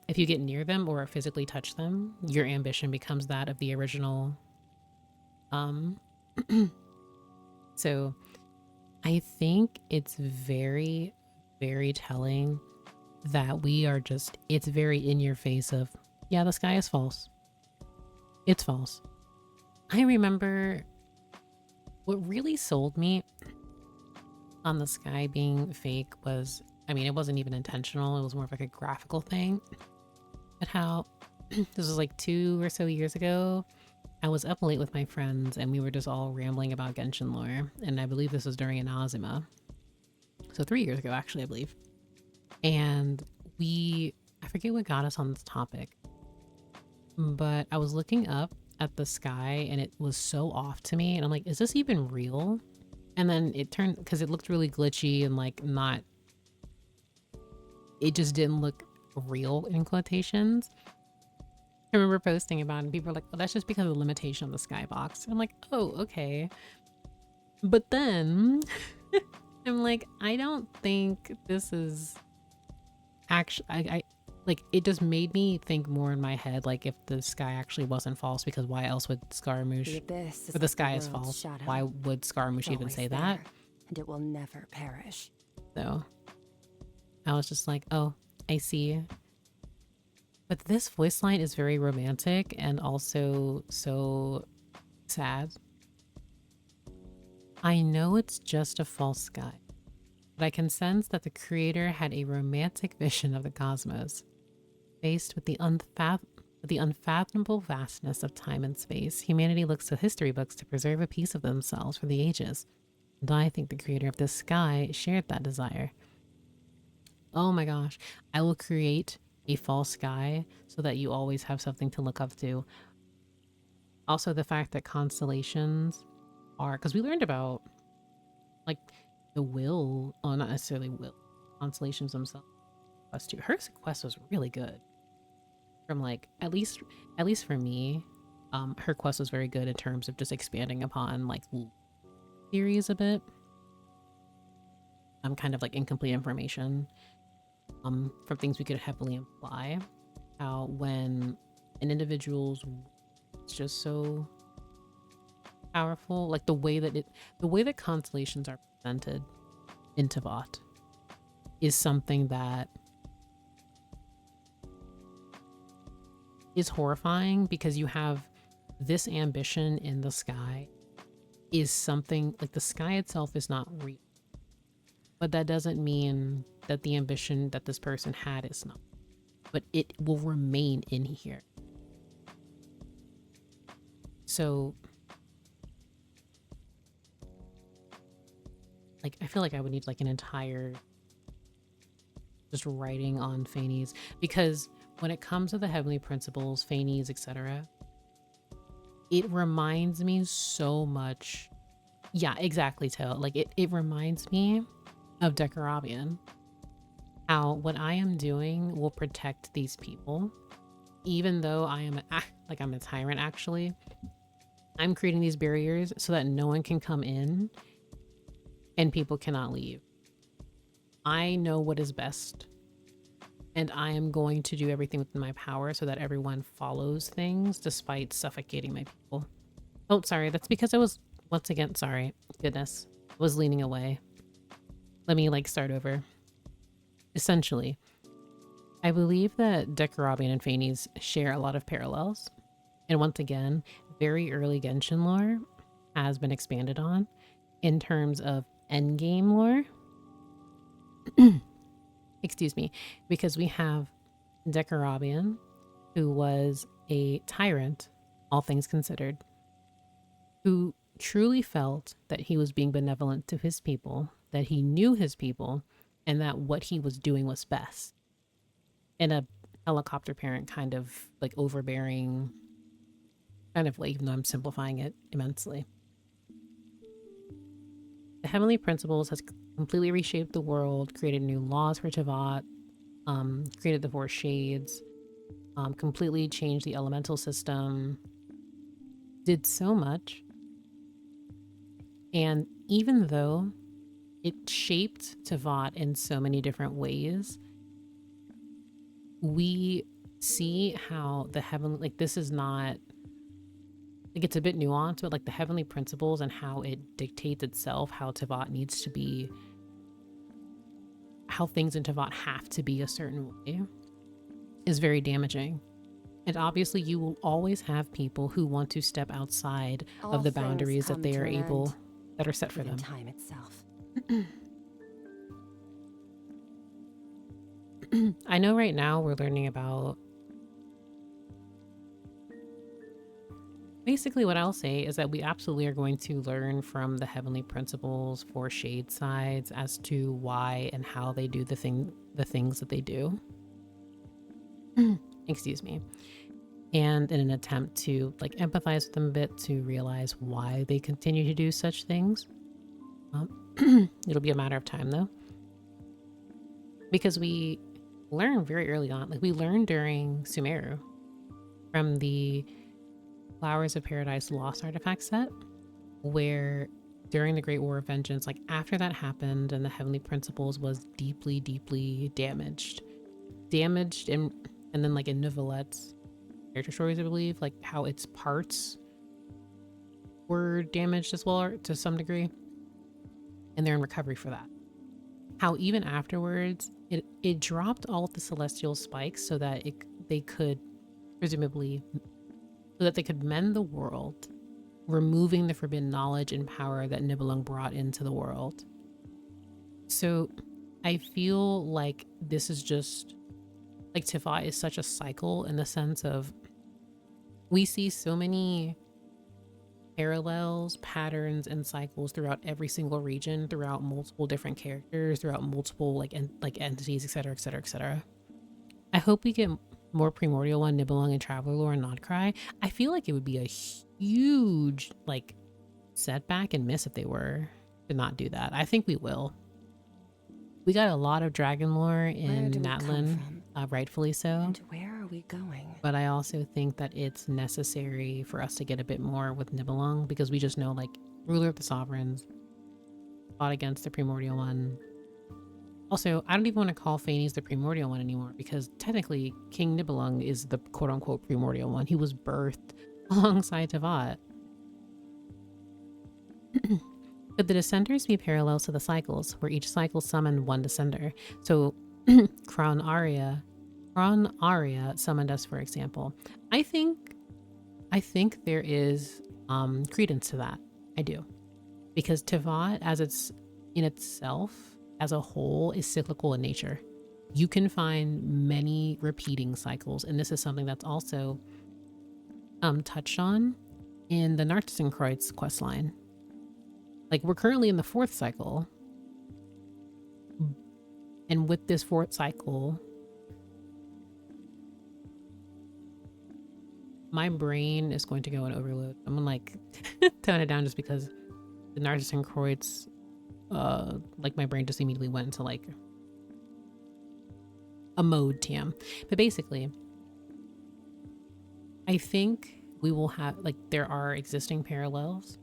if you get near them or physically touch them, your ambition becomes that of the original. So I think it's very, very telling that we are just, it's very in your face of, yeah, the sky is false. It's false. I remember what really sold me on the sky being fake was, I mean, it wasn't even intentional. It was more of like a graphical thing. But how, this was like 2 or so years ago, I was up late with my friends and we were just all rambling about Genshin lore. And I believe this was during an Azuma. So 3 years ago, actually, I believe. And I forget what got us on this topic, but I was looking up at the sky and it was so off to me. And I'm like, is this even real? And then it turned, because it looked really glitchy and like not, it just didn't look real in quotations. I remember posting about it and people were like, oh, that's just because of the limitation of the skybox. And I'm like, oh, okay. But then I'm like, I don't think this is actually, I like, it just made me think more in my head, like if the sky actually wasn't false, because why else would Scaramouche, or the sky is false, why would Scaramouche even say that? And it will never perish. So I was just like, oh, I see. But this voice line is very romantic and also so sad. I know it's just a false sky, but I can sense that the creator had a romantic vision of the cosmos. Faced with the unfathomable vastness of time and space, humanity looks to history books to preserve a piece of themselves for the ages. And I think the creator of this sky shared that desire. Oh my gosh, I will create a false sky so that you always have something to look up to. Also, the fact that constellations are, because we learned about like the will, oh, not necessarily will, constellations themselves. Quest too. Her quest was really good. From like, at least for me, her quest was very good in terms of just expanding upon like theories a bit. Kind of like incomplete information. From things we could heavily imply. How when an individual's it's just so powerful, like the way that constellations are presented in Tavat is something that is horrifying because you have this ambition in the sky is something like the sky itself is not real. But that doesn't mean that the ambition that this person had is not. But it will remain in here. So, like, I feel like I would need like an entire just writing on Faney's, because when it comes to the heavenly principles, Faney's, etc., it reminds me so much. Yeah, exactly, Tail. Like, it reminds me of Decarabian. How what I am doing will protect these people. Even though I am I'm a tyrant, actually. I'm creating these barriers so that no one can come in and people cannot leave. I know what is best. And I am going to do everything within my power so that everyone follows things despite suffocating my people. Oh, sorry. That's because I was, once again, sorry. Goodness. Was leaning away. Let me start over. Essentially, I believe that Decarabian and Faney's share a lot of parallels. And once again, very early Genshin lore has been expanded on in terms of endgame lore. Excuse me, because we have Decarabian, who was a tyrant, all things considered, who truly felt that he was being benevolent to his people, that he knew his people, and that what he was doing was best. In a helicopter parent kind of overbearing kind of way, even though I'm simplifying it immensely. The heavenly principles has completely reshaped the world, created new laws for Tevat, created the 4 shades, completely changed the elemental system, did so much. And even though it shaped Tevat in so many different ways, we see how the heavenly, this is not, it's a bit nuanced, but the heavenly principles and how it dictates itself, how Tevat needs to be, how things in Tevat have to be a certain way, is very damaging. And obviously you will always have people who want to step outside of the boundaries that they are able, that are set for them. Time itself. I know right now we're learning about, basically what I'll say is that we absolutely are going to learn from the heavenly principles for shade sides as to why and how they do the things that they do. Excuse me. And in an attempt to empathize with them a bit, to realize why they continue to do such things. It'll be a matter of time though, because we learn very early on, we learned during Sumeru from the Flowers of Paradise Lost artifact set, where during the Great War of Vengeance, after that happened and the heavenly principles was deeply, deeply damaged and then in Novelette's character stories, I believe, how its parts were damaged as well to some degree, and they're in recovery for that. How even afterwards it dropped all of the celestial spikes so that they could presumably, so that they could mend the world, removing the forbidden knowledge and power that Nibelung brought into the world. So I feel like this is just, Tevat is such a cycle in the sense of we see so many parallels, patterns, and cycles throughout every single region, throughout multiple different characters, throughout multiple entities, etc., etc., etc. I hope we get more Primordial One, Nibelung, and Traveler lore and Nodcry. I feel like it would be a huge setback and miss if they were to not do that. I think we will. We got a lot of dragon lore in Natlan, rightfully so. And where are we going? But I also think that it's necessary for us to get a bit more with Nibelung, because we just know Ruler of the Sovereigns fought against the Primordial One. Also, I don't even want to call Faney's the Primordial One anymore, because technically King Nibelung is the quote-unquote Primordial One. He was birthed alongside Tevat. Could the Descenders be parallels to the cycles, where each cycle summoned one Descender? So Crown Aria Ron Aria summoned us, for example. I think there is credence to that. I do. Because Tivat, as it's in itself, as a whole, is cyclical in nature. You can find many repeating cycles, and this is something that's also touched on in the Narcissenkreuz questline. Like, we're currently in the 4th cycle, and with this 4th cycle, my brain is going to go in overload. I'm gonna like tone it down just because the Narcissenkreuz, like my brain just immediately went into like a mode TM. But basically, I think we will have, like, there are existing parallels,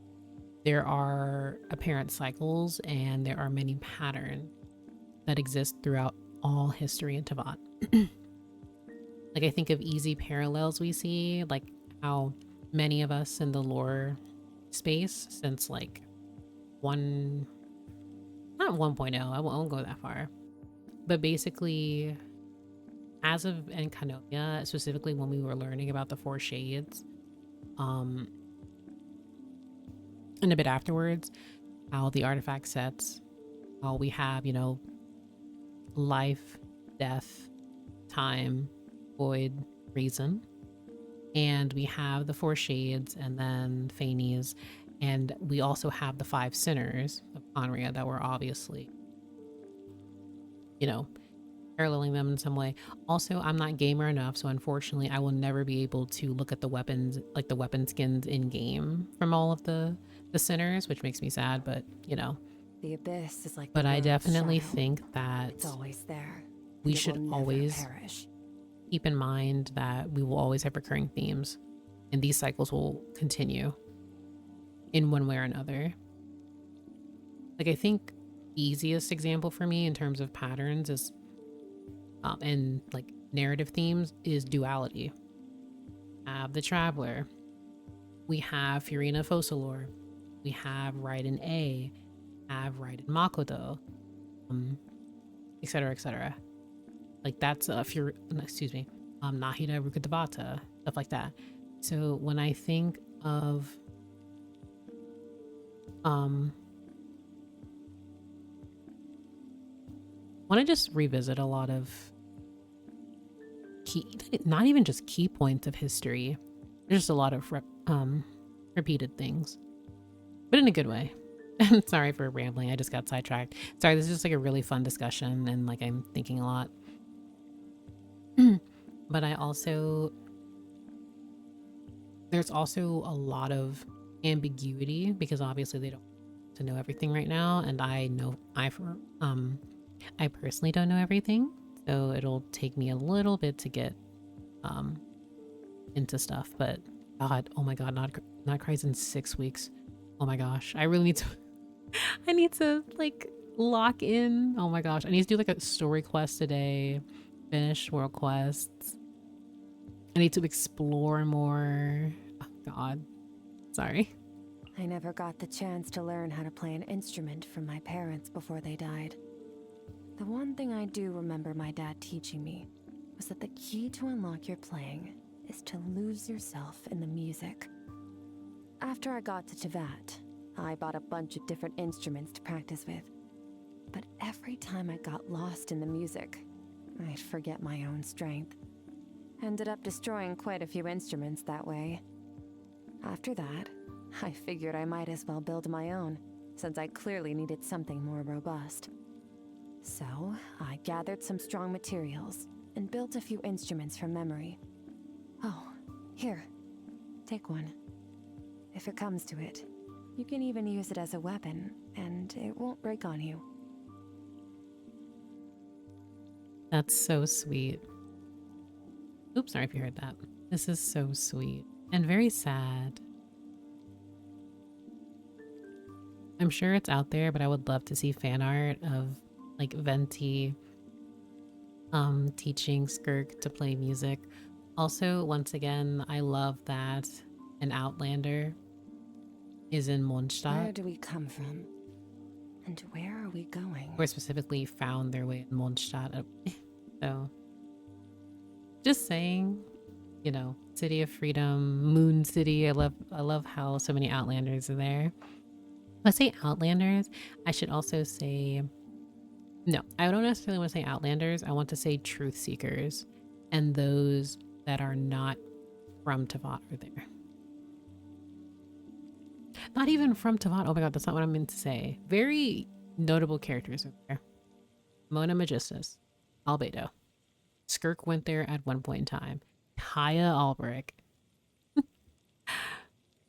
there are apparent cycles, and there are many patterns that exist throughout all history in Tivat. Like, I think of easy parallels we see, like how many of us in the lore space since like not 1.0, I won't go that far, but basically as of Encanoia, specifically when we were learning about the 4 shades, and a bit afterwards, how the artifact sets, how we have, you know, life, death, time, void, reason, and we have the 4 shades, and then Phanes, and we also have the 5 sinners of Conria that were obviously, you know, paralleling them in some way. Also, I'm not gamer enough, so unfortunately I will never be able to look at the weapons, like the weapon skins in game from all of the sinners, which makes me sad, but you know. The abyss is like But the I world's definitely shadow. think that It's always there. we and it should will never always perish. keep in mind that we will always have recurring themes, and these cycles will continue in one way or another. Like, I think the easiest example for me in terms of patterns is and like narrative themes is duality. Have the Traveler, we have Furina Focalor, we have Raiden A, have Raiden Makoto, etc, etc. Like, that's Nahida Rukkhadevata, stuff like that. So when I think of when I just revisit a lot of not even just key points of history, there's just a lot of repeated things, but in a good way. Sorry for rambling, I just got sidetracked. Sorry, this is just like a really fun discussion, and like I'm thinking a lot. But there's also a lot of ambiguity, because obviously they don't to know everything right now, and I personally don't know everything, so it'll take me a little bit to get into stuff. But God, oh my God, not cries in 6 weeks. Oh my gosh, I really need to I need to like lock in. Oh my gosh, I need to do like a story quest a day, finish world quests. I need to explore more. Oh God, sorry. I never got the chance to learn how to play an instrument from my parents before they died. The one thing I do remember my dad teaching me was that the key to unlock your playing is to lose yourself in the music. After I got to Tivat, I bought a bunch of different instruments to practice with. But every time I got lost in the music, I'd forget my own strength. Ended up destroying quite a few instruments that way. After that, I figured I might as well build my own, since I clearly needed something more robust. So, I gathered some strong materials and built a few instruments from memory. Oh, here, take one. If it comes to it, you can even use it as a weapon, and it won't break on you. That's so sweet. Oops, sorry if you heard that. This is so sweet and very sad. I'm sure it's out there, but I would love to see fan art of like Venti teaching Skirk to play music. Also, once again, I love that an Outlander is in Mondstadt. Where do we come from? And where are we going? Or specifically found their way in Mondstadt. So Just saying, you know, City of Freedom, Moon City. I love how so many Outlanders are there. When I say Outlanders, I should also say no, I don't necessarily want to say Outlanders. I want to say Truth Seekers and those that are not from Tavat are there. Not even from Tavat. Oh my god, that's not what I meant to say. Very notable characters are there. Mona Magistus, Albedo. Skirk went there at one point in time. Kaya Albrecht.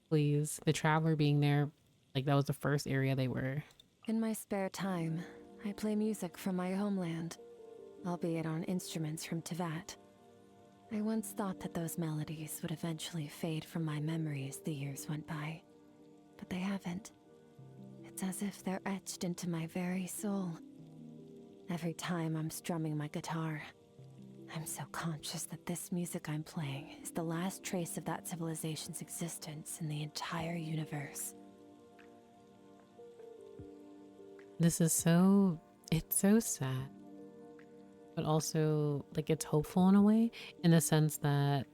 Please. The Traveler being there, like that was the first area they were. In my spare time, I play music from my homeland, albeit on instruments from Teyvat. I once thought that those melodies would eventually fade from my memory as the years went by, but they haven't. It's as if they're etched into my very soul. Every time I'm strumming my guitar, I'm so conscious that this music I'm playing is the last trace of that civilization's existence in the entire universe. This is it's so sad. But also, like, it's hopeful in a way, in the sense that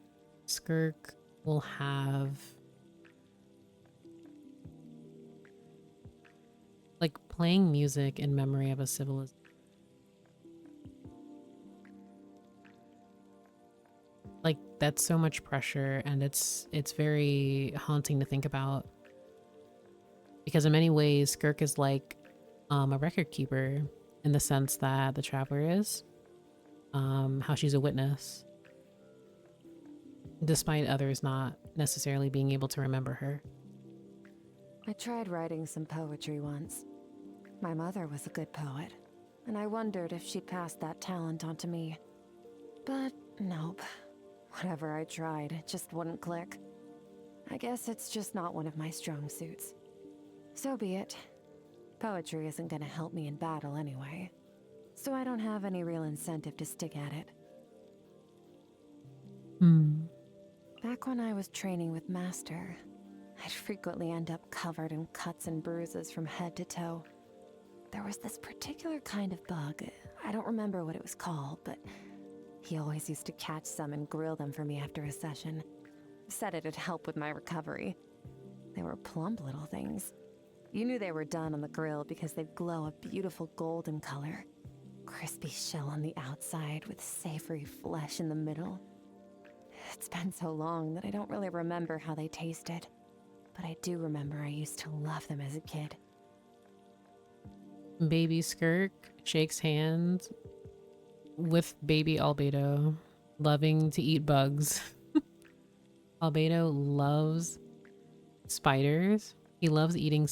Skirk will have, like, playing music in memory of a civilization. Like, that's so much pressure, and it's very haunting to think about. Because in many ways, Skirk is like a record keeper in the sense that the Traveler is. How she's a witness, despite others not necessarily being able to remember her. I tried writing some poetry once. My mother was a good poet, and I wondered if she'd pass that talent on to me. But nope. Whatever I tried, it just wouldn't click. I guess it's just not one of my strong suits. So be it. Poetry isn't gonna help me in battle anyway, so I don't have any real incentive to stick at it. Back when I was training with Master, I'd frequently end up covered in cuts and bruises from head to toe. There was this particular kind of bug, I don't remember what it was called, but he always used to catch some and grill them for me after a session. Said it'd help with my recovery. They were plump little things. You knew they were done on the grill because they'd glow a beautiful golden color. Crispy shell on the outside with savory flesh in the middle. It's been so long that I don't really remember how they tasted, but I do remember I used to love them as a kid. Baby Skirk shakes hands with baby Albedo, loving to eat bugs. Albedo loves spiders. He loves eating,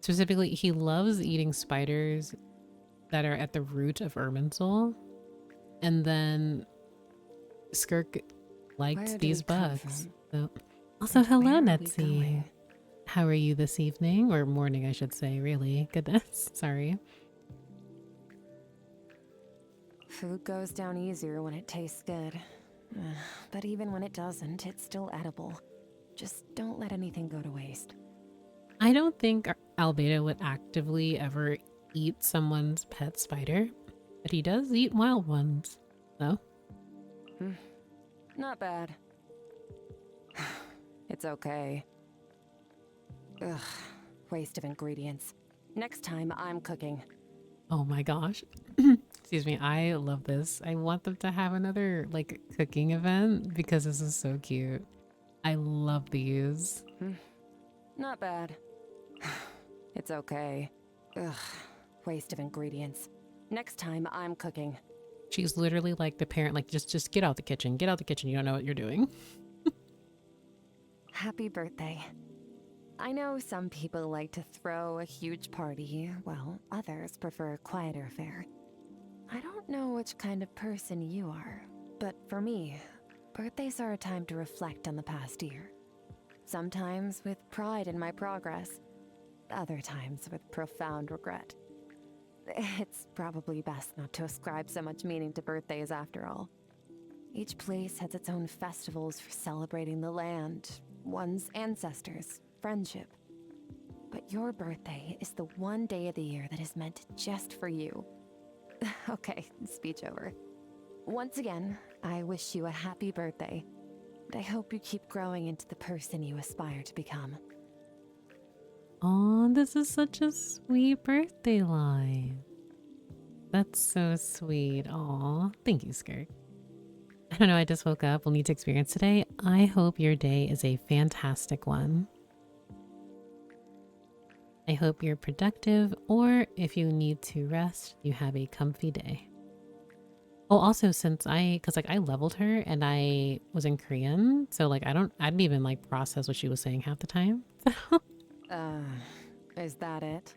specifically, he loves eating spiders that are at the root of Irminsul. And then Skirk liked these bugs. So, also, hello, Netsie. How are you this evening? Or morning, I should say, really. Goodness, sorry. Food goes down easier when it tastes good. But even when it doesn't, it's still edible. Just don't let anything go to waste. I don't think Albedo would actively ever eat someone's pet spider, but he does eat wild ones, though. Not bad. It's okay. Ugh, waste of ingredients. Next time, I'm cooking. Oh my gosh. Excuse me, I love this. I want them to have another, like, cooking event because this is so cute. I love these. Not bad. It's okay. Ugh, waste of ingredients. Next time, I'm cooking. She's literally like the parent, like, just get out the kitchen. Get out the kitchen. You don't know what you're doing. Happy birthday. I know some people like to throw a huge party, while others prefer a quieter affair. I don't know which kind of person you are, but for me, birthdays are a time to reflect on the past year. Sometimes with pride in my progress, other times with profound regret. It's probably best not to ascribe so much meaning to birthdays after all. Each place has its own festivals for celebrating the land, one's ancestors, friendship. But your birthday is the one day of the year that is meant just for you. Okay, speech over. Once again, I wish you a happy birthday. And I hope you keep growing into the person you aspire to become. Oh, this is such a sweet birthday line. That's so sweet. Aw, thank you, Skirk. I don't know, I just woke up. We'll need to experience today. I hope your day is a fantastic one. I hope you're productive, or if you need to rest, you have a comfy day. Oh, also, since because like I leveled her and I was in Korean, so like I didn't even like process what she was saying half the time. Is that it?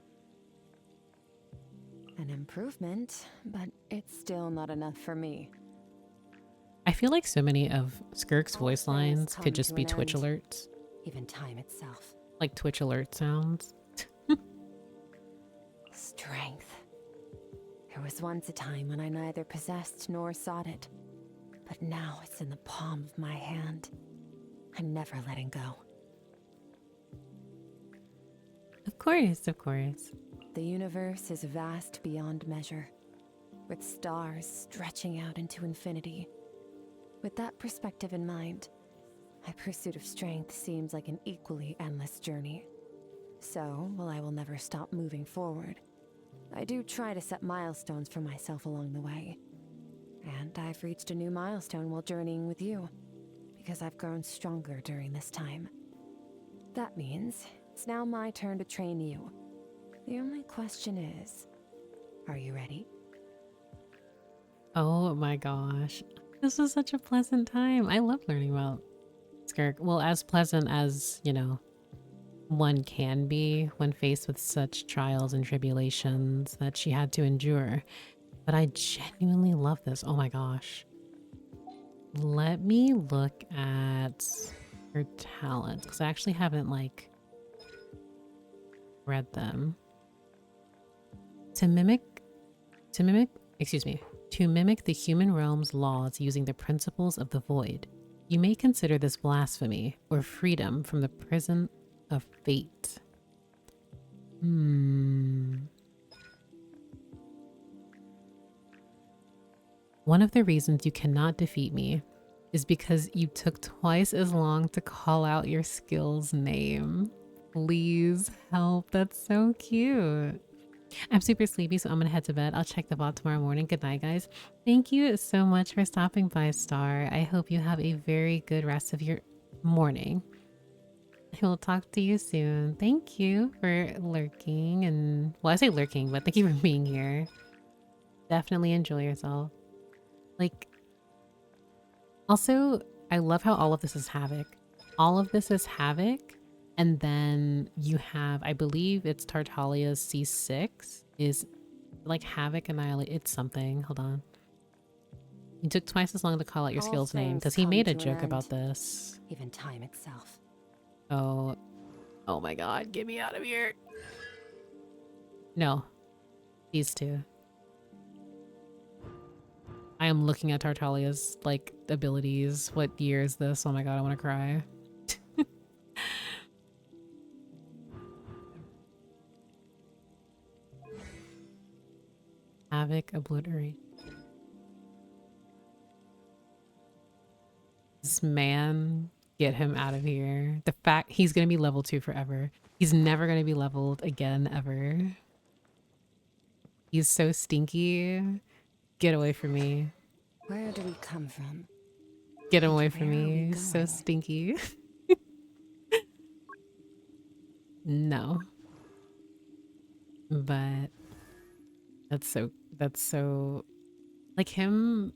An improvement, but it's still not enough for me. I feel like so many of Skirk's All voice things lines come could just to be an Twitch end. alerts, Even time itself. like Twitch alert sounds. Strength. There was once a time when I neither possessed nor sought it. But now it's in the palm of my hand. I'm never letting go. Of course, of course. The universe is vast beyond measure, with stars stretching out into infinity. With that perspective in mind, my pursuit of strength seems like an equally endless journey. So, while I will never stop moving forward, I do try to set milestones for myself along the way. And I've reached a new milestone while journeying with you, because I've grown stronger during this time. That means it's now my turn to train you. The only question is, are you ready? Oh my gosh. This was such a pleasant time. I love learning about Skirk. Well, as pleasant as, you know, one can be when faced with such trials and tribulations that she had to endure. But I genuinely love this. Oh my gosh. Let me look at her talents, because I actually haven't like read them. To mimic the human realm's laws using the principles of the void. You may consider this blasphemy or freedom from the prison of fate. One of the reasons you cannot defeat me is because you took twice as long to call out your skill's name. Please help. That's so cute. I'm super sleepy, so I'm gonna head to bed. I'll check the bot tomorrow morning. Good night, guys. Thank you so much for stopping by, Star. I hope you have a very good rest of your morning. I will talk to you soon. Thank you for lurking and, well, I say lurking, but thank you for being here. Definitely enjoy yourself. Like, also, I love how all of this is Havoc. All of this is Havoc. And then you have, I believe it's Tartalia's C6 is like Havoc Annihilate. It's something. Hold on. You took twice as long to call out your All skill's name things because he come made a to an joke end. about this. Even time itself. Oh my god, get me out of here. No, these two. I am looking at Tartalia's like abilities. What year is this? Oh my god, I want to cry. Havoc, Obliterate. This man, get him out of here. The fact he's gonna be level 2 forever. He's never gonna be leveled again ever. He's so stinky. Get away from me. Where do we come from? Get him And away where from are we me. So going? stinky. No. But that's so like him.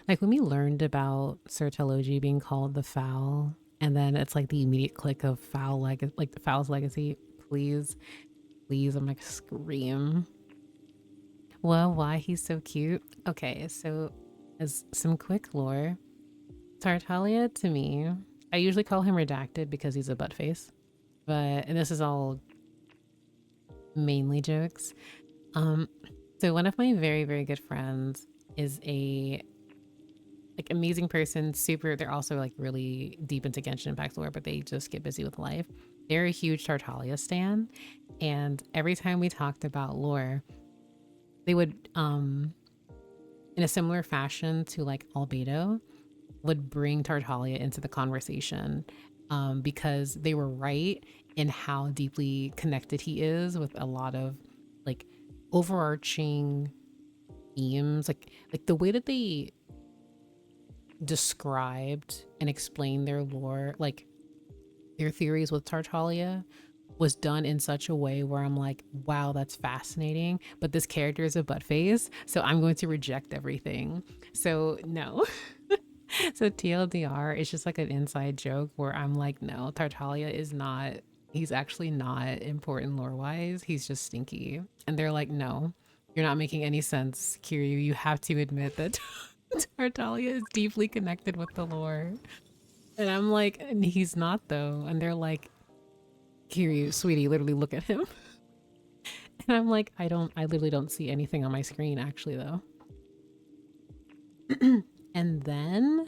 Like when we learned about Sertology being called the Foul, and then it's like the immediate click of Foul, like the Foul's legacy. Please, please, I'm like scream. Well, why he's so cute? Okay, so as some quick lore, Tartaglia to me, I usually call him redacted because he's a butt face, and this is all mainly jokes. So one of my very, very good friends is a like amazing person, super, they're also like really deep into Genshin Impact lore, but they just get busy with life. They're a huge Tartaglia stan, and every time we talked about lore, they would in a similar fashion to like Albedo, would bring Tartaglia into the conversation, because they were right in how deeply connected he is with a lot of like overarching themes, like the way that they described and explained their lore, like their theories with Tartaglia, was done in such a way where I'm like, wow, that's fascinating. But this character is a butt face, so I'm going to reject everything. So no. So TLDR is just like an inside joke where I'm like, no, Tartaglia is not, he's actually not important lore wise. He's just stinky. And they're like, no, you're not making any sense, Kiryu. You have to admit that Tartaglia is deeply connected with the lore. And I'm like, and he's not though. And they're like, Kiryu, sweetie, literally look at him. And I'm like, I literally don't see anything on my screen actually though. And then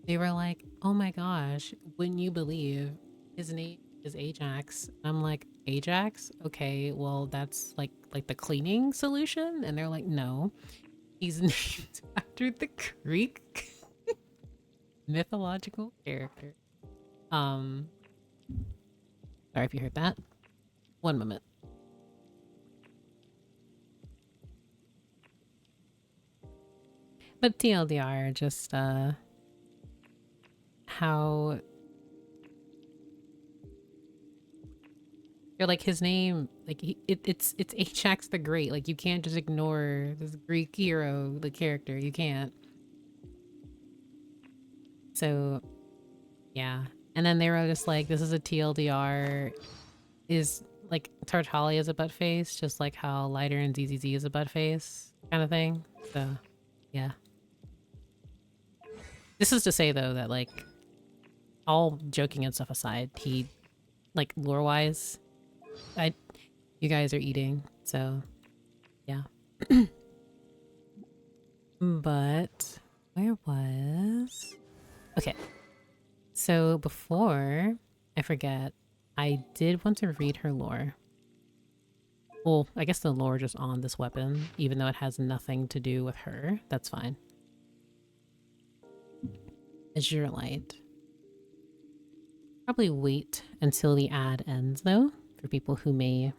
they were like, oh my gosh, wouldn't you believe his name is Ajax? I'm like, Ajax? Okay, well that's like the cleaning solution. And they're like, no, he's named after the Greek mythological character. Sorry if you heard that. One moment. But TLDR, just how you're like his name, like it's Ajax the Great. Like you can't just ignore this Greek hero, the character. You can't. So yeah. And then they were just like, this is a TLDR, is like Tartaglia is a butt face, just like how Lighter and ZZZ is a butt face kind of thing. So yeah. This is to say though that like all joking and stuff aside, he like lore wise, you guys are eating, so yeah. But where was okay. So before I forget, I did want to read her lore. Well, I guess the lore just on this weapon, even though it has nothing to do with her. That's fine. Azure Light. Probably wait until the ad ends though, for people who may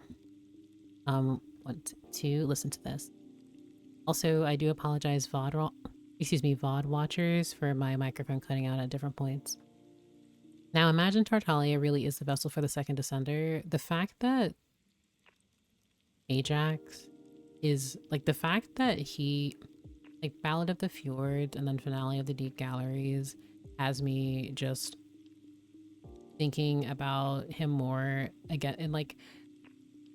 want to listen to this. Also, I do apologize, VOD watchers, for my microphone cutting out at different points. Now imagine Tartaglia really is the vessel for the second descender. The fact that Ajax is like, the fact that he like Ballad of the Fjord and then Finale of the Deep Galleries has me just thinking about him more again. And like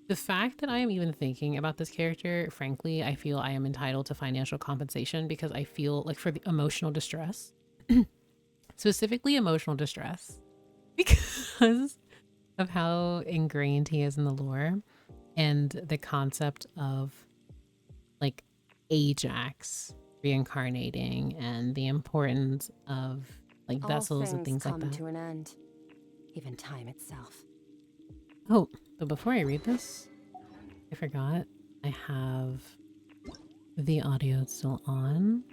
the fact that I am even thinking about this character, frankly, I feel I am entitled to financial compensation, because I feel like for the emotional distress, specifically emotional distress, because of how ingrained he is in the lore and the concept of like Ajax reincarnating and the importance of like vessels and things like that. All things come to an end, even time itself. Oh, but before I read this, I forgot I have the audio still on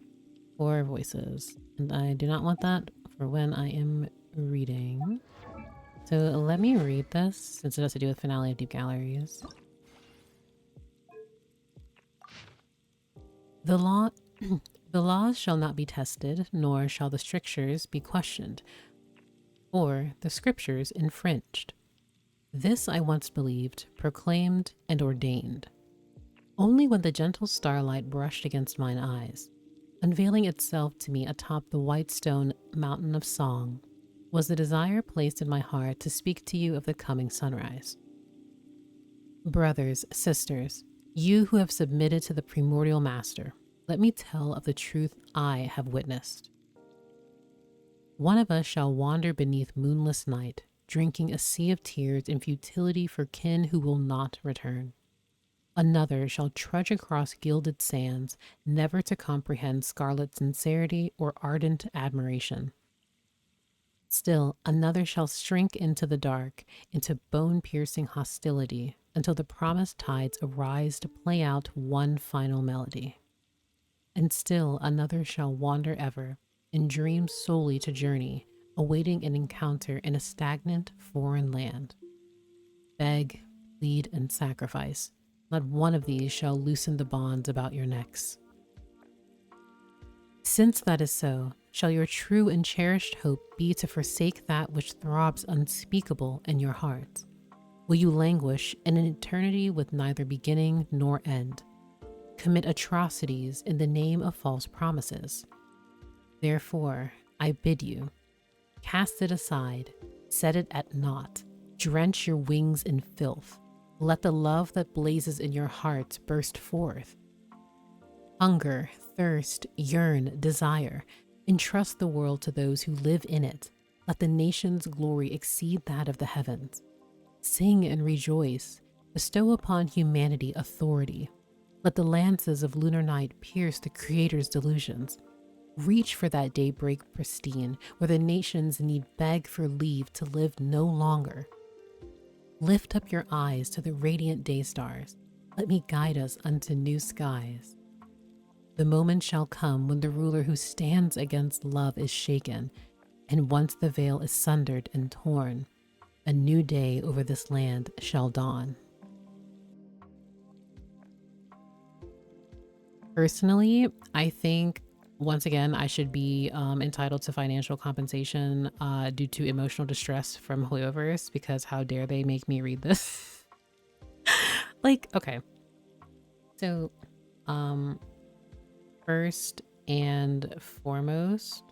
for voices, and I do not want that for when I am reading. So let me read this since it has to do with Finale of Deep Galleries. The laws shall not be tested, nor shall the strictures be questioned, or the scriptures infringed. This I once believed, proclaimed, and ordained. Only when the gentle starlight brushed against mine eyes, unveiling itself to me atop the white stone mountain of song, was the desire placed in my heart to speak to you of the coming sunrise. Brothers, sisters, you who have submitted to the primordial master, let me tell of the truth I have witnessed. One of us shall wander beneath moonless night, drinking a sea of tears in futility for kin who will not return. Another shall trudge across gilded sands, never to comprehend scarlet sincerity or ardent admiration. Still, another shall shrink into the dark, into bone-piercing hostility, until the promised tides arise to play out one final melody. and still another shall wander ever, in dreams solely to journey, awaiting an encounter in a stagnant foreign land. Beg, plead, and sacrifice. Not one of these shall loosen the bonds about your necks. Since that is so, shall your true and cherished hope be to forsake that which throbs unspeakable in your heart? Will you languish in an eternity with neither beginning nor end? Commit atrocities in the name of false promises? Therefore, I bid you, cast it aside, set it at naught, drench your wings in filth. Let the love that blazes in your heart burst forth. Hunger, thirst, yearn, desire. Entrust the world to those who live in it. Let the nation's glory exceed that of the heavens. Sing and rejoice. Bestow upon humanity authority. Let the lances of lunar night pierce the Creator's delusions. Reach for that daybreak pristine, where the nations need beg for leave to live no longer. Lift up your eyes to the radiant day stars. Let me guide us unto new skies. The moment shall come when the ruler who stands against love is shaken, and once the veil is sundered and torn, a new day over this land shall dawn. Personally, I think, once again, I should be entitled to financial compensation due to emotional distress from Hoyoverse, because how dare they make me read this? Like, okay. So, first and foremost,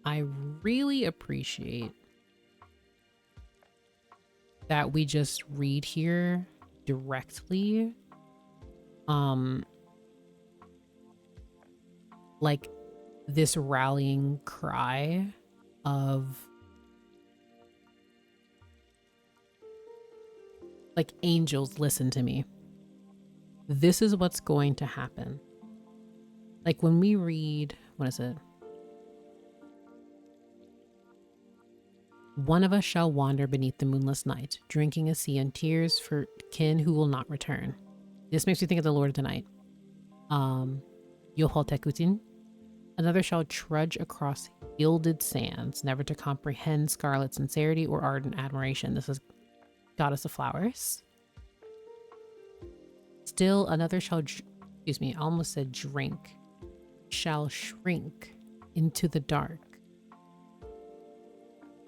I really appreciate that we just read here directly, like this rallying cry of like, angels, listen to me. This is what's going to happen. Like when we read, what is it? One of us shall wander beneath the moonless night, drinking a sea and tears for kin who will not return. This makes me think of the Lord of the Night. Yoholtekutin. Another shall trudge across gilded sands, never to comprehend scarlet sincerity or ardent admiration. This is Goddess of Flowers. Still another shall, excuse me, I almost said drink, shall shrink into the dark,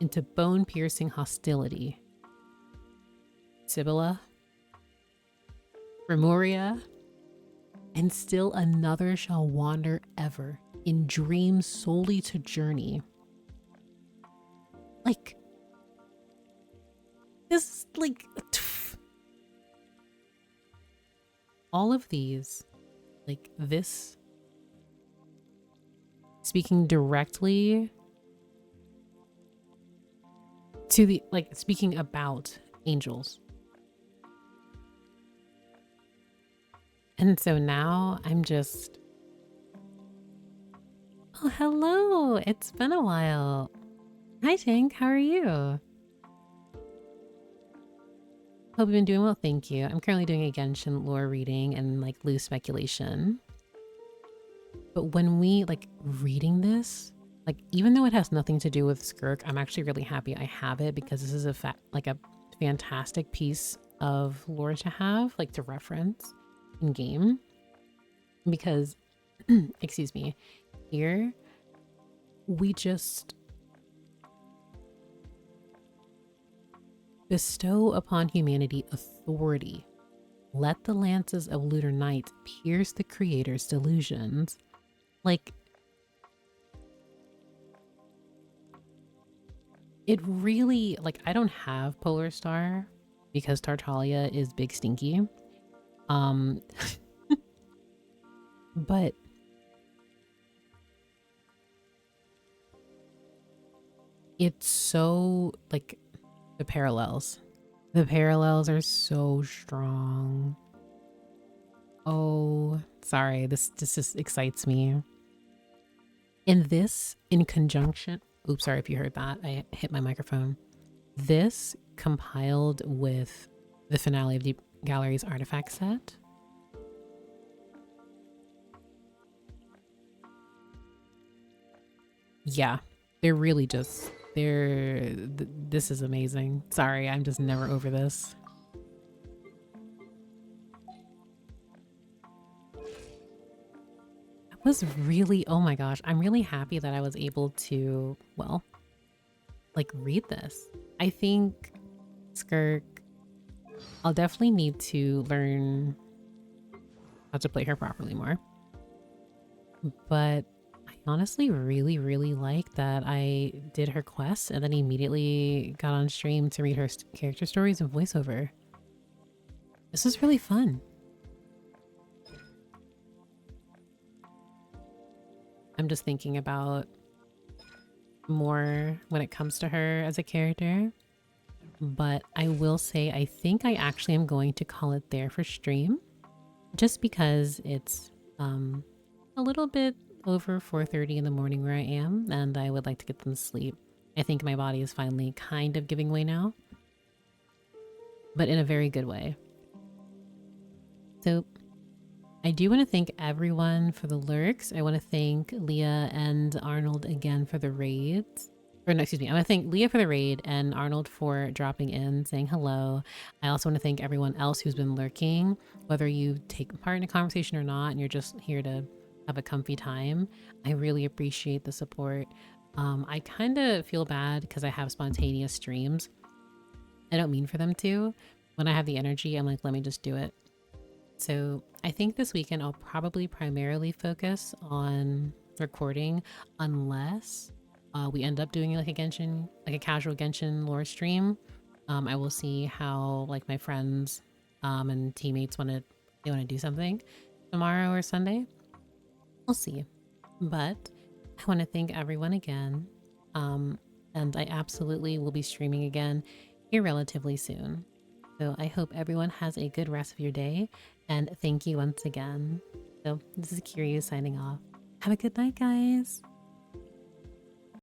into bone-piercing hostility. Sibylla, Remuria, and still another shall wander ever, in dreams solely to journey. Like, this is like, all of these, like this, speaking directly to the, like, speaking about angels. And so now I'm just, oh, hello. It's been a while. Hi, Tank. How are you? Hope you've been doing well, thank you. I'm currently doing a Genshin lore reading and like loose speculation. But when we like reading this, like even though it has nothing to do with Skirk, I'm actually really happy I have it, because this is a fantastic piece of lore to have, like to reference in game. Because, excuse me, here we just bestow upon humanity authority. Let the lances of lunar night pierce the Creator's delusions. Like, it really, like, I don't have Polar Star because Tartaglia is big stinky. But it's so, like, the parallels are so strong. Oh, sorry, this just excites me. And this in conjunction, oops, sorry if you heard that, I hit my microphone. This compiled with the finale of Deep Gallery's artifact set yeah, they're really just, this is amazing. Sorry, I'm just never over this. I was really, oh my gosh, I'm really happy that I was able to, well, like read this. I think Skirk, I'll definitely need to learn how to play her properly more. But I honestly really, really like that I did her quest and then immediately got on stream to read her character stories and voiceover. This is really fun. I'm just thinking about more when it comes to her as a character. But I will say, I think I actually am going to call it there for stream. Just because it's a little bit over 4:30 in the morning where I am, and I would like to get some sleep. I think my body is finally kind of giving way now, but in a very good way. So I do want to thank everyone for the lurks. I want to thank Leah and Arnold again for the raids. Or no, excuse me. I want to thank Leah for the raid and Arnold for dropping in, saying hello. I also want to thank everyone else who's been lurking, whether you take part in a conversation or not, and you're just here to have a comfy time. I really appreciate the support. I kind of feel bad because I have spontaneous streams. I don't mean for them to. When I have the energy, I'm like, let me just do it. So I think this weekend I'll probably primarily focus on recording, unless we end up doing like a Genshin, like a casual Genshin lore stream. I will see how like my friends and teammates want to do something tomorrow or Sunday. We'll see. But I want to thank everyone again. And I absolutely will be streaming again here relatively soon. So I hope everyone has a good rest of your day, and thank you once again. So this is Kiryu signing off. Have a good night, guys.